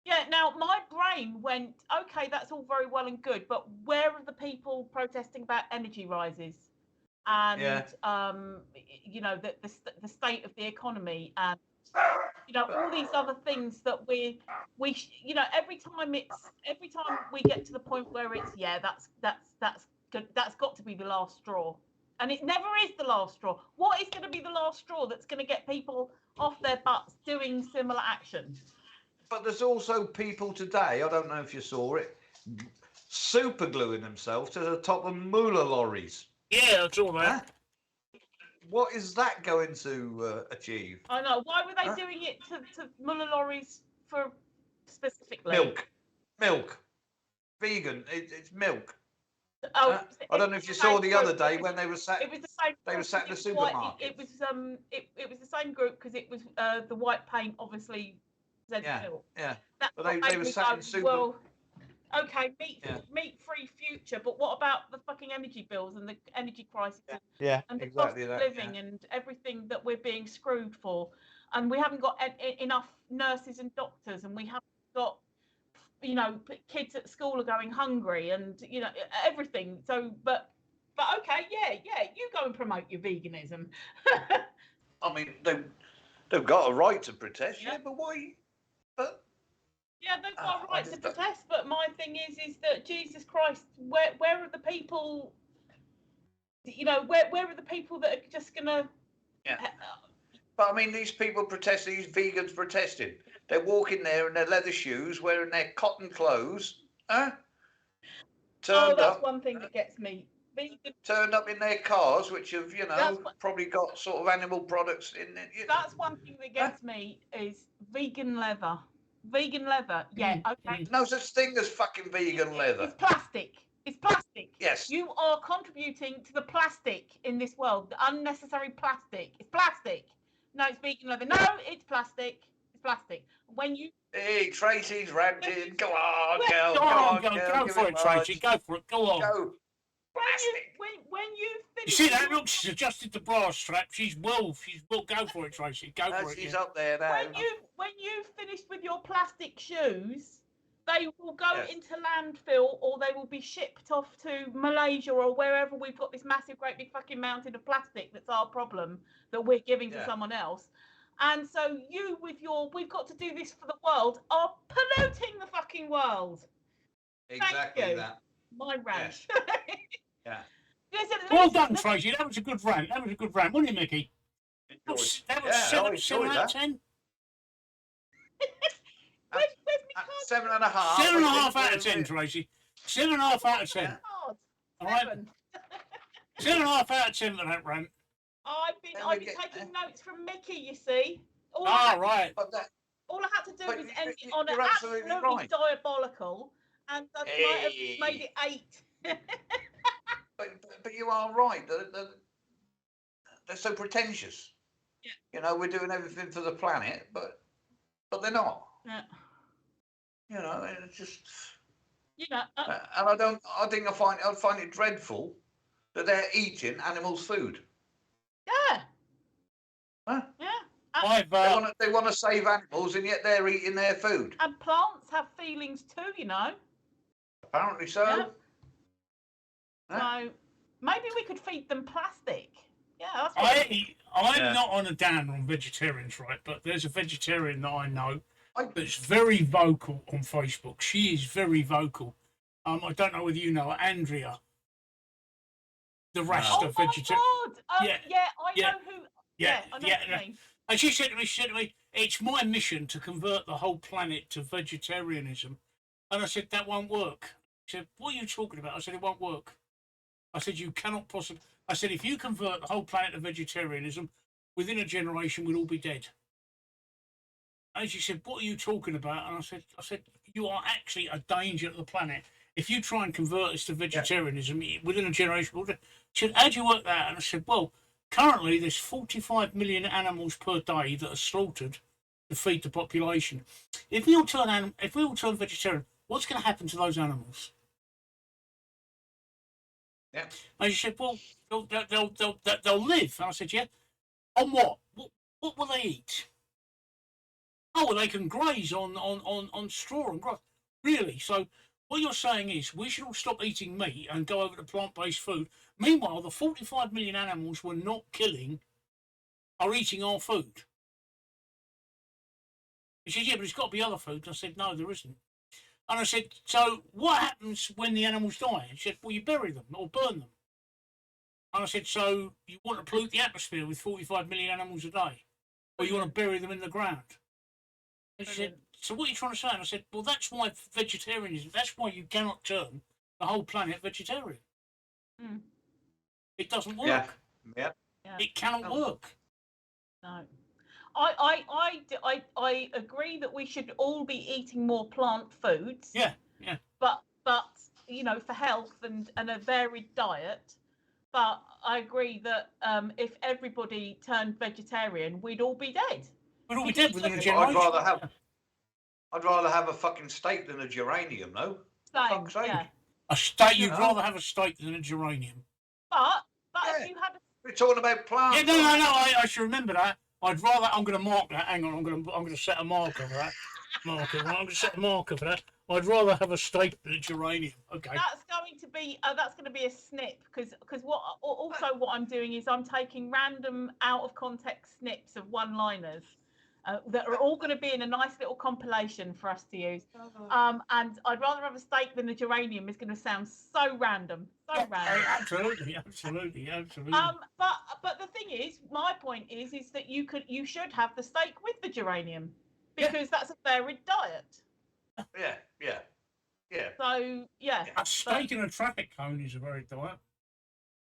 Yeah, now my brain went, okay, that's all very well and good, but where are the people protesting about energy rises and, you know, the state of the economy and, you know, all these other things that we you know, every time we get to the point where it's, that's good, that's got to be the last straw. And it never is the last straw. What is going to be the last straw that's going to get people off their butts doing similar action? But there's also people today, I don't know if you saw it, super gluing themselves to the top of moolah lorries. Yeah, I saw that. Huh? What is that going to achieve? I know. Why were they doing it to moolah lorries for specifically? Milk. Vegan. It's milk. Oh, I don't know if you saw the other day when they were sat. It was the same. They were sat in the supermarket. It was the same group because it was the white paint, obviously. Milk. Yeah. That's But what they made were me sat go, in super. well, okay, meat-free future, but what about the fucking energy bills and the energy crisis and the exactly cost of living and everything that we're being screwed for, and we haven't got enough nurses and doctors, and we haven't got, you know, kids at school are going hungry, and you know everything. So, but okay, you go and promote your veganism. I mean, they've got a right to protest, but why? But yeah, they've got a right to protest, but my thing is that Jesus Christ, where are the people? You know, where are the people that are just gonna? But I mean, these people protesting, these vegans protesting. They're walking there in their leather shoes, wearing their cotton clothes, That's one thing that gets me. Turned up in their cars, which have, you know, probably got sort of animal products in it. That's one thing that gets me is vegan leather. Vegan leather, okay. No such thing as fucking vegan leather. It's plastic. It's plastic. Yes. You are contributing to the plastic in this world, the unnecessary plastic. It's plastic. No, it's vegan leather. No, it's plastic. It's plastic. When you... Hey, Tracy's ranting. Go on, girl. Go for it, Tracy. Go for it. Go on. Go. When you finish... You see that? Look, she's adjusted the bra strap. She's well. Go for it, Tracy. Go for it. She's up there now. When you've finished with your plastic shoes, they will go into landfill, or they will be shipped off to Malaysia or wherever we've got this massive, great big fucking mountain of plastic that's our problem that we're giving to someone else. And so you, with your, we've got to do this for the world, are polluting the fucking world. Exactly that. My rant. Yes. Well done, Tracy. That was a good rant. Wasn't it, Mickey? That was 7 out of 10. Where's 7.5. 7.5 out of 10, Tracy. 7.5 out of 10. All right. 7.5 out of 10 for that rant. I've been taking notes from Micky, you see. Right. All I had to do was end it on an absolutely diabolical, and I might have made it 8. But you are right. They're so pretentious. Yeah. You know, we're doing everything for the planet, but they're not. Yeah. You know, it's just. You know, And I find it dreadful that they're eating animals' food. yeah. Huh? Yeah. I've They want to save animals, and yet they're eating their food. And plants have feelings too, you know. Apparently so. Yeah. Huh? So maybe we could feed them plastic. Yeah, that's what I'm Yeah. not on a downer on vegetarians, right? But there's a vegetarian that I know I- that's very vocal on Facebook. She is very vocal. I don't know whether you know her, Andrea, the Rasta Oh my vegetarian. God! I yeah, know who. Yeah, I know yeah. what you mean. And she said to me, it's my mission to convert the whole planet to vegetarianism. And I said, that won't work. She said, what are you talking about? I said, it won't work. I said, you cannot possibly. I said, if you convert the whole planet to vegetarianism, within a generation, we'll all be dead. And she said, what are you talking about? And I said, you are actually a danger to the planet. If you try and convert us to vegetarianism within a generation, we'll dead. She said, how do you work that? And I said, well, currently there's 45 million animals per day that are slaughtered to feed the population. If we all turn vegetarian, what's going to happen to those animals? Yeah. And she said, well, they'll live. And I said, yeah. On what? What will they eat? Oh, well, they can graze on straw and grass. Really? So what you're saying is we should all stop eating meat and go over to plant-based food. Meanwhile, the 45 million animals we're not killing are eating our food. She said, yeah, but it's got to be other food. And I said, no, there isn't. And I said, so what happens when the animals die? And she said, well, you bury them or burn them. And I said, so you want to pollute the atmosphere with 45 million animals a day? Or you want to bury them in the ground? And she said, so what are you trying to say? And I said, well, that's why vegetarianism, that's why you cannot turn the whole planet vegetarian. Mm. It doesn't work. Yeah. It cannot work. No. I agree that we should all be eating more plant foods. Yeah. But you know, for health and a varied diet. But I agree that if everybody turned vegetarian, we'd all be dead. We'd all be dead within a But generation. I'd rather have a fucking steak than a geranium, though. Same, Fuck's sake. yeah. A steak, you'd know. rather have a steak than a geranium. But Yeah. if you had We're talking about plants. Yeah, no, I should remember that. I'd rather, I'm going to mark that. Hang on, I'm going to set a marker for that. I'm going to set a marker for that. I'd rather have a steak than a geranium. Okay. that's going to be a snip because what I'm doing is I'm taking random out of context snips of one-liners that are all going to be in a nice little compilation for us to use. And I'd rather have a steak than a geranium is going to sound so random, random. Absolutely. But the thing is, my point is that you should have the steak with the geranium because that's a varied diet. Yeah. So yeah, A steak in a traffic cone is a very diet.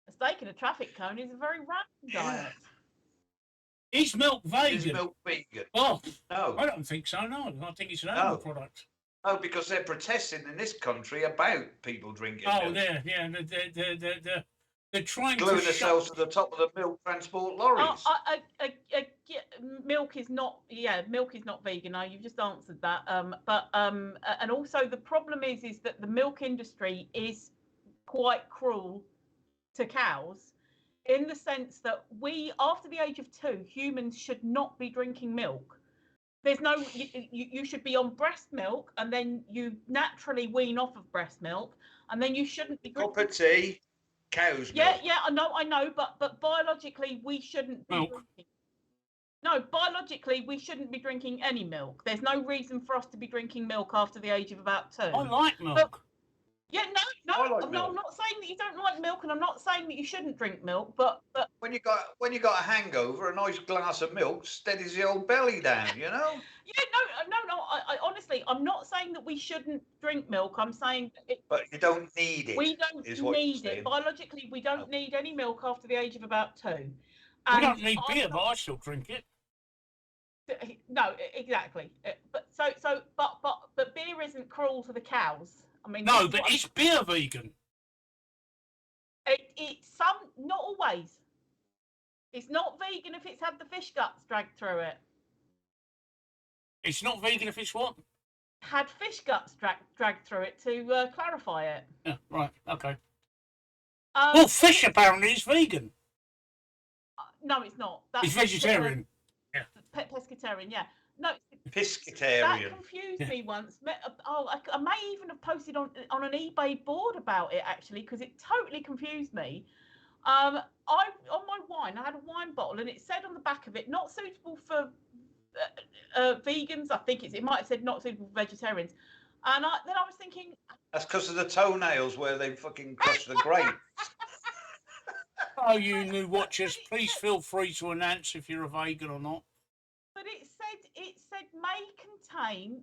a steak in a traffic cone is a very random diet. Is milk vegan? Is milk vegan? Oh, No. I don't think so. No, I think it's an animal product. No, because they're protesting in this country about people drinking Oh, milk. they're trying Gluing to themselves to the top of the milk transport lorries. Milk is not vegan. No, you've just answered that. And also the problem is that the milk industry is quite cruel to cows in the sense that after the age of 2, humans should not be drinking milk. There's no, you should be on breast milk and then you naturally wean off of breast milk and then you shouldn't be Cup of tea, cow's milk. Yeah, I know, but biologically we shouldn't be Milk. drinking. No, biologically we shouldn't be drinking any milk. There's no reason for us to be drinking milk after the age of about 2. I like milk. Yeah, I like no, milk. I'm not saying that you don't like milk, and I'm not saying that you shouldn't drink milk, but When you got a hangover, a nice glass of milk steadies the old belly down, you know. yeah, no. I honestly, I'm not saying that we shouldn't drink milk. I'm saying But you don't need it. we don't is what you're need saying. it biologically. We don't need any milk after the age of about 2. We And don't need beer, but I still drink it. No, exactly. But beer isn't cruel to the cows. I mean, No, that's but what is beer vegan? it's not always. It's not vegan if it's had the fish guts dragged through it. It's not vegan if it's what? Had fish guts dragged through it to clarify it. Yeah, right, okay. Well, fish apparently is vegan. No, it's not. It's vegetarian. Yeah. Pescatarian, yeah. No, Piscatarian. that confused me once. I may even have posted on an eBay board about it actually, because it totally confused me. On my wine, I had a wine bottle, and it said on the back of it, not suitable for vegans. I think it might have said not suitable for vegetarians. And then I was thinking, That's because of the toenails where they fucking crush the grape. Oh, you new watchers, please feel free to announce if you're a vegan or not. but it said may contain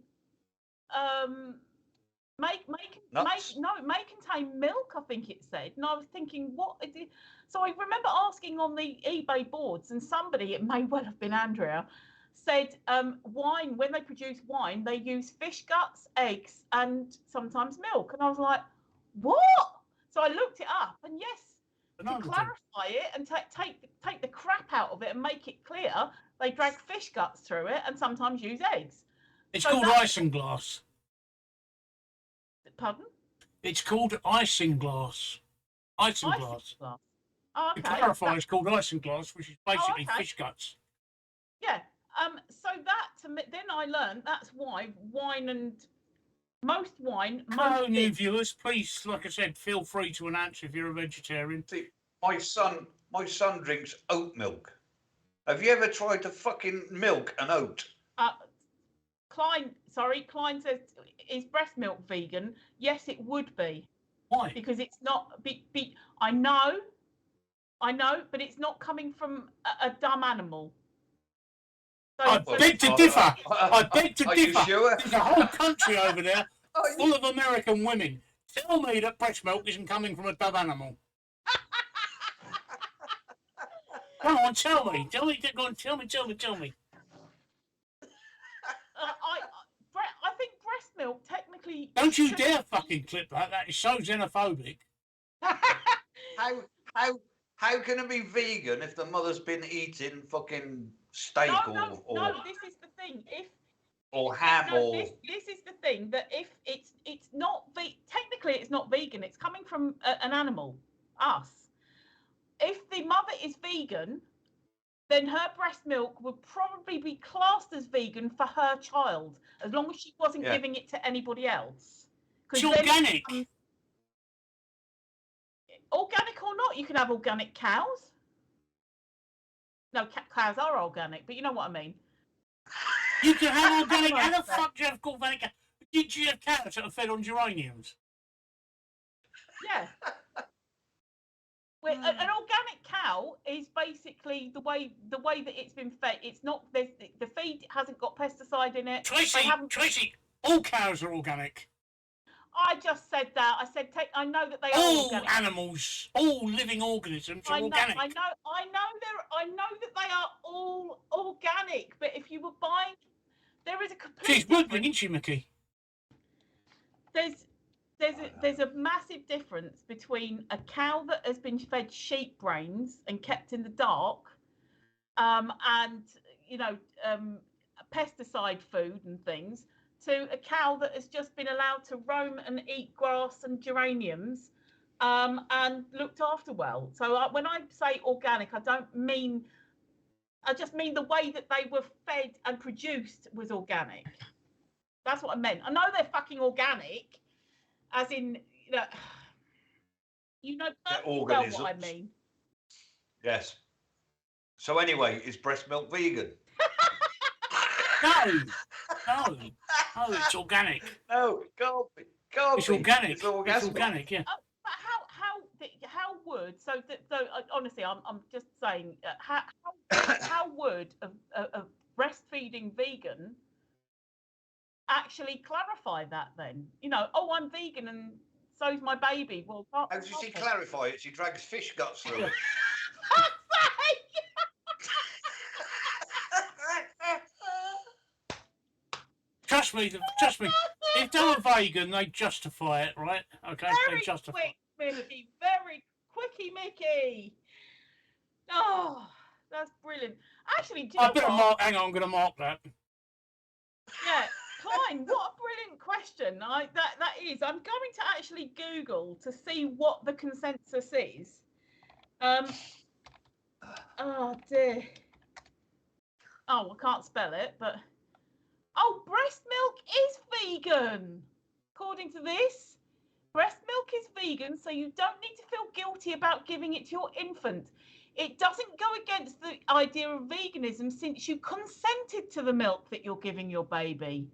Nuts? it may contain milk, I think it said. And I was thinking, what is it? So I remember asking on the eBay boards, and somebody, it may well have been Andrea, said wine, when they produce wine, they use fish guts, eggs, and sometimes milk. And I was like, what? So I looked it up, and yes, to clarify it and take the crap out of it and make it clear, they drag fish guts through it and sometimes use eggs. It's So called that's- isinglass. Pardon? It's called isinglass. Isinglass. Isinglass. Oh, To okay. clarify, it's called isinglass, which is basically okay. fish guts. Yeah. So that to me, then I learned that's why wine and most wine. Hello, most new things- viewers. Please, like I said, feel free to announce if you're a vegetarian. See, my son drinks oat milk. Have you ever tried to fucking milk an oat? Klein says, is breast milk vegan? Yes, it would be, Why? because it's not. I know, but it's not coming from a dumb animal. So, I beg to differ. I beg to Are you differ. sure? There's a whole country over there full of American women. Tell me that breast milk isn't coming from a dumb animal. Come on, tell me. Go on, tell me. I think breast milk technically. Don't you should- dare fucking clip that. That is so xenophobic. How can it be vegan if the mother's been eating fucking steak No, or this is the thing. If ham no, or this is the thing, that if it's not technically it's not vegan. It's coming from an animal, us. If the mother is vegan, then her breast milk would probably be classed as vegan for her child, as long as she wasn't Yeah. giving it to anybody else. 'Cause It's then it organic. becomes- Organic or not, you can have organic cows. No, cows are organic, but you know what I mean. You can have organic. How the Right. fuck do you have organic? Do you have cows that are fed on geraniums? Yeah. Well, an organic cow is basically the way that it's been fed. It's not the feed hasn't got pesticide in it. Tracy, all cows are organic. I just said that. I said I know that they are All organic. animals, all living organisms are I know organic. that they are all organic. But if you were buying, there is a complete She's wiggling, difference. isn't she, Micky? There's a massive difference between a cow that has been fed sheep brains and kept in the dark, and pesticide food and things, to a cow that has just been allowed to roam and eat grass and geraniums, and looked after well. So when I say organic, I just mean the way that they were fed and produced was organic. That's what I meant. I know they're fucking organic, as in, perfectly well what I organisms. mean. yes. So anyway, is breast milk vegan? No, it's organic. No, can't be. It's organic. It's It's orgasmic. organic, yeah. But how would honestly, I'm just saying, how would a breastfeeding vegan actually clarify that then? I'm vegan and so's my baby. Well, How does she clarify it? She drags fish guts through it. Trust me. If they were vegan, they'd justify it, right? Okay, Very they justify. quick, Micky. Very quicky, Micky. Oh, That's brilliant. Actually, do you I know better what? mark. Hang on, I'm going to mark that. Yeah, Klein, what a brilliant question. That is. I'm going to actually Google to see what the consensus is. Oh dear. Oh, I can't spell it, but oh, breast milk is vegan. According to this, breast milk is vegan, so you don't need to feel guilty about giving it to your infant. It doesn't go against the idea of veganism since you consented to the milk that you're giving your baby.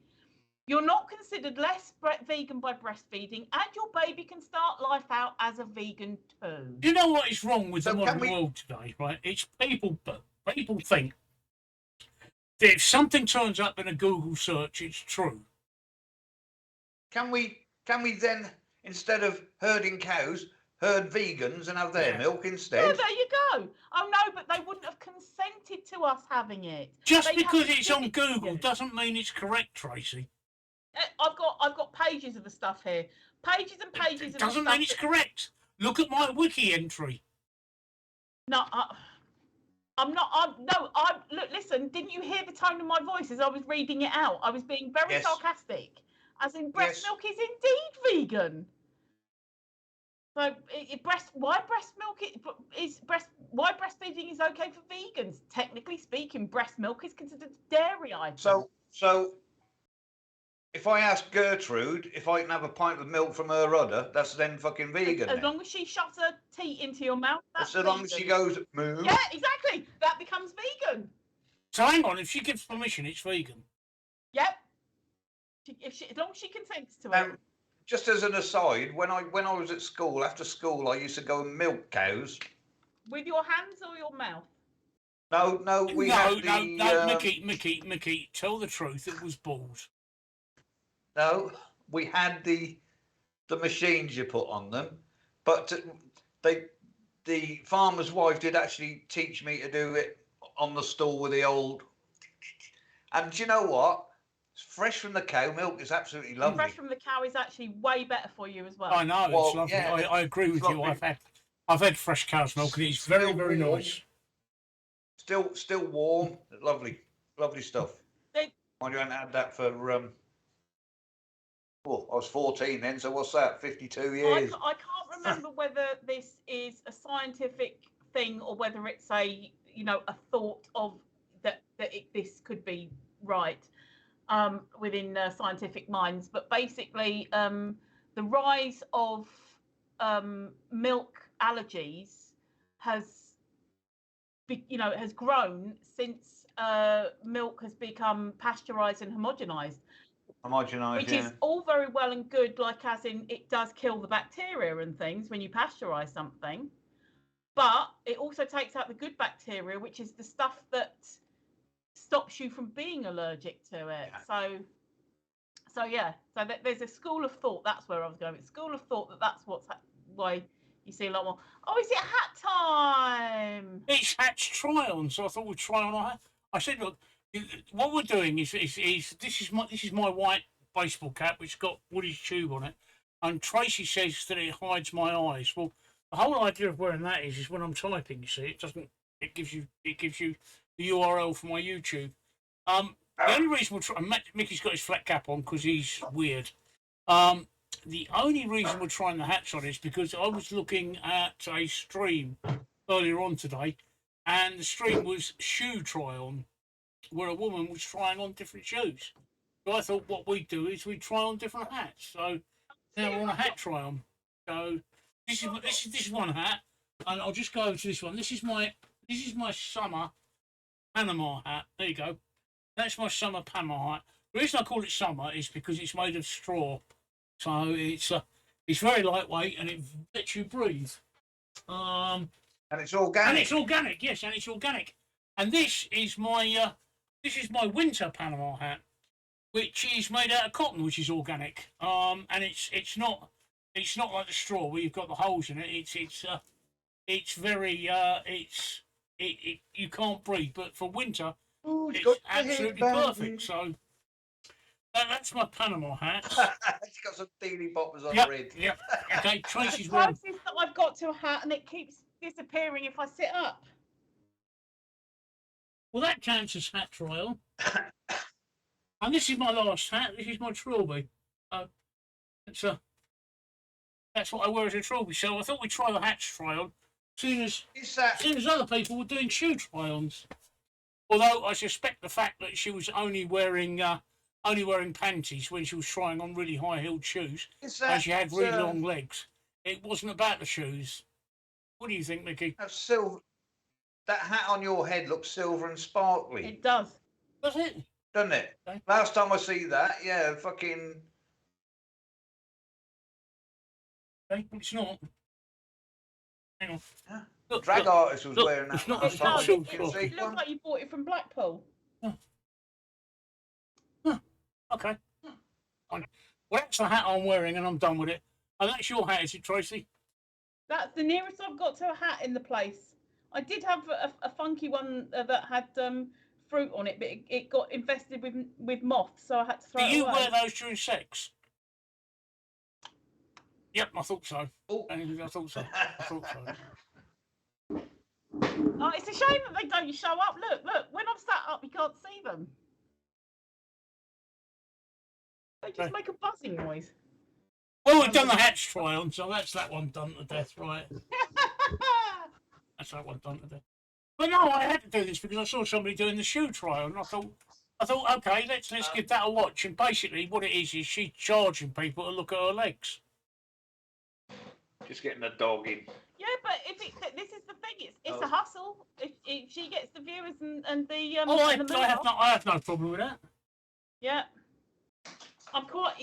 You're not considered less vegan by breastfeeding, and your baby can start life out as a vegan too. You know what is wrong with So the can modern we- world today, right? It's people think that if something turns up in a Google search, it's true. Can we then, instead of herding cows, herd vegans and have their Yeah. milk Yeah, instead? there you go. Oh no, but they wouldn't have consented to us having it. Just They because have to it's give on it to Google you. doesn't mean it's correct, Tracy. I've got pages of the stuff here. Pages and pages It of the doesn't stuff. mean it's correct. Look at my wiki entry. No, I'm not. Look. Listen. Didn't you hear the tone of my voice as I was reading it out? I was being very Yes. sarcastic, as in breast Yes. milk is indeed vegan. So, why breastfeeding is okay for vegans? Technically speaking, breast milk is considered a dairy item. So if I ask Gertrude if I can have a pint of milk from her udder, that's then fucking vegan. as then. long as she shoves her teat into your mouth, that's As long as she vegan. goes moo. Yeah, exactly. That becomes vegan. So hang on, if she gives permission, it's vegan. Yep. As long as she consents to Now, it. just as an aside, when I was at school, after school, I used to go and milk cows. With your hands or your mouth? No, we had the Micky, tell the truth. It was balls. no, we had the machines you put on them, but the farmer's wife did actually teach me to do it on the stall with the old. And do you know what? It's fresh from the cow milk is absolutely lovely. Fresh from the cow is actually way better for you as well. I know, Well, it's lovely. yeah, I agree with you. lovely. I've had fresh cow's milk, and it's very, Still very warm. nice. Still warm, lovely stuff. They- Mind you, I hadn't had that for well, I was 14 then, so what's that? 52 years. I can't remember whether this is a scientific thing or whether it's a thought of this could be right within scientific minds. But basically, the rise of milk allergies has grown since milk has become pasteurized and homogenized. Homogenised, Which yeah. is all very well and good, like as in it does kill the bacteria and things when you pasteurize something, but it also takes out the good bacteria, which is the stuff that stops you from being allergic to it. Yeah. So there's a school of thought. That's where I was going. It's school of thought that's why you see a lot more. Oh, is it hat time? It's hatch try on, so I thought we'd try on our hat. I said, look, what we're doing is this is my white baseball cap, which got Woody's tube on it, and Tracy says that it hides my eyes. Well, the whole idea of wearing that is when I'm typing. You see, it gives you the URL for my YouTube. The only reason we're trying, Micky's got his flat cap on because he's weird. The only reason we're trying the hats on is because I was looking at a stream earlier on today, and the stream was shoe try on, where a woman was trying on different shoes. So I thought what we'd do is we'd try on different hats. So now we're on a hat try on. So this is one hat, and I'll just go over to this one. This is my summer Panama hat. There you go. That's my summer Panama hat. The reason I call it summer is because it's made of straw. So it's very lightweight and it lets you breathe. And it's organic. And it's organic, yes, and it's organic. And this is my winter Panama hat, which is made out of cotton, which is organic. And it's not like the straw where you've got the holes in it. It's very you can't breathe, but for winter it's absolutely perfect. So that's my Panama hat. It's got some teeny boppers on Yep, the head. yep. Okay, Tracy's The wearing. closest that I've got to a hat, and it keeps disappearing if I sit up. Well, that counts as hat trial. And this is my last hat. This is my trilby. It's that's what I wear as a trilby. So I thought we'd try the hat trial, soon as other people were doing shoe try-ons. Although I suspect the fact that she was only wearing panties when she was trying on really high-heeled shoes, and she had really long legs. It wasn't about the shoes. What do you think, Micky? That hat on your head looks silver and sparkly. It does. Does it? Doesn't it? Okay. Last time I see that, yeah, fucking. Okay, well, it's not. Hang on. Yeah. Look, Drag look, artist was look, wearing that. it's not- last it's time. not It silver You can sparkly. see looks one. like you bought it from Blackpool. Okay. Fine. Well, that's the hat I'm wearing, and I'm done with it. And that's your hat, is it, Tracy? That's the nearest I've got to a hat in the place. I did have a funky one that had fruit on it, but it got infested with moths, so I had to throw Do it you away. wear those during sex? Yep, I thought so. Oh. I thought so. I thought so. Oh, it's a shame that they don't show up. Look, when I'm sat up, you can't see them. They just Okay. make a buzzing noise. Well, we've done the hatch trial, so that's that one done to death, right? That's that one done to death. But no, I had to do this because I saw somebody doing the shoe trial, and I thought, okay, let's give that a watch. And basically, what it is she's charging people to look at her legs. Just getting the dog in. Yeah, but this is the thing. It's a hustle. If she gets the viewers and the Oh, I and the have no problem with that. Yeah. I'm quite.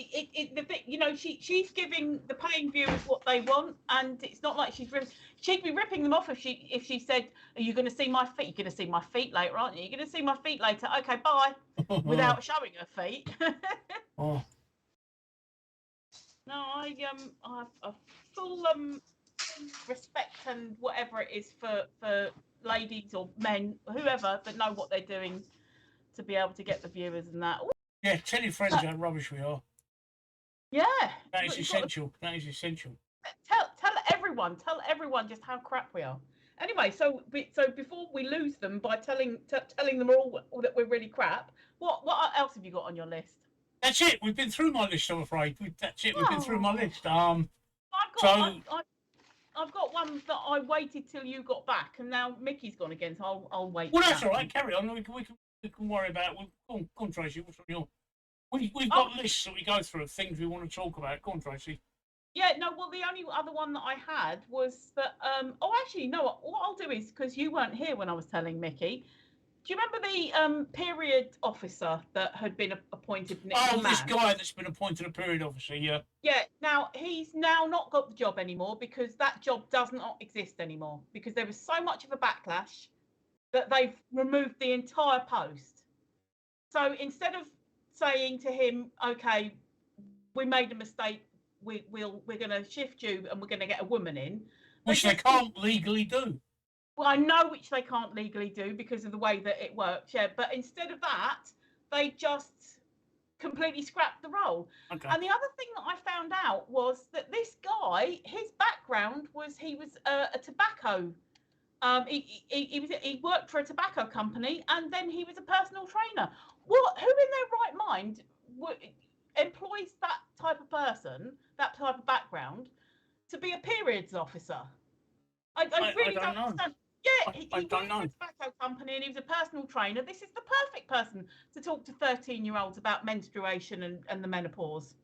The thing, she's giving the paying viewers what they want, and it's not like she'd be ripping them off if she said, "Are you going to see my feet? You're going to see my feet later, aren't you? You're going to see my feet later. Okay, bye." Without showing her feet. Oh. No, I have a full respect and whatever it is for ladies or men, whoever that know what they're doing to be able to get the viewers and that. Yeah, tell your friends how rubbish we are. Yeah, That is essential. That is essential. Tell everyone just how crap we are. Anyway, so before we lose them by telling them all that we're really crap, what else have you got on your list? That's it. We've been through my list, I'm afraid. That's it. We've been through my list. I've got one that I waited till you got back, and now Micky's gone again, so I'll wait. Well, that's all right. Carry on. We can worry about it. Go on, Tracy. What's on your? We've got lists that we go through of things we want to talk about. Go on, Tracy. Yeah, no, well, the only other one that I had was that, actually, no, what I'll do is, because you weren't here when I was telling Micky, do you remember the period officer that had been appointed? This guy that's been appointed a period officer, yeah. Yeah, now, he's now not got the job anymore because that job does not exist anymore because there was so much of a backlash that they've removed the entire post. So instead of saying to him, okay, we made a mistake, we're going to shift you and we're going to get a woman in. Which they can't legally do. Well, I know which they can't legally do because of the way that it works, yeah. But instead of that, they just completely scrapped the role. Okay. And the other thing that I found out was that this guy, his background was he was a tobacco. He worked for a tobacco company, and then he was a personal trainer. Who in their right mind employs that type of person, that type of background, to be a periods officer? I really don't understand. Yeah, he worked for a tobacco company and he was a personal trainer. This is the perfect person to talk to 13-year-olds about menstruation and the menopause.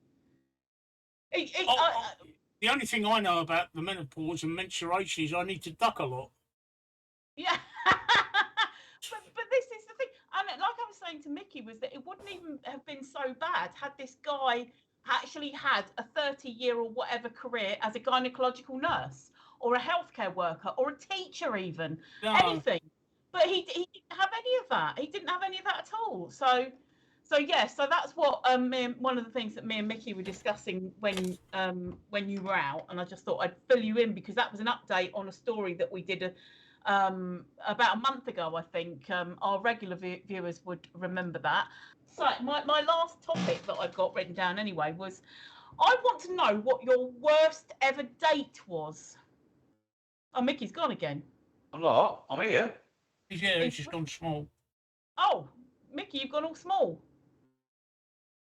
The only thing I know about the menopause and menstruation is I need to duck a lot. Yeah, but this is the thing, and like I was saying to Micky, was that it wouldn't even have been so bad had this guy actually had a 30-year or whatever career as a gynecological nurse or a healthcare worker or a teacher, even anything. But he didn't have any of that. He didn't have any of that at all. So that's what one of the things that me and Micky were discussing when you were out, and I just thought I'd fill you in because that was an update on a story that we did about a month ago, I think. Our regular viewers would remember that. So my last topic that I've got written down anyway was, I want to know what your worst ever date was. Oh, Micky's gone again. I'm not. I'm here. Yeah, he's just gone small. Oh, Mickey, you've gone all small.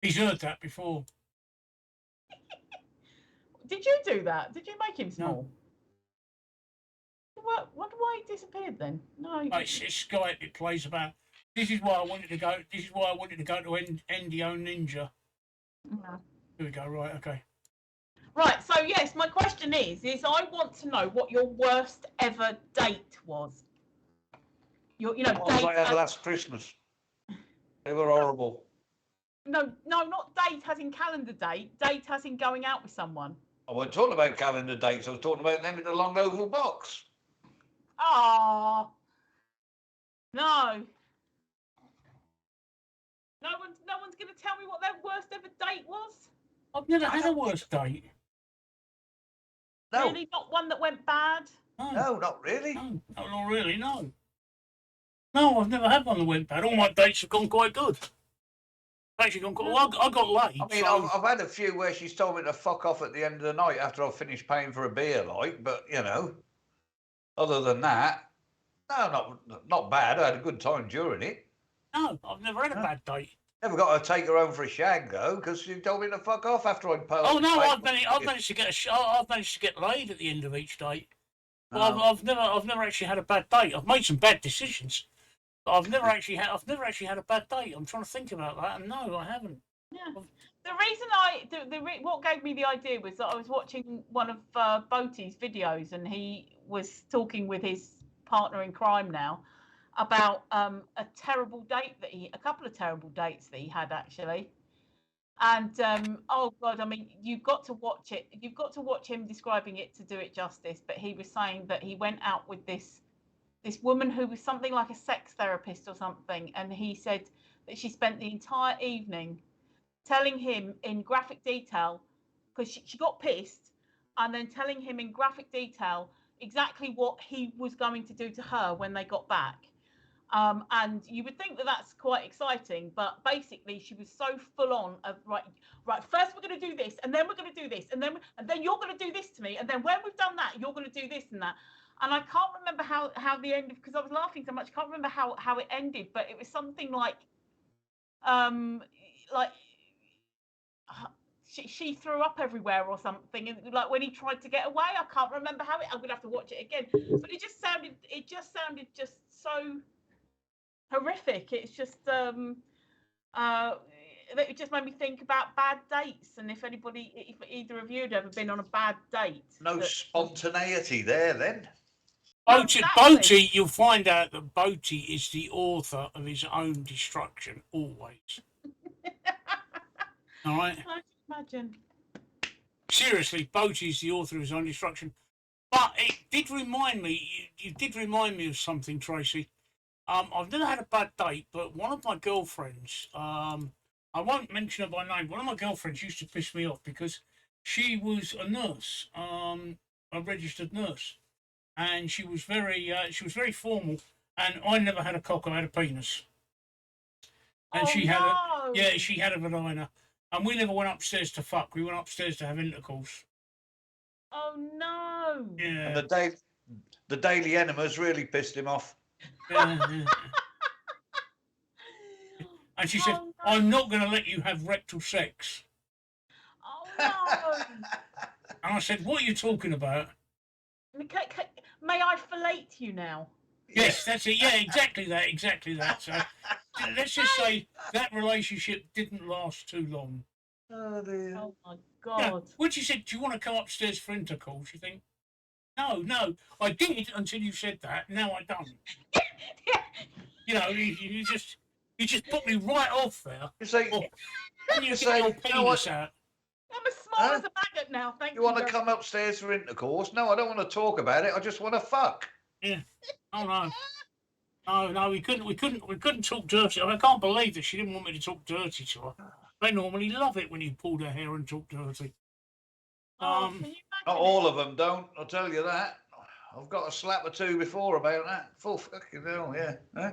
He's heard that before. Did you do that? Did you make him No. small? Wonder why he disappeared then? No, he It's Skype. It plays about. This is why I wanted to go. This is why I wanted to go to Endio Ninja. no. Here we go. Right. Okay. Right, so yes, my question is I want to know what your worst ever date was. Your, you know, Ones date. I had last Christmas. They were horrible. No, not date as in calendar date. Date as in going out with someone. I wasn't talking about calendar dates. I was talking about them in the long oval box. Oh no. No one's going to tell me what their worst ever date was. I've never had a worse date. No, Really, not one that went bad. no, not really. No, not really. No. No, I've never had one that went bad. All my dates have gone quite good. Actually gone quite. Well, I got late. I mean, so... I've had a few where she's told me to fuck off at the end of the night after I've finished paying for a beer, like. But you know, other than that, no, not bad. I had a good time during it. No, I've never had a bad date. Never got to take her home for a shag though, because she told me to fuck off after I'd paid. Oh no, I've managed to get laid at the end of each date. Well, I've never actually had a bad date. I've made some bad decisions, but I've never actually had a bad date. I'm trying to think about that, and no, I haven't. Yeah. The reason what gave me the idea was that I was watching one of Boaty's videos, and he was talking with his partner in crime now about a couple of terrible dates that he had actually. And oh god, I mean, you've got to watch it. You've got to watch him describing it to do it justice. But he was saying that he went out with this woman who was something like a sex therapist or something, and he said that she spent the entire evening telling him in graphic detail, because she got pissed, and then telling him in graphic detail exactly what he was going to do to her when they got back. And you would think that that's quite exciting, but basically she was so full on of right. First we're going to do this, and then we're going to do this, and then you're going to do this to me, and then when we've done that, you're going to do this and that. And I can't remember how the end, because I was laughing so much. I can't remember how it ended, but it was something like she threw up everywhere or something, and like when he tried to get away, I can't remember how it. I'm gonna have to watch it again, but it just sounded just so horrific. It's just it just made me think about bad dates, and if either of you had ever been on a bad date. No spontaneity there then. Boaty, you'll find out that Boaty is the author of his own destruction, always. All right? I can imagine. Seriously, Boaty is the author of his own destruction. But it did remind me, you did remind me of something, Tracy. I've never had a bad date, but one of my girlfriends, I won't mention her by name, one of my girlfriends used to piss me off because she was a nurse, a registered nurse. And she was very formal, and I never had a cock, I had a penis. And she had a vagina. And we never went upstairs to fuck, we went upstairs to have intercourse. Oh no. Yeah. And the daily enemas really pissed him off. Yeah. And she said, no. I'm not going to let you have rectal sex. Oh no. And I said, what are you talking about? May I fillet you now? Yes, that's it. Yeah, exactly that. So let's just say that relationship didn't last too long. Oh dear. Oh my god. Yeah, when she said, do you want to come upstairs for intercourse? You think, no, I did until you said that. Now I don't. You know, you just put me right off there. You say, When you get your penis out. I'm as small as a maggot now, thank you. You want to come upstairs for intercourse? No, I don't want to talk about it. I just want to fuck. Yeah. Oh no. No, we couldn't talk dirty. I can't believe that she didn't want me to talk dirty to her. They normally love it when you pulled her hair and talk dirty. Can you Not imagine all of them don't, I'll tell you that. I've got a slap or two before about that. Full fucking hell, yeah. Huh?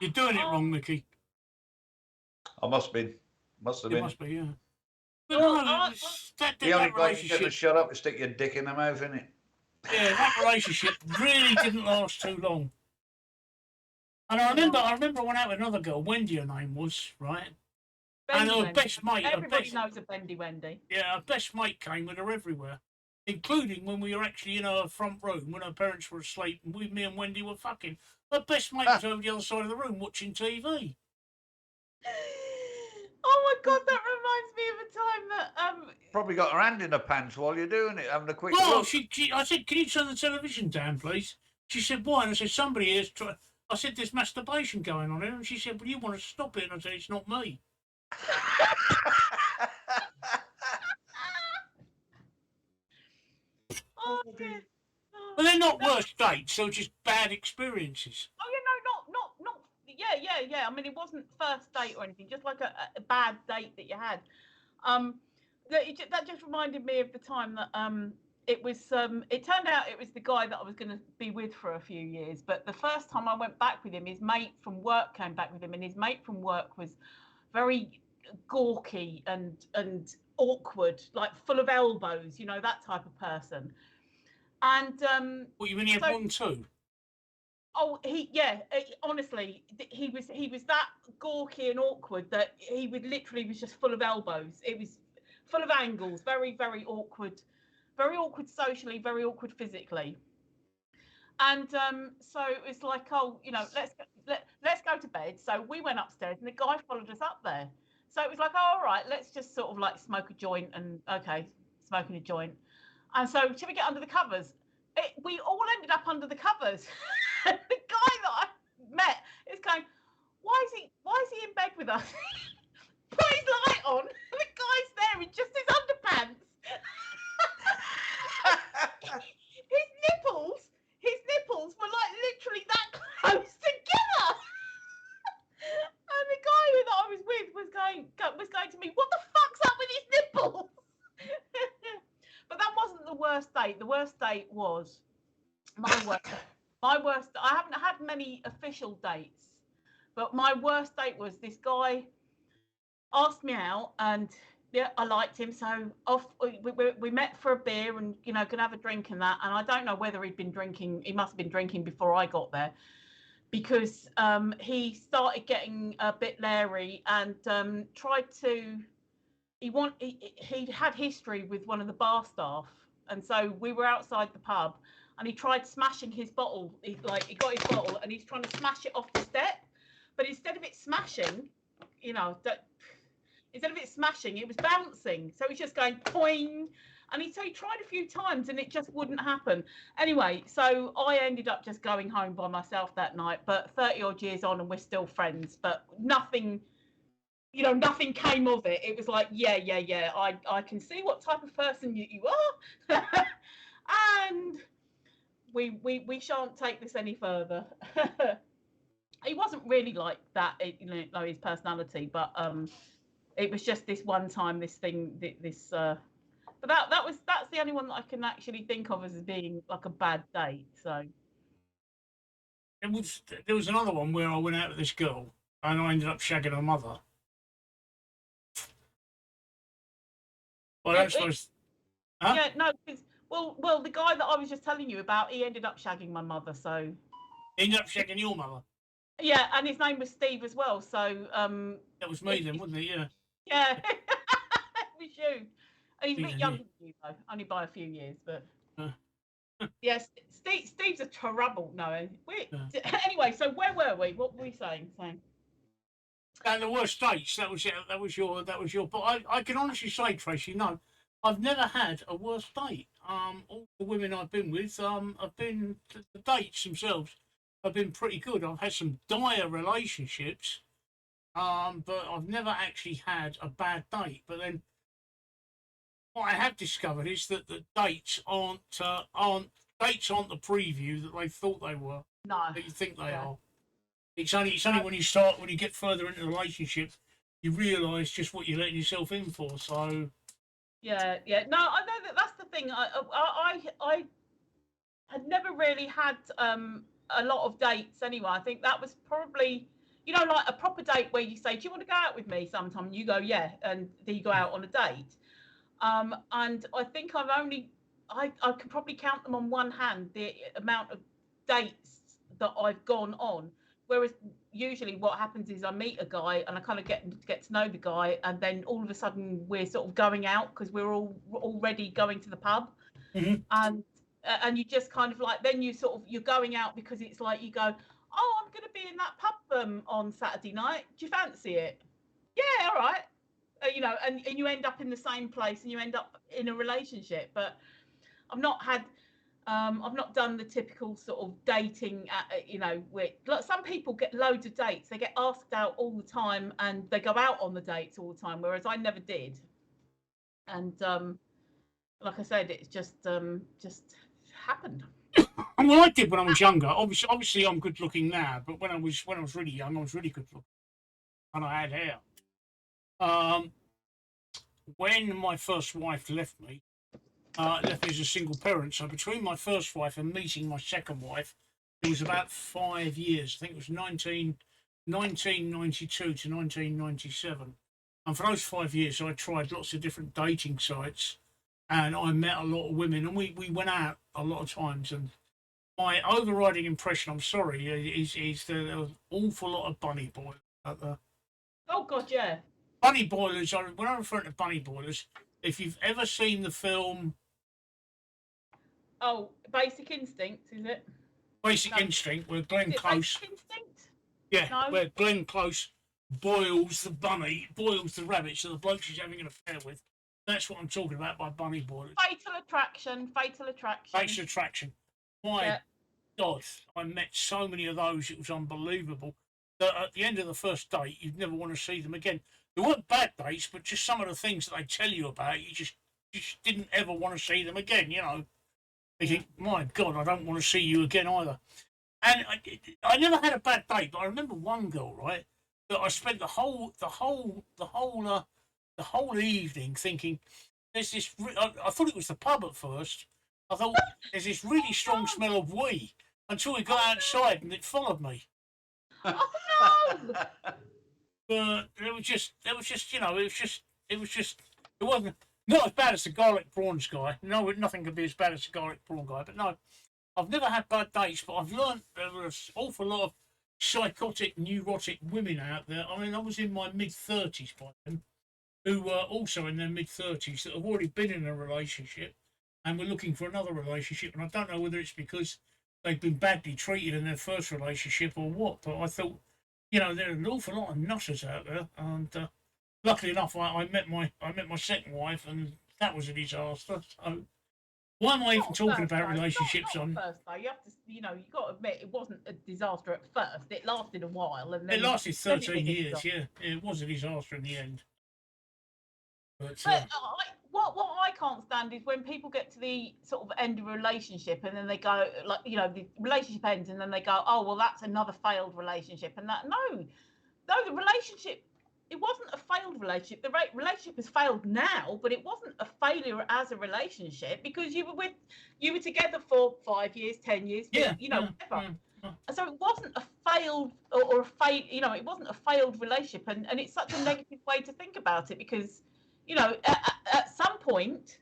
You're doing it wrong, Micky. I must have been. Must have It been. must be, yeah. But Well, no, that The only way you get relationship, to shut up is stick your dick in the mouth, innit? yeah, that relationship really didn't last too long. And I remember I went out with another girl, Wendy her name was, right? And Bendy her Wendy. best mate, Everybody knows a Bendy Wendy. yeah, her best mate came with her everywhere, including when we were actually in her front room when her parents were asleep and me and Wendy were fucking. Her best mate was over the other side of the room watching TV. Oh my God, that reminds me of a time that Probably got her hand in her pants while you're doing it, having a quick Well, look. I said, can you turn the television down, please? She said, why? And I said, somebody is trying. I said, there's masturbation going on here. And she said, well, you want to stop it? And I said, it's not me. oh dear. But they're not worse dates, they're just bad experiences. Oh, you know, not. Yeah. I mean, it wasn't first date or anything, just like a bad date that you had. That just reminded me of the time that it was. It turned out it was the guy that I was going to be with for a few years. But the first time I went back with him, his mate from work came back with him, and his mate from work was very gawky and awkward, like full of elbows, you know, that type of person. And What, you mean he had one too? oh, honestly, he was that gawky and awkward that he was just full of elbows. It was full of angles, very, very awkward socially, very awkward physically. And so it was like, oh, you know, let's go to bed. So we went upstairs, and the guy followed us up there. So it was like, oh, all right, let's just sort of like smoke a joint, and okay, smoking a joint. And so, should we get under the covers? We all ended up under the covers. The guy that I met is going, why is he in bed with us? Put his light on. The guy's there in just his underpants. His nipples were like literally that close together. And the guy that I was with was going to me, what the fuck's up with his nipples? But that wasn't the worst date. The worst date was my worst. I haven't had many official dates, but my worst date was this guy asked me out, and yeah, I liked him. So off we met for a beer, and you know, gonna have a drink and that. And I don't know whether he'd been drinking. He must have been drinking before I got there, because he started getting a bit leery and tried to. He had history with one of the bar staff, and so we were outside the pub, and he tried smashing his bottle. He got his bottle, and he's trying to smash it off the step, but instead of it smashing, you know, instead of it smashing, it was bouncing. So he's just going poing, and he tried a few times, and it just wouldn't happen. Anyway, so I ended up just going home by myself that night. But 30 odd years on, and we're still friends. But nothing. You know, nothing came of it. It was like, yeah. I can see what type of person you are, and we shan't take this any further. He wasn't really like that, you know, his personality, but it was just this one time, this thing, this. But that's the only one that I can actually think of as being like a bad date. So there was another one where I went out with this girl, and I ended up shagging her mother. Well, that's supposed. Huh? Yeah, no, because well, the guy that I was just telling you about, he ended up shagging my mother. So He ended up shagging your mother. yeah, and his name was Steve as well. So that was me then, wasn't it? Yeah. Yeah, it was you. He's a bit younger than you though, only by a few years, but. Yes, Steve's a trouble. No, anyway. So where were we? What were we saying? And the worst dates. That was your. But I can honestly say, Tracy, no, I've never had a worse date. All the women I've been with, have been the dates themselves have been pretty good. I've had some dire relationships, but I've never actually had a bad date. But then, what I have discovered is that the dates aren't the preview that they thought they were. No, that you think they are. It's only when you get further into the relationship, you realise just what you're letting yourself in for. So yeah. No, I know that's the thing. I had never really had a lot of dates anyway. I think that was probably, you know, like a proper date where you say, do you want to go out with me sometime? And you go, yeah, and then you go out on a date. And I think I could probably count them on one hand, the amount of dates that I've gone on whereas usually what happens is I meet a guy and I kind of get to know the guy, and then all of a sudden we're sort of going out because we're all already going to the pub, and you just kind of like, then you're going out because it's like you go, oh, I'm going to be in that pub on Saturday night. Do you fancy it? Yeah, all right. You know, and you end up in the same place and you end up in a relationship. But I've not done the typical sort of dating, you know, where like some people get loads of dates. They get asked out all the time and they go out on the dates all the time, whereas I never did. And like I said, it's just happened. Well, I did when I was younger. Obviously, I'm good looking now, but when I was really young, I was really good looking, and I had hair. When my first wife left me as a single parent, so between my first wife and meeting my second wife, it was about 5 years. I think it was 1992 to 1997. And for those 5 years, I tried lots of different dating sites, and I met a lot of women, and we went out a lot of times. And my overriding impression, I'm sorry, is there was an awful lot of bunny boilers out there. Oh God, yeah. Bunny boilers. When I refer to bunny boilers, if you've ever seen the film, Basic Instinct, is it? Basic Instinct, where Glenn Close, Basic Instinct? yeah, No. where Glenn Close boils the rabbit, so the bloke she's having an affair with. That's what I'm talking about by bunny boilers. Fatal Attraction. Fatal Attraction. My God, I met so many of those. It was unbelievable. That at the end of the first date, you'd never want to see them again. They weren't bad dates, but just some of the things that they tell you about, you just didn't ever want to see them again. You know, you think, my God, I don't want to see you again either. And I never had a bad date, but I remember one girl, right, that I spent the whole evening thinking, there's this. I thought it was the pub at first. I thought there's this really strong smell of wee until we got outside and it followed me. Oh no! But it wasn't not as bad as the garlic prawns guy. No, nothing could be as bad as the garlic prawn guy. But no, I've never had bad dates, but I've learned there was an awful lot of psychotic, neurotic women out there. I mean, I was in my mid-30s by then, who were also in their mid-30s that have already been in a relationship and were looking for another relationship. And I don't know whether it's because they've been badly treated in their first relationship or what, but I thought, you know, there are an awful lot of nutters out there. And luckily enough, I met my second wife, and that was a disaster. So why am I even talking about relationships on? First though, you have to, you know, you got to admit it wasn't a disaster at first. It lasted a while, and then It lasted 13 years. Yeah, it was a disaster in the end. But what I can't stand is when people get to the sort of end of a relationship and then they go, like, you know, the relationship ends and then they go, oh well, that's another failed relationship, and that the relationship, it wasn't a failed relationship. The relationship has failed now, but it wasn't a failure as a relationship because you were together for 5 years, 10 years, you know, whatever. So it wasn't a failed or a failed, you know, it wasn't a failed relationship, and it's such a negative way to think about it because, you know, at some point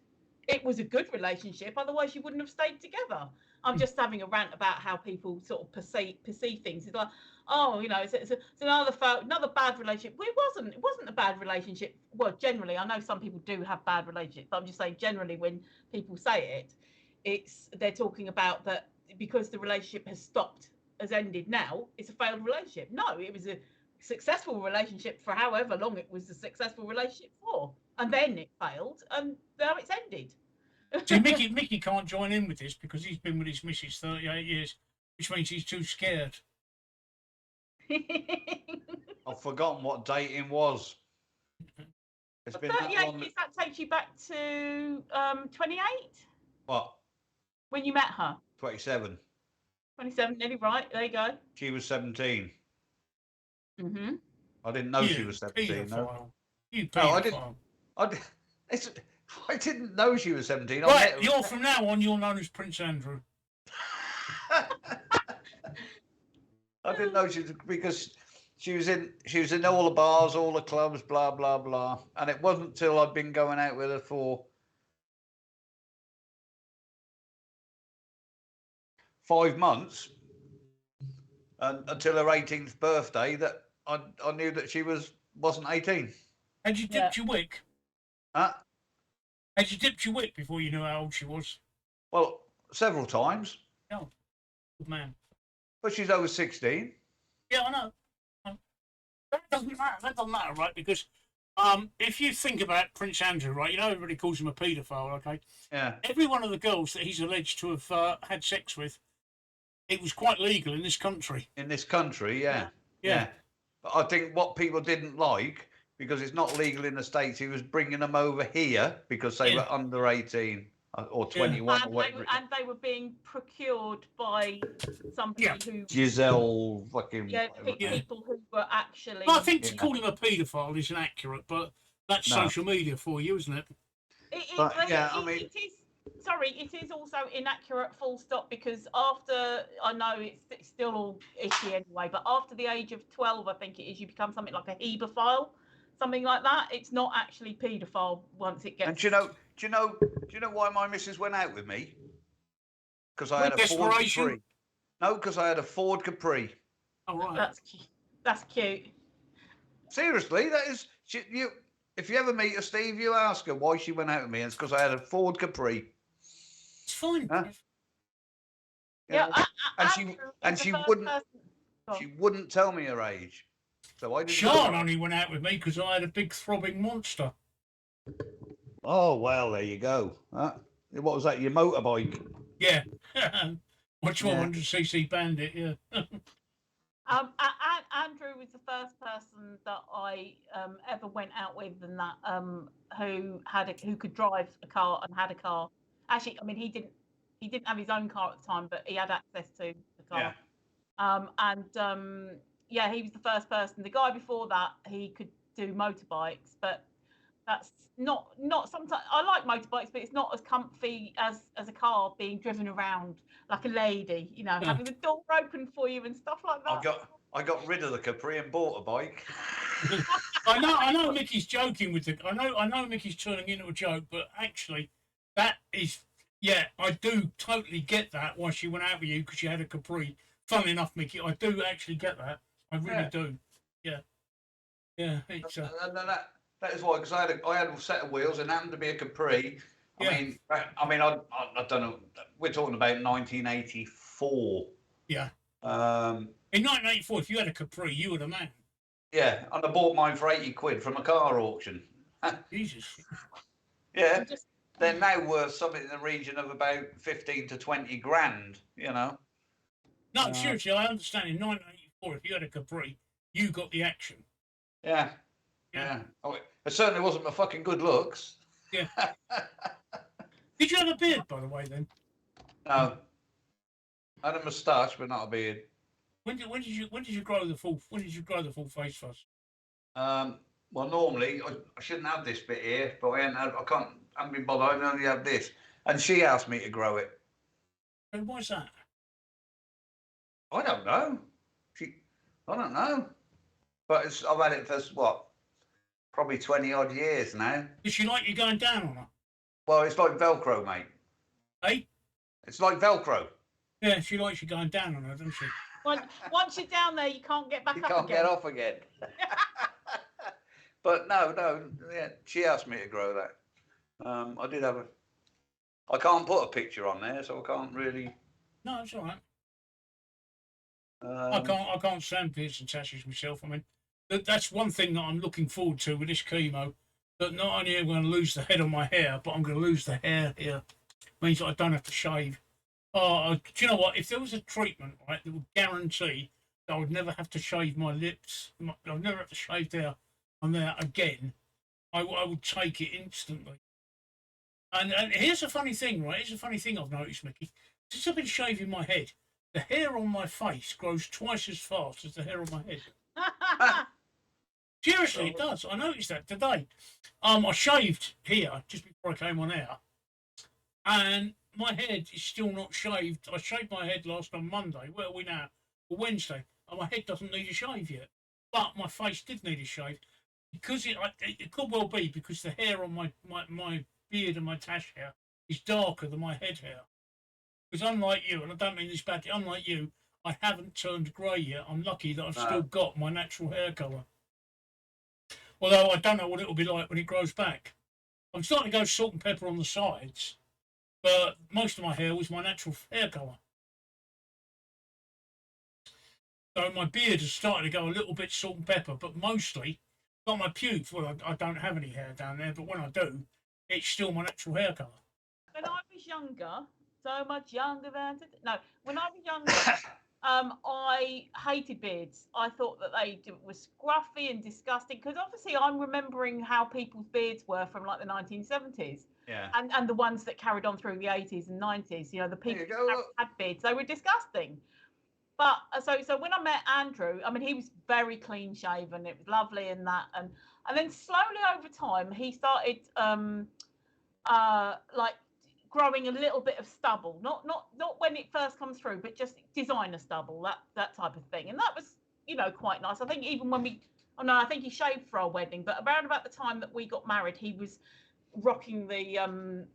it was a good relationship, otherwise you wouldn't have stayed together. I'm just having a rant about how people sort of perceive things. It's like, oh, you know, it's another bad relationship. Well, it wasn't a bad relationship. Well, generally, I know some people do have bad relationships, but I'm just saying generally when people say they're talking about that because the relationship has ended now, it's a failed relationship. No, it was a successful relationship for however long it was a successful relationship for, and then it failed, and now it's ended. See, Micky can't join in with this because he's been with his missus 38 years, which means he's too scared. I've forgotten what dating was. It's been 38 that long. years, that takes you back to 28? What? When you met her? 27. 27, nearly right. There you go. She was 17. Mm-hmm. I didn't know she was 17. No, I didn't know she was 17. Right, from now on, you're known as Prince Andrew. I didn't know she was, because she was in all the bars, all the clubs, blah blah blah. And it wasn't till I'd been going out with her for 5 months and until her 18th birthday that I knew that she wasn't 18. Had you dipped your wick? Huh? Had you dipped your wick before you knew how old she was? Well, several times, Oh, good man. but she's over 16. Yeah, I know. That doesn't matter. That doesn't matter, right? Because if you think about Prince Andrew, right, you know everybody calls him a paedophile, okay? Yeah. Every one of the girls that he's alleged to have had sex with, it was quite legal in this country. In this country, yeah. Yeah. But I think what people didn't like, because it's not legal in the States, he was bringing them over here because they were under 18 or 21 or whatever. And they were being procured by somebody who... Giselle fucking... people who were actually... Well, I think to call him a paedophile isn't accurate, but that's social media for you, isn't it? It is. Sorry, it is also inaccurate, full stop, because after, I know it's still all icky anyway, but after the age of 12, I think it is, you become something like a hebephile, something like that. It's not actually paedophile once it gets... And do you know why my missus went out with me? Because I had a Ford Capri. No, because I had a Ford Capri. Oh, right. That's cute. That's cute. Seriously, that is... If you ever meet her, Steve, you ask her why she went out with me, and it's because I had a Ford Capri. It's fine. Huh? She wouldn't tell me her age. So I didn't. Sean only went out with me because I had a big throbbing monster. Oh well, there you go. What was that? Your motorbike? Yeah. My 1200cc Bandit. Yeah. Andrew was the first person that I ever went out with, and that who could drive a car and had a car. Actually, I mean, he didn't have his own car at the time, but he had access to the car. Yeah. He was the first person. The guy before that, he could do motorbikes, but that's not sometimes. I like motorbikes, but it's not as comfy as a car being driven around like a lady, you know, having the door open for you and stuff like that. I got rid of the Capri and bought a bike. I know Micky's joking with I know Micky's turning into a joke, but actually that is, I do totally get that why she went out with you, because she had a Capri. Funnily enough, Micky, I do actually get that. I really do. Yeah. Yeah. It's, that is why, because I had a set of wheels and happened to be a Capri. I mean, I don't know. We're talking about 1984. Yeah. In 1984, if you had a Capri, you were the man. Yeah, and I bought mine for 80 quid from a car auction. Jesus. Yeah. They're now worth something in the region of about 15 to 20 grand, you know. No, seriously, I understand. In 1984, if you had a Capri, you got the action. Yeah. Oh, it certainly wasn't my fucking good looks. Yeah. Did you have a beard, by the way, then? No. I had a moustache, but not a beard. When did you grow the full face first? Well, normally I shouldn't have this bit here, but I haven't been bothered. I only have this, and she asked me to grow it. And why's that? I don't know. I don't know. But I've had it for probably 20 odd years now. Does she like you going down on her? Well, it's like Velcro, mate. Hey? It's like Velcro. Yeah, she likes you going down on her, doesn't she? Once you're down there, you can't get back up again. You can't get off again. But no, she asked me to grow that. I did have I can't put a picture on there, so I can't really. No, it's all right. I can't stand piercing tattoos myself. I mean, that's one thing that I'm looking forward to with this chemo. That not only am I going to lose the head on my hair, but I'm going to lose the hair here. Means that I don't have to shave. Do you know what? If there was a treatment, right, that would guarantee that I would never have to shave my lips, I'd never have to shave there and there again, I would take it instantly. And here's a funny thing, right? Here's a funny thing I've noticed, Micky. Since I've been shaving my head, the hair on my face grows twice as fast as the hair on my head. Seriously, it does. I noticed that today. I shaved here just before I came on air, and my head is still not shaved. I shaved my head last on Monday. Where are we now? Wednesday. And my head doesn't need a shave yet, but my face did need a shave because it could well be because the hair on my beard and my tash hair is darker than my head hair. Because unlike you, and I don't mean this badly, unlike you, I haven't turned grey yet. I'm lucky that I've No. still got my natural hair colour. Although I don't know what it'll be like when it grows back. I'm starting to go salt and pepper on the sides, but most of my hair was my natural hair colour. So my beard has started to go a little bit salt and pepper, but mostly, got my pubes. Well, I don't have any hair down there, but when I do, it's still my natural hair colour. When I was younger, so much younger than no, when I was younger, I hated beards. I thought that were scruffy and disgusting because obviously I'm remembering how people's beards were from like the 1970s. Yeah. And the ones that carried on through the 80s and 90s. You know, the people There you go, who look. had beards, they were disgusting. But so when I met Andrew, I mean, he was very clean shaven. It was lovely and that, and then slowly over time he started like growing a little bit of stubble, not when it first comes through, but just designer stubble, that type of thing, and that was, you know, quite nice. I think even when I think he shaved for our wedding, but around about the time that we got married, he was rocking the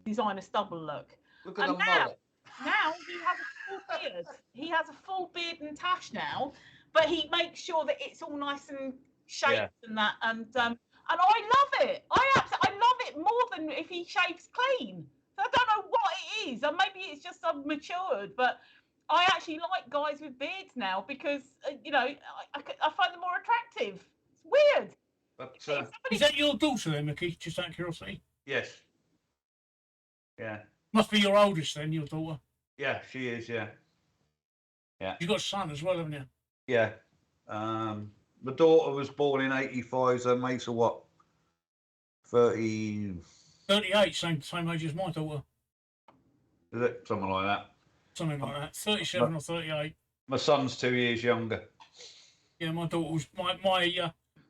designer stubble look. Look at And the mullet. Now he has a full beard. He has a full beard and tash now, but he makes sure that it's all nice and shaped and that, and I love it. I love it more than if he shaves clean. So I don't know what it is, and maybe it's just I've matured, but I actually like guys with beards now because you know I find them more attractive. It's weird. But Is that your daughter then, Micky? Just out of curiosity. yes. Yeah. Must be your oldest then, your daughter. Yeah, she is. Yeah. You've got a son as well, haven't you? Yeah. My daughter was born in '85, so makes her what? 30. 38, same age as my daughter. Is it something like that? Something like that. 37 or 38. My son's 2 years younger. Yeah, my daughter was my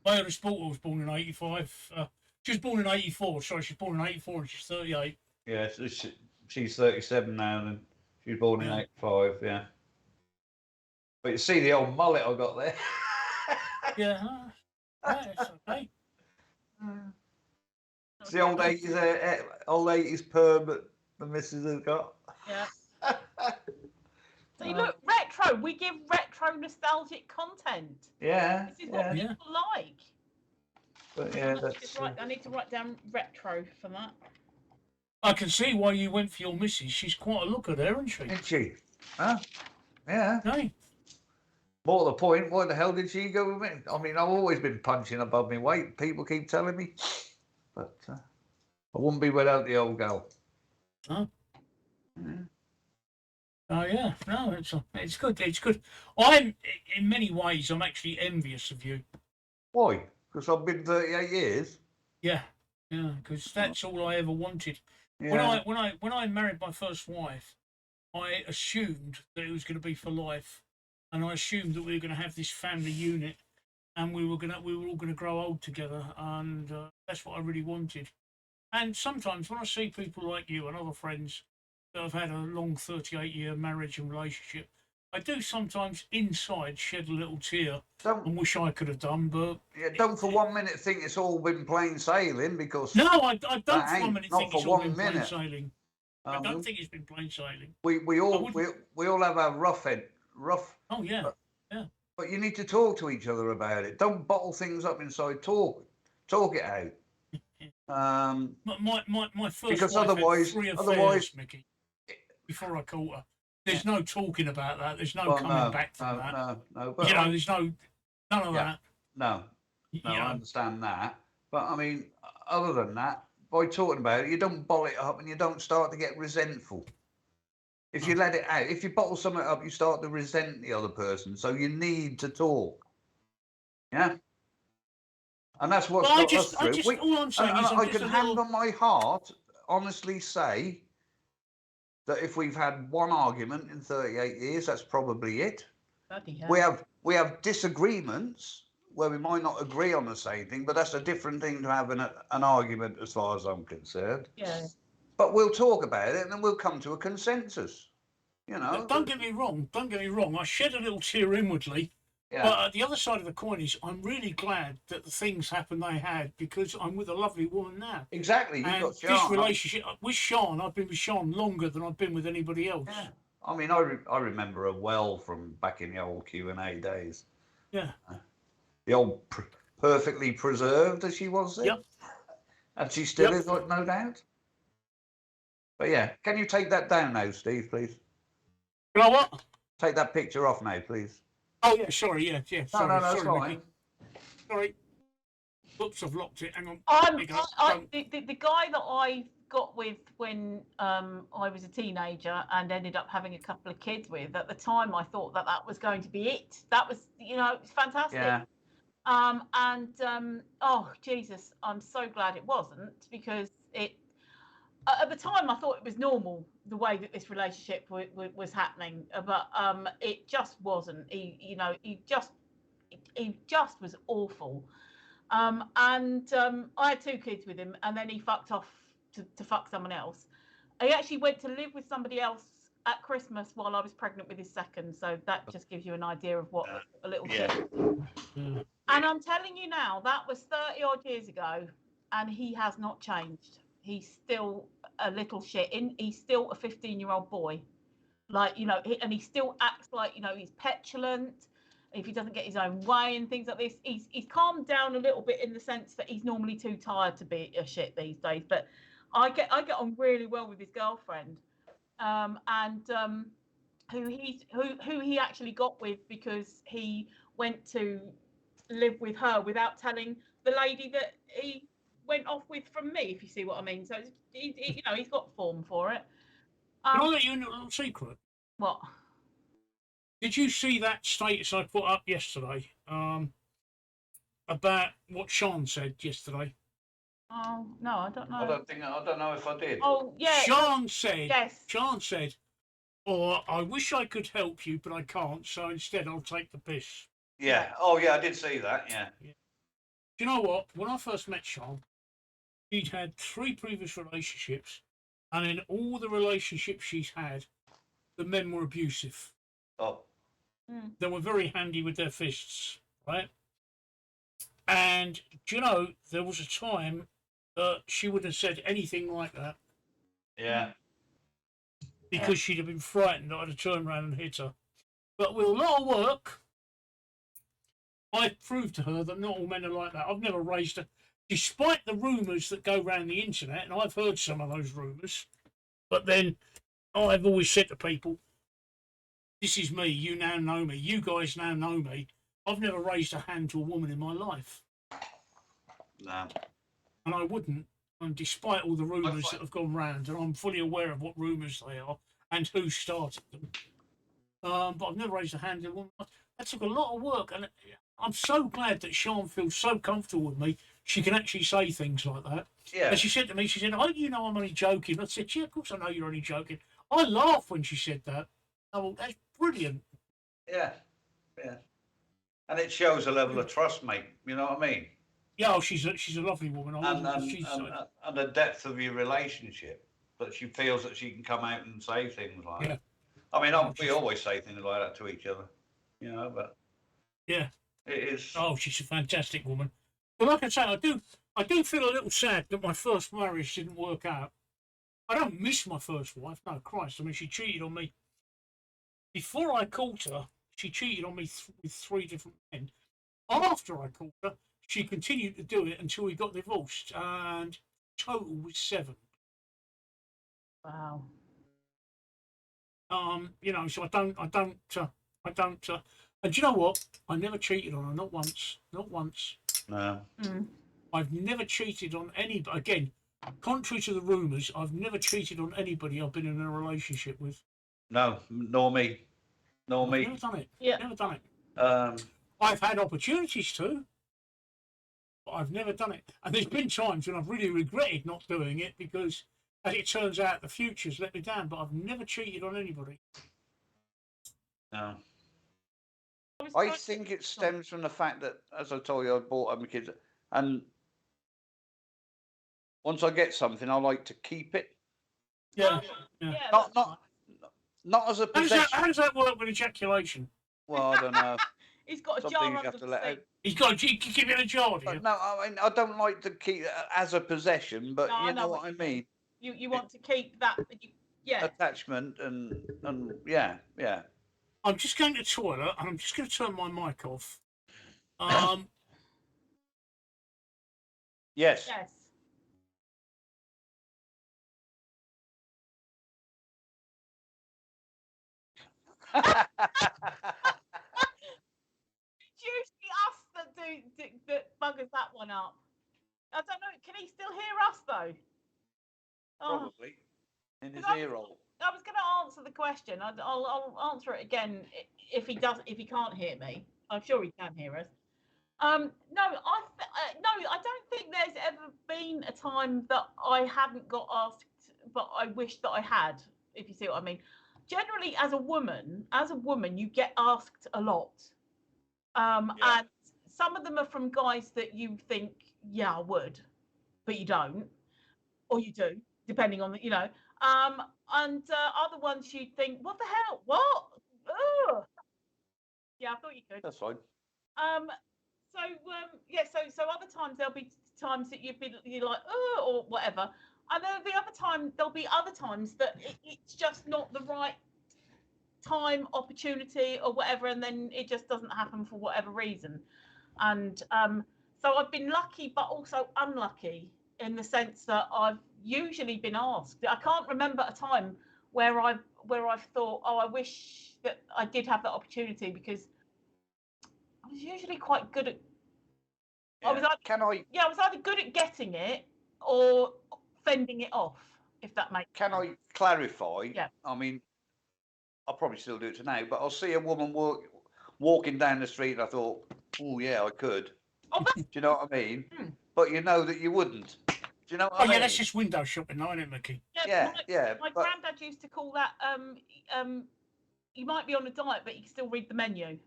eldest daughter was born in '85. She was born in '84. Sorry, she's born in '84 and she's 38. Yeah, so she's 37 now, and she was born in '85. Yeah. But you see the old mullet I got there. Yeah, it's okay. It's the old 80s perm that the missus has got. Yeah. So you look retro. We give retro nostalgic content. Yeah. This is what Yeah. people like. But yeah, I need to write down retro for that. I can see why you went for your missus. She's quite a looker there, isn't she? Isn't she? Huh? Yeah. Hey, More to the point, why the hell did she go with me? I mean, I've always been punching above my weight. People keep telling me. But I wouldn't be without the old girl. Huh? Yeah. Oh yeah, no, it's good. It's good. I'm in many ways I'm actually envious of you. Why? Because I've been 38 years. Yeah, because that's all I ever wanted. Yeah. When I married my first wife, I assumed that it was going to be for life, and I assumed that we were going to have this family unit, and we were all going to grow old together, and that's what I really wanted. And sometimes when I see people like you and other friends that have had a long 38-year marriage and relationship, I do sometimes inside shed a little tear and wish I could have done, but... Yeah, don't for 1 minute think it's all been plain sailing, because... No, I don't for 1 minute not think for it's all 1 been plain minute. sailing. I don't think it's been plain sailing. We all have our rough. Oh, yeah, But you need to talk to each other about it. Don't bottle things up inside. Talk it out. My first Because wife otherwise- had 3 affairs, otherwise- Micky, before I caught her. There's no talking about that. There's no Well, coming back from that. No. But You know, there's none of that. No, You I know, understand that. But I mean, other than that, by talking about it, you don't bottle it up and you don't start to get resentful. If you let it out, if you bottle something up, you start to resent the other person. So you need to talk. Yeah. And that's what's Well, got us through. all I'm saying is, I can hand on my heart honestly say that if we've had one argument in 38 years, that's probably it. Bloody hell. We have disagreements where we might not agree on the same thing, but that's a different thing to having an argument as far as I'm concerned. Yeah. But we'll talk about it and then we'll come to a consensus. You know. don't get me wrong. I shed a little tear inwardly. Yeah. But the other side of the coin is I'm really glad that the things happened they had, because I'm with a lovely woman now. Exactly. You've And got this Sean. relationship with Sean, I've been with Sean longer than I've been with anybody else. Yeah. I mean, I remember her well from back in the old Q&A days. Yeah. The old perfectly preserved as she was then. Yep. And she still Yep. is, no doubt. But yeah, can you take that down now, Steve, please? You know what? Take that picture off now, please. Oh yeah, sorry, yeah. No, Sorry, no, that's sorry, fine. Micky. Sorry. Oops, I've locked it. Hang on. The guy that I got with when I was a teenager and ended up having a couple of kids with, at the time I thought that was going to be it. That was, it was fantastic. Yeah. Oh Jesus, I'm so glad it wasn't, because it at the time I thought it was normal the way that this relationship was happening, but it just wasn't. He just was awful. I had 2 kids with him, and then he fucked off to fuck someone else. He actually went to live with somebody else at Christmas while I was pregnant with his second. So that just gives you an idea of what a little shit. Mm. And I'm telling you now, that was 30 odd years ago, and he has not changed. He's still a little shit. He's still a 15-year-old boy. Like, and he still acts like, he's petulant. If he doesn't get his own way and things like this, he's calmed down a little bit, in the sense that he's normally too tired to be a shit these days. But I get on really well with his girlfriend, who he actually got with because he went to live with her without telling the lady that he went off with from me, if you see what I mean. So he's got form for it. Can I let you in a little secret? What? Did you see that status I put up yesterday about what Sean said yesterday? Oh no, I don't know. I don't know if I did. Oh yeah. Sean said. Yes. Sean said, I wish I could help you, but I can't. So instead, I'll take the piss. Yeah. Oh yeah, I did see that. Yeah. Do you know what? When I first met Sean, she'd had 3 previous relationships, and in all the relationships she's had, the men were abusive. Oh. They were very handy with their fists, right? And do you know, there was a time that she wouldn't have said anything like that. Yeah. Because she'd have been frightened that I'd have turned around and hit her. But with a lot of work, I've proved to her that not all men are like that. I've never raised her, despite the rumours that go around the internet, and I've heard some of those rumours. But then I've always said to people, this is me, you now know me, you guys now know me. I've never raised a hand to a woman in my life. No. And I wouldn't, and despite all the rumours that have gone round, and I'm fully aware of what rumours they are and who started them. But I've never raised a hand to a woman. That took a lot of work, and I'm so glad that Sean feels so comfortable with me. She can actually say things like that. Yeah. And she said to me, she said, "Oh, you know I'm only joking." I said, "Yeah, of course I know you're only joking." I laughed when she said that. Oh, that's brilliant. Yeah. Yeah. And it shows a level of trust, mate. You know what I mean? Yeah, she's a lovely woman. And the depth of your relationship, that she feels that she can come out and say things like that. I mean, we always say things like that to each other, but yeah, it is. Oh, she's a fantastic woman. But like I say, I do feel a little sad that my first marriage didn't work out. I don't miss my first wife. No, Christ. I mean, she cheated on me. Before I caught her, she cheated on me with 3 different men. After I caught her, she continued to do it until we got divorced, and total was 7. Wow. So I don't, and do you know what? I never cheated on her, not once. No. I've never cheated on anybody. Again, contrary to the rumours, I've never cheated on anybody I've been in a relationship with. No, nor me. I've never done it. Yeah. Never done it. I've had opportunities to, but I've never done it. And there's been times when I've really regretted not doing it because, as it turns out, the future's let me down. But I've never cheated on anybody. No. I think it stems from the fact that, as I told you, I bought my kids, and once I get something, I like to keep it. Yeah. Not as a possession. How does that work with ejaculation? Well, I don't know. He's got a Some jar things you under have to the let sink. out. He's got to keep it in a jar, do you? No, I mean, I don't like to keep it as a possession, but No, I you know know what what I you mean. You want to keep that. Yeah. attachment and yeah. I'm just going to the toilet and I'm just going to turn my mic off. Yes. Yes. It's usually us that buggers that one up. I don't know. Can he still hear us though? Oh, Probably in his Could I- ear hole. I was going to answer the question. I'll answer it again if he can't hear me. I'm sure he can hear us. No, I don't think there's ever been a time that I hadn't got asked, but I wish that I had. If you see what I mean. Generally, as a woman, you get asked a lot, Yeah. and some of them are from guys that you think, yeah, I would, but you don't, or you do, depending on the, and other ones you'd think, what the hell, what? Ugh. Yeah, I thought you could. That's fine. So other times there'll be times that you're like, oh, or whatever, and there'll be other times that it's just not the right time, opportunity, or whatever, and then it just doesn't happen for whatever reason. And so I've been lucky, but also unlucky in the sense that I've usually been asked. I can't remember a time where I've thought, oh, I wish that I did have that opportunity, because I was usually quite good at. Yeah. I was either good at getting it or fending it off, if that makes sense. Can I clarify? Yeah. I mean, I'll probably still do it today, but I'll see a woman walking down the street and I thought, oh yeah, I could. Oh, Do you know what I mean? Hmm. But you know that you wouldn't. Do you know what I mean? yeah, that's just window shopping, though, isn't it, Micky? My granddad used to call that you might be on a diet, but you can still read the menu.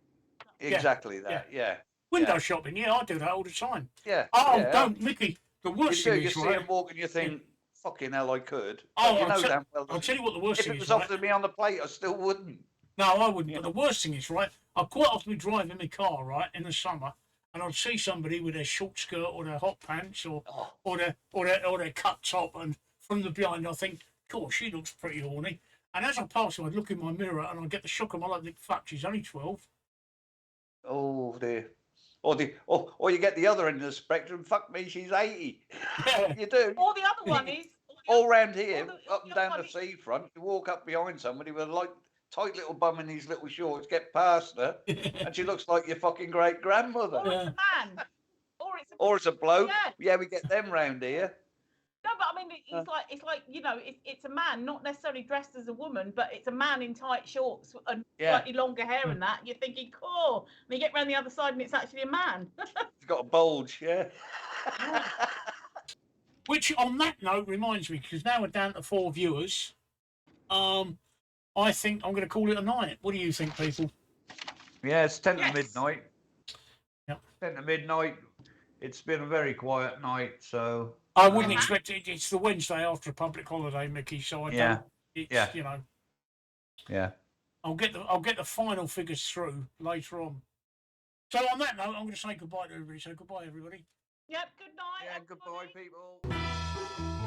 Exactly that. Yeah. Window shopping, yeah, I do that all the time. Yeah. Oh, yeah. don't, Micky. The You worst do. thing You is, see right? him walking, you think, fucking hell, I could. Oh, But you know damn well. I'll tell you what the worst If thing it is, was right? offered me on the plate, I still wouldn't. No, I wouldn't. Yeah. But the worst thing is, right, I quite often be driving my car, right, in the summer, and I'd see somebody with their short skirt or their hot pants or their cut top, and from the behind I think, cool, she looks pretty horny. And as I pass her, I'd look in my mirror and I'd get the shock of my life. Think, fuck, she's only 12. Oh dear. Or you get the other end of the spectrum. Fuck me, she's 80. Yeah. You do. Or the other one is All round here, or up and the down other the one is- seafront, you walk up behind somebody with a like tight little bum in these little shorts, get past her, and she looks like your fucking great grandmother. or it's a man, Or it's a bloke. Yeah. Yeah, we get them round here. No, but I mean, it's like it's a man, not necessarily dressed as a woman, but it's a man in tight shorts and slightly longer hair and that. You're thinking, cool. And you get round the other side and it's actually a man. It's got a bulge, yeah. Which, on that note, reminds me, because now we're down to 4 viewers, I think I'm going to call it a night. What do you think, people? Yeah, it's 10 Yes. to midnight. Yep. 10 to midnight. It's been a very quiet night, so. I wouldn't expect it. It's the Wednesday after a public holiday, Micky. So I Yeah. don't. It's, Yeah. You know, Yeah. I'll get the final figures through later on. So on that note, I'm going to say goodbye to everybody. So goodbye, everybody. Yep. Good night. Yeah, goodbye, everybody. people.